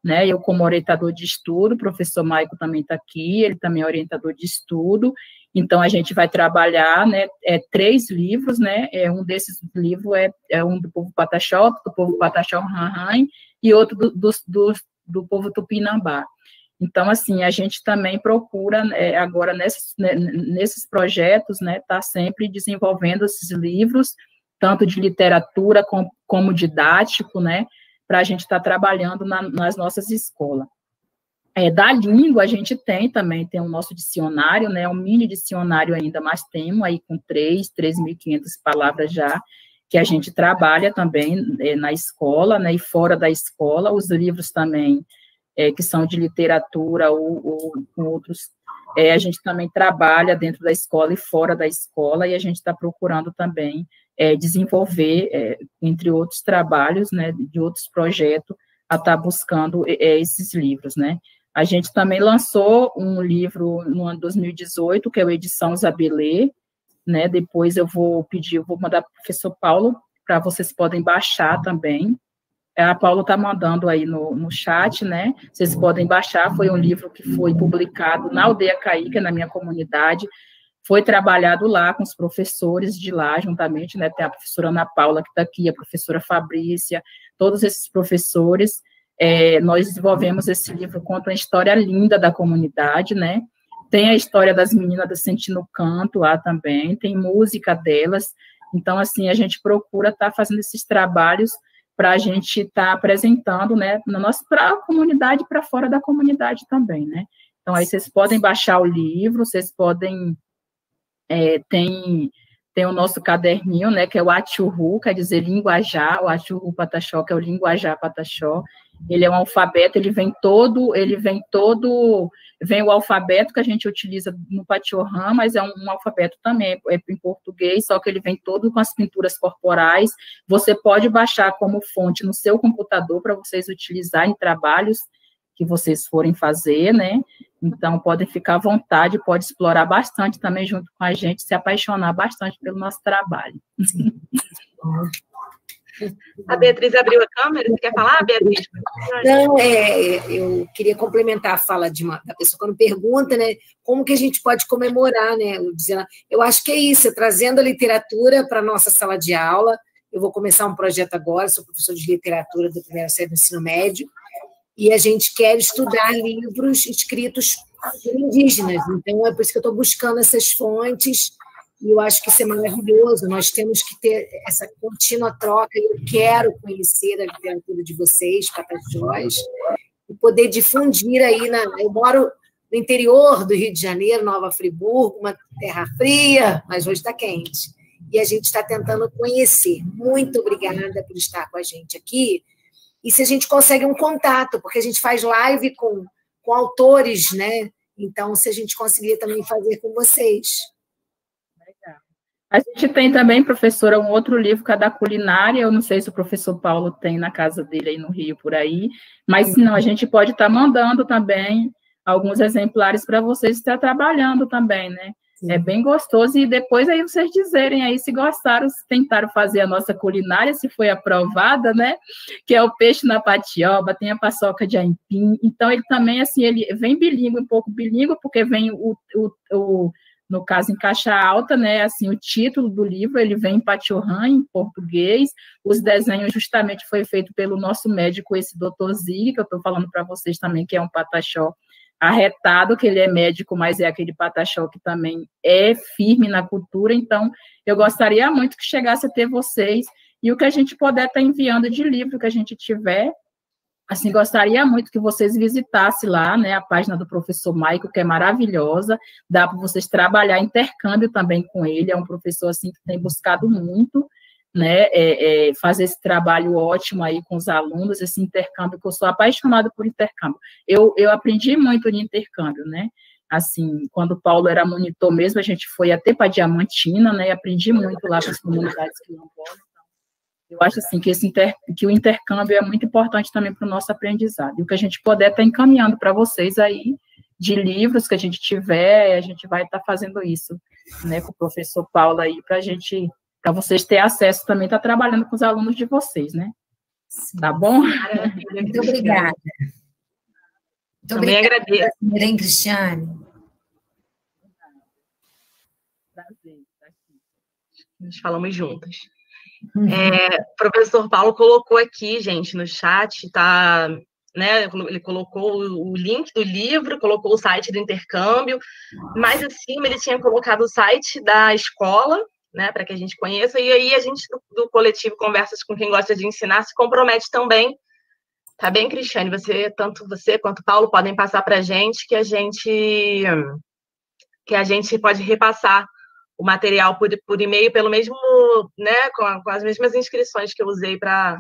S2: né? Eu como orientador de estudo, o professor Maico também está aqui, ele também é orientador de estudo. Então, a gente vai trabalhar, né, 3 livros, né, um desses livros é um do povo Pataxó, do povo Pataxó-Rarrain, e outro do povo Tupinambá. Então, assim, a gente também procura, agora, nesses projetos, né, tá sempre desenvolvendo esses livros, tanto de literatura como didático, né, para a gente estar trabalhando nas nossas escolas. Da língua, a gente tem o nosso dicionário, né, um mini dicionário ainda, mas temos aí com 3.500 palavras já, que a gente trabalha também na escola, né, e fora da escola, os livros também, que são de literatura ou com outros, a gente também trabalha dentro da escola e fora da escola, e a gente está procurando também desenvolver, entre outros trabalhos, né, de outros projetos, a estar buscando esses livros, né. A gente também lançou um livro no ano 2018, que é a edição Zabelê, né, depois eu vou mandar para o professor Paulo, para vocês podem baixar também. A Paula está mandando aí no chat, né, vocês podem baixar, foi um livro que foi publicado na Aldeia Caí, que é na minha comunidade, foi trabalhado lá com os professores de lá, juntamente, né, tem a professora Ana Paula que está aqui, a professora Fabrícia, todos esses professores. Nós desenvolvemos esse livro, conta uma história linda da comunidade, né, tem a história das meninas do Sentindo Canto lá também, tem música delas, então, assim, a gente procura estar fazendo esses trabalhos para a gente estar apresentando, né, para a comunidade e para fora da comunidade também, né, então, aí vocês podem baixar o livro, vocês podem, tem o nosso caderninho, né, que é o Achurru, quer dizer linguajar, o Achurru Pataxó, que é o linguajar Pataxó, ele é um alfabeto, vem o alfabeto que a gente utiliza no Patiorram, mas é um alfabeto também, em português, só que ele vem todo com as pinturas corporais, você pode baixar como fonte no seu computador para vocês utilizarem em trabalhos que vocês forem fazer, né, então podem ficar à vontade, pode explorar bastante também junto com a gente, se apaixonar bastante pelo nosso trabalho.
S1: A Beatriz abriu a câmera, você quer falar, Beatriz?
S5: Não, eu queria complementar a fala da pessoa quando pergunta, né, como que a gente pode comemorar, né, eu acho que é isso, trazendo a literatura para a nossa sala de aula. Eu vou começar um projeto agora, sou professora de literatura da primeira série do ensino médio, e a gente quer estudar livros escritos por indígenas, então é por isso que eu estou buscando essas fontes, e eu acho que isso é maravilhoso, nós temos que ter essa contínua troca, e eu quero conhecer a literatura de vocês, Pataxós, e poder difundir aí, eu moro no interior do Rio de Janeiro, Nova Friburgo, uma terra fria, mas hoje está quente, e a gente está tentando conhecer. Muito obrigada por estar com a gente aqui, e se a gente consegue um contato, porque a gente faz live com autores, né? Então, se a gente conseguir também fazer com vocês.
S2: Legal. A gente tem também, professora, um outro livro que é da culinária, eu não sei se o professor Paulo tem na casa dele aí no Rio, por aí, mas se não, a gente pode estar mandando também alguns exemplares para vocês estar trabalhando também, né? É bem gostoso, e depois aí vocês dizerem aí se gostaram, se tentaram fazer a nossa culinária, se foi aprovada, né, que é o peixe na patioba, tem a paçoca de aipim, então ele também, assim, ele vem bilíngue, um pouco bilíngue, porque vem no caso, em caixa alta, né, assim, o título do livro, ele vem em Patiorram, em português, os desenhos justamente foi feito pelo nosso médico, esse doutor Zig, que eu estou falando para vocês também, que é um pataxó arretado, que ele é médico, mas é aquele pataxó que também é firme na cultura. Então, eu gostaria muito que chegasse a ter vocês, e o que a gente puder estar enviando de livro que a gente tiver, assim, gostaria muito que vocês visitassem lá, né, a página do professor Maico, que é maravilhosa, dá para vocês trabalhar intercâmbio também com ele, é um professor, assim, que tem buscado muito, né, fazer esse trabalho ótimo aí com os alunos, esse intercâmbio, que eu sou apaixonada por intercâmbio. Eu aprendi muito no intercâmbio, né, assim, quando o Paulo era monitor mesmo, a gente foi até para Diamantina, né, e aprendi muito lá com as comunidades quilombolas. Eu acho, assim, que o intercâmbio é muito importante também para o nosso aprendizado, e o que a gente puder estar encaminhando para vocês aí, de livros que a gente tiver, a gente vai estar fazendo isso, né, com o professor Paulo aí, para vocês terem acesso também, tá trabalhando com os alunos de vocês, né? Tá bom?
S5: Muito obrigada.
S1: Também agradeço.
S5: Também, Cristiane.
S2: Prazer, tá aqui.
S1: Nós falamos juntas. O professor Paulo colocou aqui, gente, no chat, tá, né, ele colocou o link do livro, colocou o site do intercâmbio, mais acima ele tinha colocado o site da escola, né, para que a gente conheça, e aí a gente do coletivo Conversas com Quem Gosta de Ensinar se compromete também, tá bem, Cristiane? Tanto você quanto o Paulo podem passar para a gente que a gente pode repassar o material por e-mail pelo mesmo, né, com as mesmas inscrições que eu usei para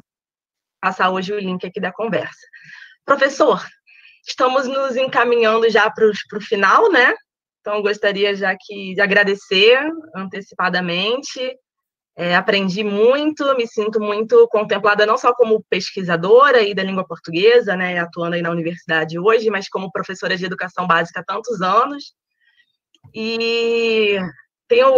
S1: passar hoje o link aqui da conversa. Professor, estamos nos encaminhando já para o final, né? Então, eu gostaria de agradecer antecipadamente. Aprendi muito, me sinto muito contemplada, não só como pesquisadora aí da língua portuguesa, né, atuando aí na universidade hoje, mas como professora de educação básica há tantos anos. E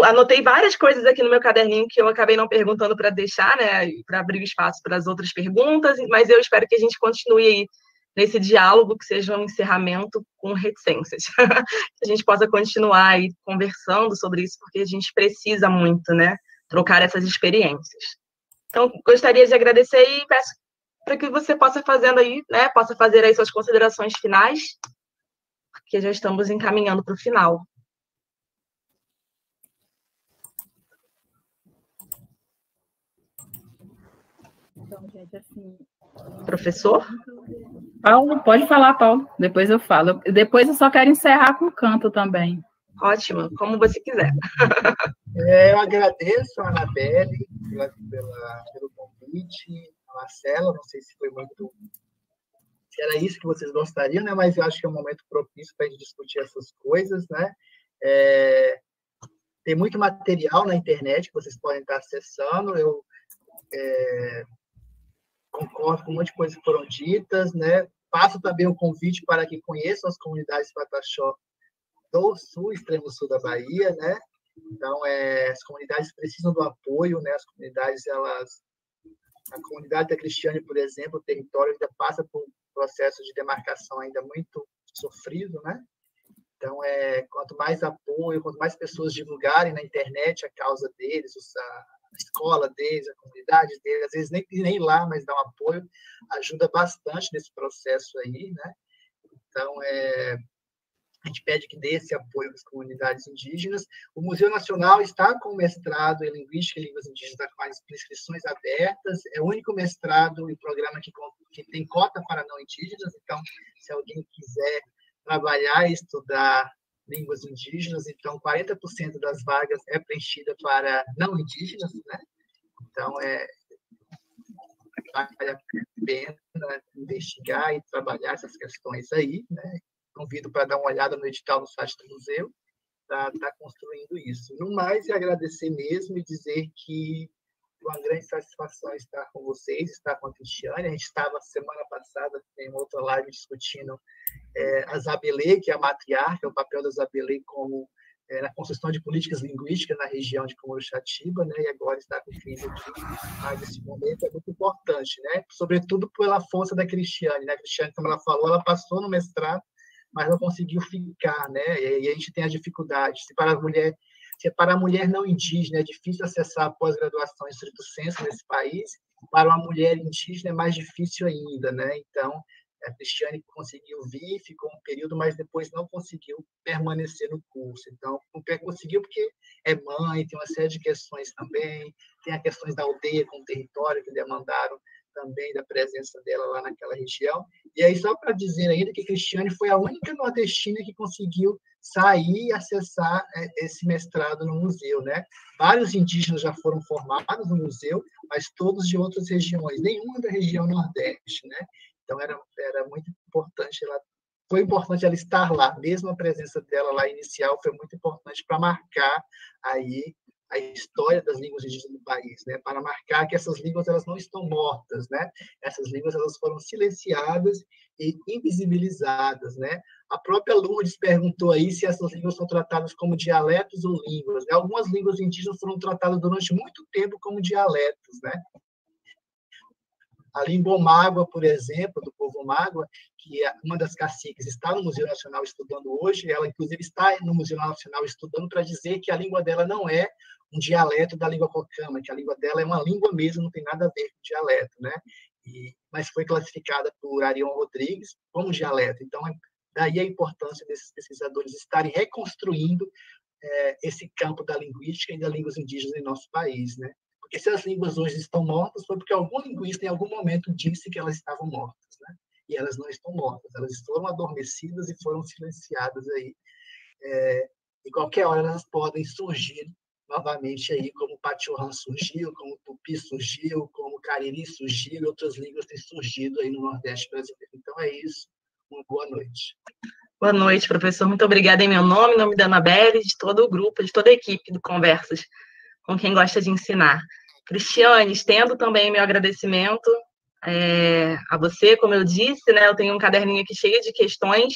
S1: anotei várias coisas aqui no meu caderninho que eu acabei não perguntando para deixar, né, para abrir espaço para as outras perguntas, mas eu espero que a gente continue aí nesse diálogo, que seja um encerramento com reticências. Que a gente possa continuar aí conversando sobre isso, porque a gente precisa muito, né, trocar essas experiências. Então, gostaria de agradecer e peço para que você possa fazer aí suas considerações finais, porque já estamos encaminhando para o final.
S2: Então, gente, assim...
S1: Professor?
S2: Paulo, pode falar, Paulo. Depois eu falo. Depois eu só quero encerrar com o canto também.
S1: Ótimo, como você quiser.
S3: Eu agradeço a Anabelle pelo convite, a Marcela, não sei se era isso que vocês gostariam, né? Mas eu acho que é um momento propício para a gente discutir essas coisas, né? Tem muito material na internet que vocês podem estar acessando. Eu concordo com um monte de coisas que foram ditas, né? Faço também um convite para que conheçam as comunidades pataxó do sul, extremo sul da Bahia, né? Então, as comunidades precisam do apoio, né? As comunidades, a comunidade da Cristiane, por exemplo, o território ainda passa por um processo de demarcação ainda muito sofrido, né? Então, quanto mais apoio, quanto mais pessoas divulgarem na internet a causa deles, a escola deles, a comunidade deles, às vezes nem lá, mas dá um apoio, ajuda bastante nesse processo aí, né? Então, a gente pede que dê esse apoio às comunidades indígenas. O Museu Nacional está com mestrado em Linguística e Línguas Indígenas, está com as inscrições abertas, é o único mestrado e programa que tem cota para não indígenas, então, se alguém quiser trabalhar e estudar línguas indígenas, então 40% das vagas é preenchida para não indígenas, né? Então, vale a pena investigar e trabalhar essas questões aí, né? Convido para dar uma olhada no edital no site do museu, está construindo isso. No mais, agradecer mesmo e dizer que é uma grande satisfação estar com vocês, estar com a Cristiane. A gente estava, semana passada, em outra live, discutindo a Zabelê, que é a matriarca, o papel da Zabelê como na construção de políticas linguísticas na região de Cumuruxatiba, né? E agora está com o filho aqui. Mas esse momento é muito importante, né? Sobretudo pela força da Cristiane, né? A Cristiane, como ela falou, ela passou no mestrado, mas não conseguiu ficar, né? E a gente tem a dificuldade. Se para a mulher não indígena é difícil acessar a pós-graduação em estrito sensu nesse país, para uma mulher indígena é mais difícil ainda, né? Então, A Cristiane conseguiu vir, ficou um período, mas depois não conseguiu permanecer no curso. Então, não conseguiu porque é mãe, tem uma série de questões também, tem as questões da aldeia com o território que demandaram também da presença dela lá naquela região. E aí, só para dizer ainda que Cristiane foi a única nordestina que conseguiu sair e acessar esse mestrado no museu, né? Vários indígenas já foram formados no museu, mas todos de outras regiões, nenhuma da região Nordeste, né? Então, era muito importante, foi importante ela estar lá, mesmo a presença dela lá inicial foi muito importante para marcar aí a história das línguas indígenas do país, né? Para marcar que essas línguas elas não estão mortas, né? Essas línguas elas foram silenciadas e invisibilizadas, né? A própria Lourdes perguntou aí se essas línguas são tratadas como dialetos ou línguas, né? Algumas línguas indígenas foram tratadas durante muito tempo como dialetos, né? A língua mágua, por exemplo, do povo mágua, que é uma das caciques, está no Museu Nacional estudando hoje, ela, inclusive, está no Museu Nacional estudando para dizer que a língua dela não é um dialeto da língua cocama, que a língua dela é uma língua mesmo, não tem nada a ver com dialeto, né? Mas foi classificada por Arion Rodrigues como dialeto. Então, daí a importância desses pesquisadores estarem reconstruindo esse campo da linguística e das línguas indígenas em nosso país, né? Porque se as línguas hoje estão mortas, foi porque algum linguista, em algum momento, disse que elas estavam mortas, né? E elas não estão mortas, elas foram adormecidas e foram silenciadas aí. Em qualquer hora elas podem surgir novamente aí, como o Pachorrã surgiu, como o Tupi surgiu, como o Cariri surgiu, e outras línguas têm surgido aí no Nordeste brasileiro. Então é isso. Uma boa noite.
S1: Boa noite, professor. Muito obrigada em meu nome, em nome da Anabelle, de todo o grupo, de toda a equipe do Conversas com quem gosta de ensinar. Cristiane, estendo também meu agradecimento a você, como eu disse, né? Eu tenho um caderninho aqui cheio de questões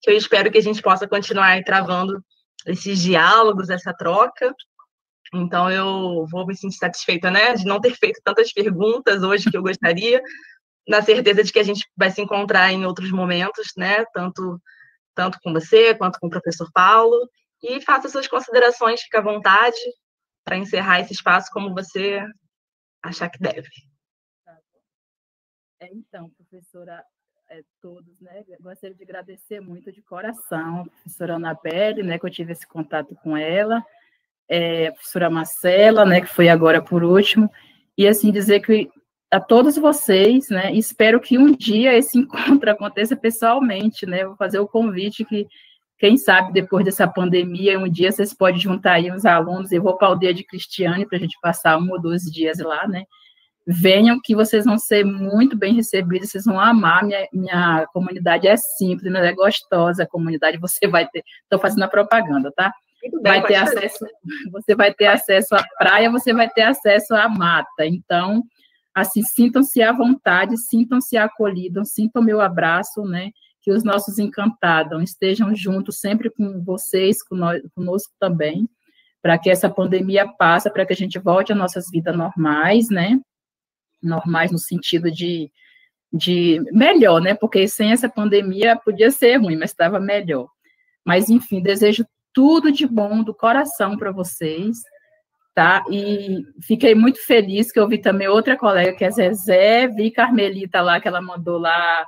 S1: que eu espero que a gente possa continuar aí travando esses diálogos, essa troca. Então, eu vou me sentir satisfeita, né, de não ter feito tantas perguntas hoje que eu gostaria, na certeza de que a gente vai se encontrar em outros momentos, né, tanto com você, quanto com o professor Paulo, e faça suas considerações, fique à vontade para encerrar esse espaço como você achar que deve.
S2: Então, professora, todos, né, gostaria de agradecer muito de coração a professora Anabelle, né, que eu tive esse contato com ela, a professora Marcela, né, que foi agora por último, e assim dizer que a todos vocês, né, espero que um dia esse encontro aconteça pessoalmente, né, vou fazer o convite que, quem sabe, depois dessa pandemia, um dia vocês podem juntar aí os alunos, eu vou para a aldeia de Cristiane para a gente passar 1 ou 2 dias lá, né, venham que vocês vão ser muito bem recebidos, vocês vão amar, minha comunidade é simples, mas é gostosa a comunidade, você vai ter, estou fazendo a propaganda, tá? Vai ter acesso, você vai ter acesso à praia, você vai ter acesso à mata, então, assim, sintam-se à vontade, sintam-se acolhidos, sintam o meu abraço, né, que os nossos encantados estejam juntos sempre com vocês, conosco também, para que essa pandemia passe, para que a gente volte às nossas vidas normais, né, normais no sentido de melhor, né, porque sem essa pandemia podia ser ruim, mas estava melhor. Mas, enfim, desejo tudo de bom do coração para vocês, tá? E fiquei muito feliz que eu vi também outra colega, que é a Zezé, vi Carmelita lá, que ela mandou lá,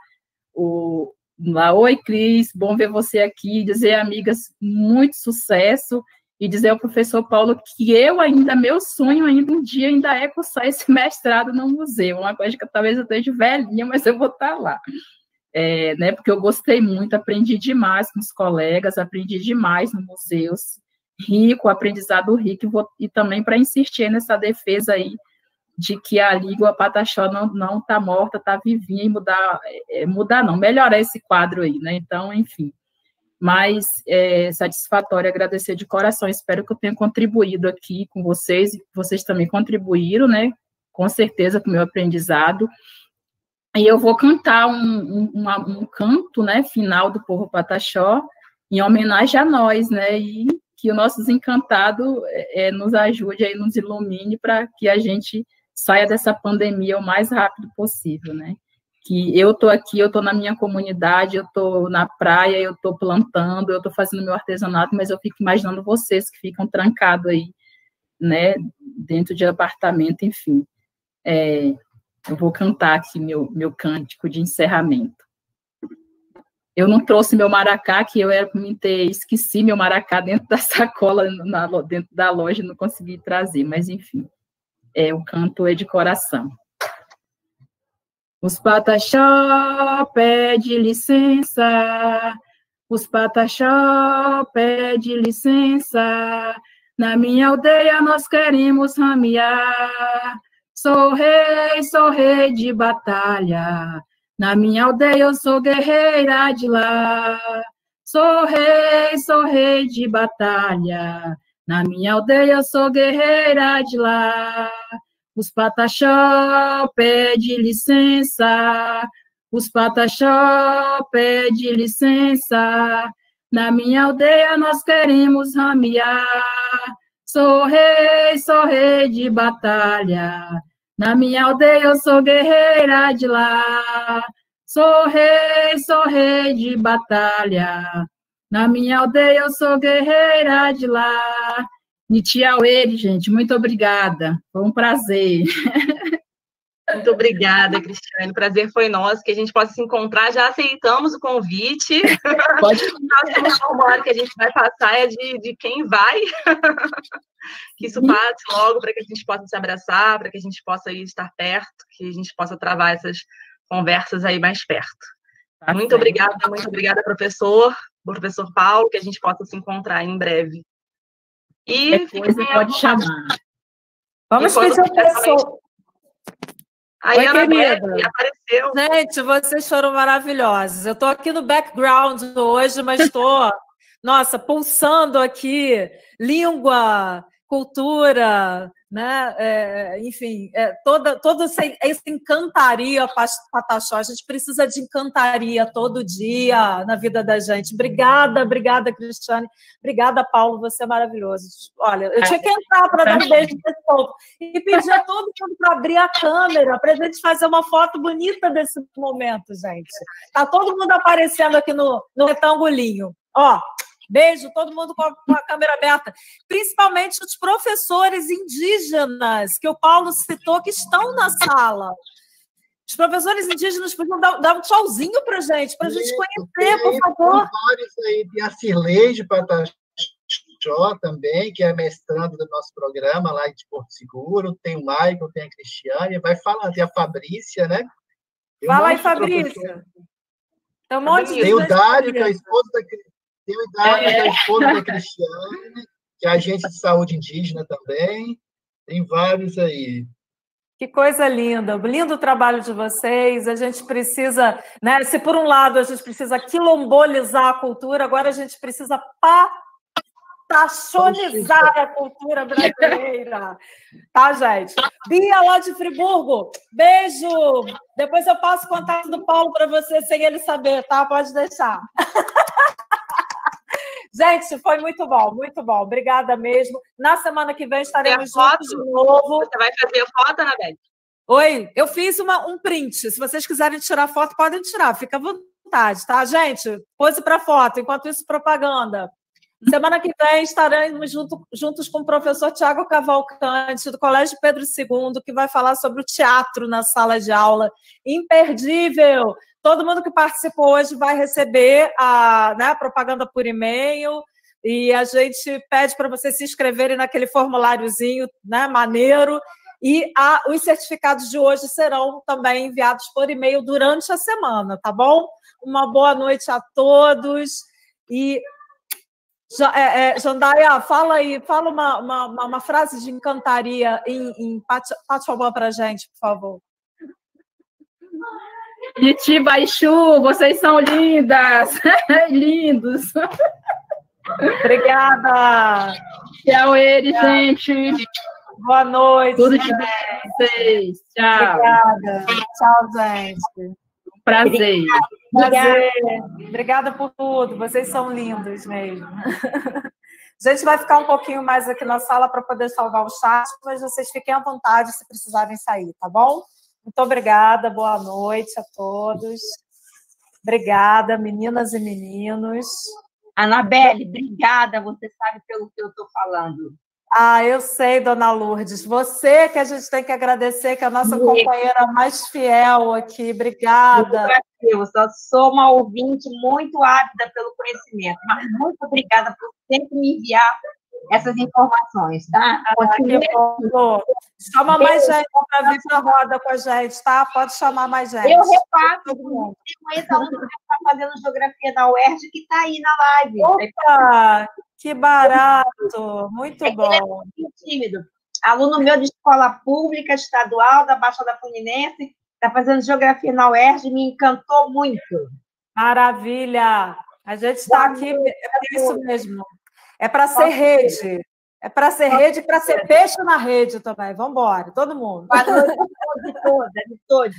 S2: oi, Cris, bom ver você aqui, dizer, amigas, muito sucesso, e dizer ao professor Paulo que meu sonho ainda um dia ainda é cursar esse mestrado no museu, uma coisa que talvez eu esteja velhinha, mas eu vou estar lá. Né, porque eu gostei muito, aprendi demais com os colegas, aprendi demais no museu, rico, aprendizado rico, e também para insistir nessa defesa aí de que a língua pataxó não está morta, está vivinha, e mudar não, melhorar esse quadro aí, né, então, enfim, mas satisfatório, agradecer de coração, espero que eu tenha contribuído aqui com vocês, e vocês também contribuíram, né, com certeza com o meu aprendizado. E eu vou cantar um canto, né, final do povo pataxó, em homenagem a nós, né, e que o nosso encantado nos ajude aí, nos ilumine para que a gente saia dessa pandemia o mais rápido possível, né. Que eu estou aqui, eu estou na minha comunidade, eu estou na praia, eu estou plantando, eu estou fazendo meu artesanato, mas eu fico imaginando vocês que ficam trancados aí, né, dentro de apartamento, enfim. Eu vou cantar aqui meu cântico de encerramento. Eu não trouxe meu maracá, que eu era para mim ter, esqueci meu maracá dentro da sacola, dentro da loja, não consegui trazer, mas enfim, o canto é de coração. Os pataxó pede licença, os pataxó pede licença, na minha aldeia nós queremos ramear, sou rei de batalha, na minha aldeia eu sou guerreira de lá, sou rei de batalha, na minha aldeia eu sou guerreira de lá. Os pataxó pede licença, os pataxó pede licença, na minha aldeia nós queremos ramear, sou rei de batalha, na minha aldeia eu sou guerreira de lá, sou rei de batalha, na minha aldeia eu sou guerreira de lá. Nitiaueri, gente, muito obrigada. Foi um prazer.
S1: Muito obrigada, Cristiane. O prazer foi nosso, que a gente possa se encontrar. Já aceitamos o convite.
S2: Pode.
S1: O formulário que a gente vai passar é de quem vai. Que isso passe logo para que a gente possa se abraçar, para que a gente possa estar perto, que a gente possa travar essas conversas aí mais perto. Tá, muito obrigada, professor Paulo, que a gente possa se encontrar em breve. E
S2: depois você pode chamar.
S5: Vamos pedir o pessoal.
S1: Aí a Anabelle apareceu.
S6: Gente, vocês foram maravilhosos. Eu estou aqui no background hoje, mas estou, nossa, pulsando aqui língua, cultura, né? Enfim, todo esse encantaria pataxó. A gente precisa de encantaria todo dia na vida da gente. Obrigada, Cristiane. Obrigada, Paulo, você é maravilhoso. Olha, eu tinha que entrar para dar um beijo nesse povo e pedir a todo mundo para abrir a câmera para a gente fazer uma foto bonita desse momento, gente. Tá todo mundo aparecendo aqui no retangulinho. Ó, beijo, todo mundo com a câmera aberta. Principalmente os professores indígenas, que o Paulo citou, que estão na sala. Os professores indígenas podiam dar um tchauzinho para a gente conhecer, por favor.
S3: Tem vários aí, tem a Cirlei de Pataxó também, que é mestrando do nosso programa lá de Porto Seguro, tem o Michael, tem a Cristiane, vai falar, tem a Fabrícia, né?
S6: Fala aí, Fabrícia.
S3: Tem um monte de... Tem o Dário, que é a esposa da Cristiane. Tem o Dário, que é a esposa da Cristiane, que é agente de saúde indígena também. Tem vários aí.
S6: Que coisa linda, lindo o trabalho de vocês. A gente precisa, né? Se por um lado a gente precisa quilombolizar a cultura, agora a gente precisa pataxonizar a cultura brasileira. Tá, gente? Bia, lá de Friburgo, beijo! Depois eu passo o contato do Paulo para você, sem ele saber, tá? Pode deixar. Gente, foi muito bom, muito bom. Obrigada mesmo. Na semana que vem estaremos juntos de novo.
S1: Você vai fazer foto, Anabelle?
S6: Oi, eu fiz um print. Se vocês quiserem tirar foto, podem tirar. Fica à vontade, tá, gente? Pose para foto. Enquanto isso, propaganda. Semana que vem estaremos juntos com o professor Tiago Cavalcante, do Colégio Pedro II, que vai falar sobre o teatro na sala de aula. Imperdível! Todo mundo que participou hoje vai receber a propaganda por e-mail e a gente pede para vocês se inscreverem naquele formuláriozinho, né, maneiro. E os certificados de hoje serão também enviados por e-mail durante a semana, tá bom? Uma boa noite a todos. E, Jandaia, fala aí, fala uma frase de encantaria em Pachobã para a gente, por favor.
S2: Itibaixu, vocês são lindas, lindos.
S6: Obrigada.
S2: Tchau, gente.
S6: Boa noite.
S2: Tudo de bem para vocês. Tchau.
S6: Obrigada. Tchau, gente.
S2: Prazer.
S6: Obrigada por tudo. Vocês são lindos mesmo. A gente vai ficar um pouquinho mais aqui na sala para poder salvar o chat, mas vocês fiquem à vontade se precisarem sair, tá bom? Muito obrigada, boa noite a todos. Obrigada, meninas e meninos.
S7: Anabelle, obrigada, você sabe pelo que eu estou falando.
S6: Ah, eu sei, dona Lourdes. Você que a gente tem que agradecer, que é a nossa companheira mais fiel aqui. Obrigada.
S7: Eu só sou uma ouvinte muito ávida pelo conhecimento, mas muito obrigada por sempre me enviar essas informações, tá?
S6: Chama mais gente para vir para a roda com a gente, tá? Pode chamar mais gente.
S7: Eu repasso, tem um ex-aluno que está fazendo geografia da UERJ que está aí na live.
S6: Opa, que barato, muito bom.
S7: Ele é muito tímido. Aluno meu de escola pública, estadual, da Baixada Fluminense, está fazendo geografia na UERJ, me encantou muito.
S6: Maravilha! A gente está aqui, é isso mesmo. É para ser rede. É para ser rede e para ser peixe na rede também. Vamos embora, todo mundo.
S7: Boa noite a todos.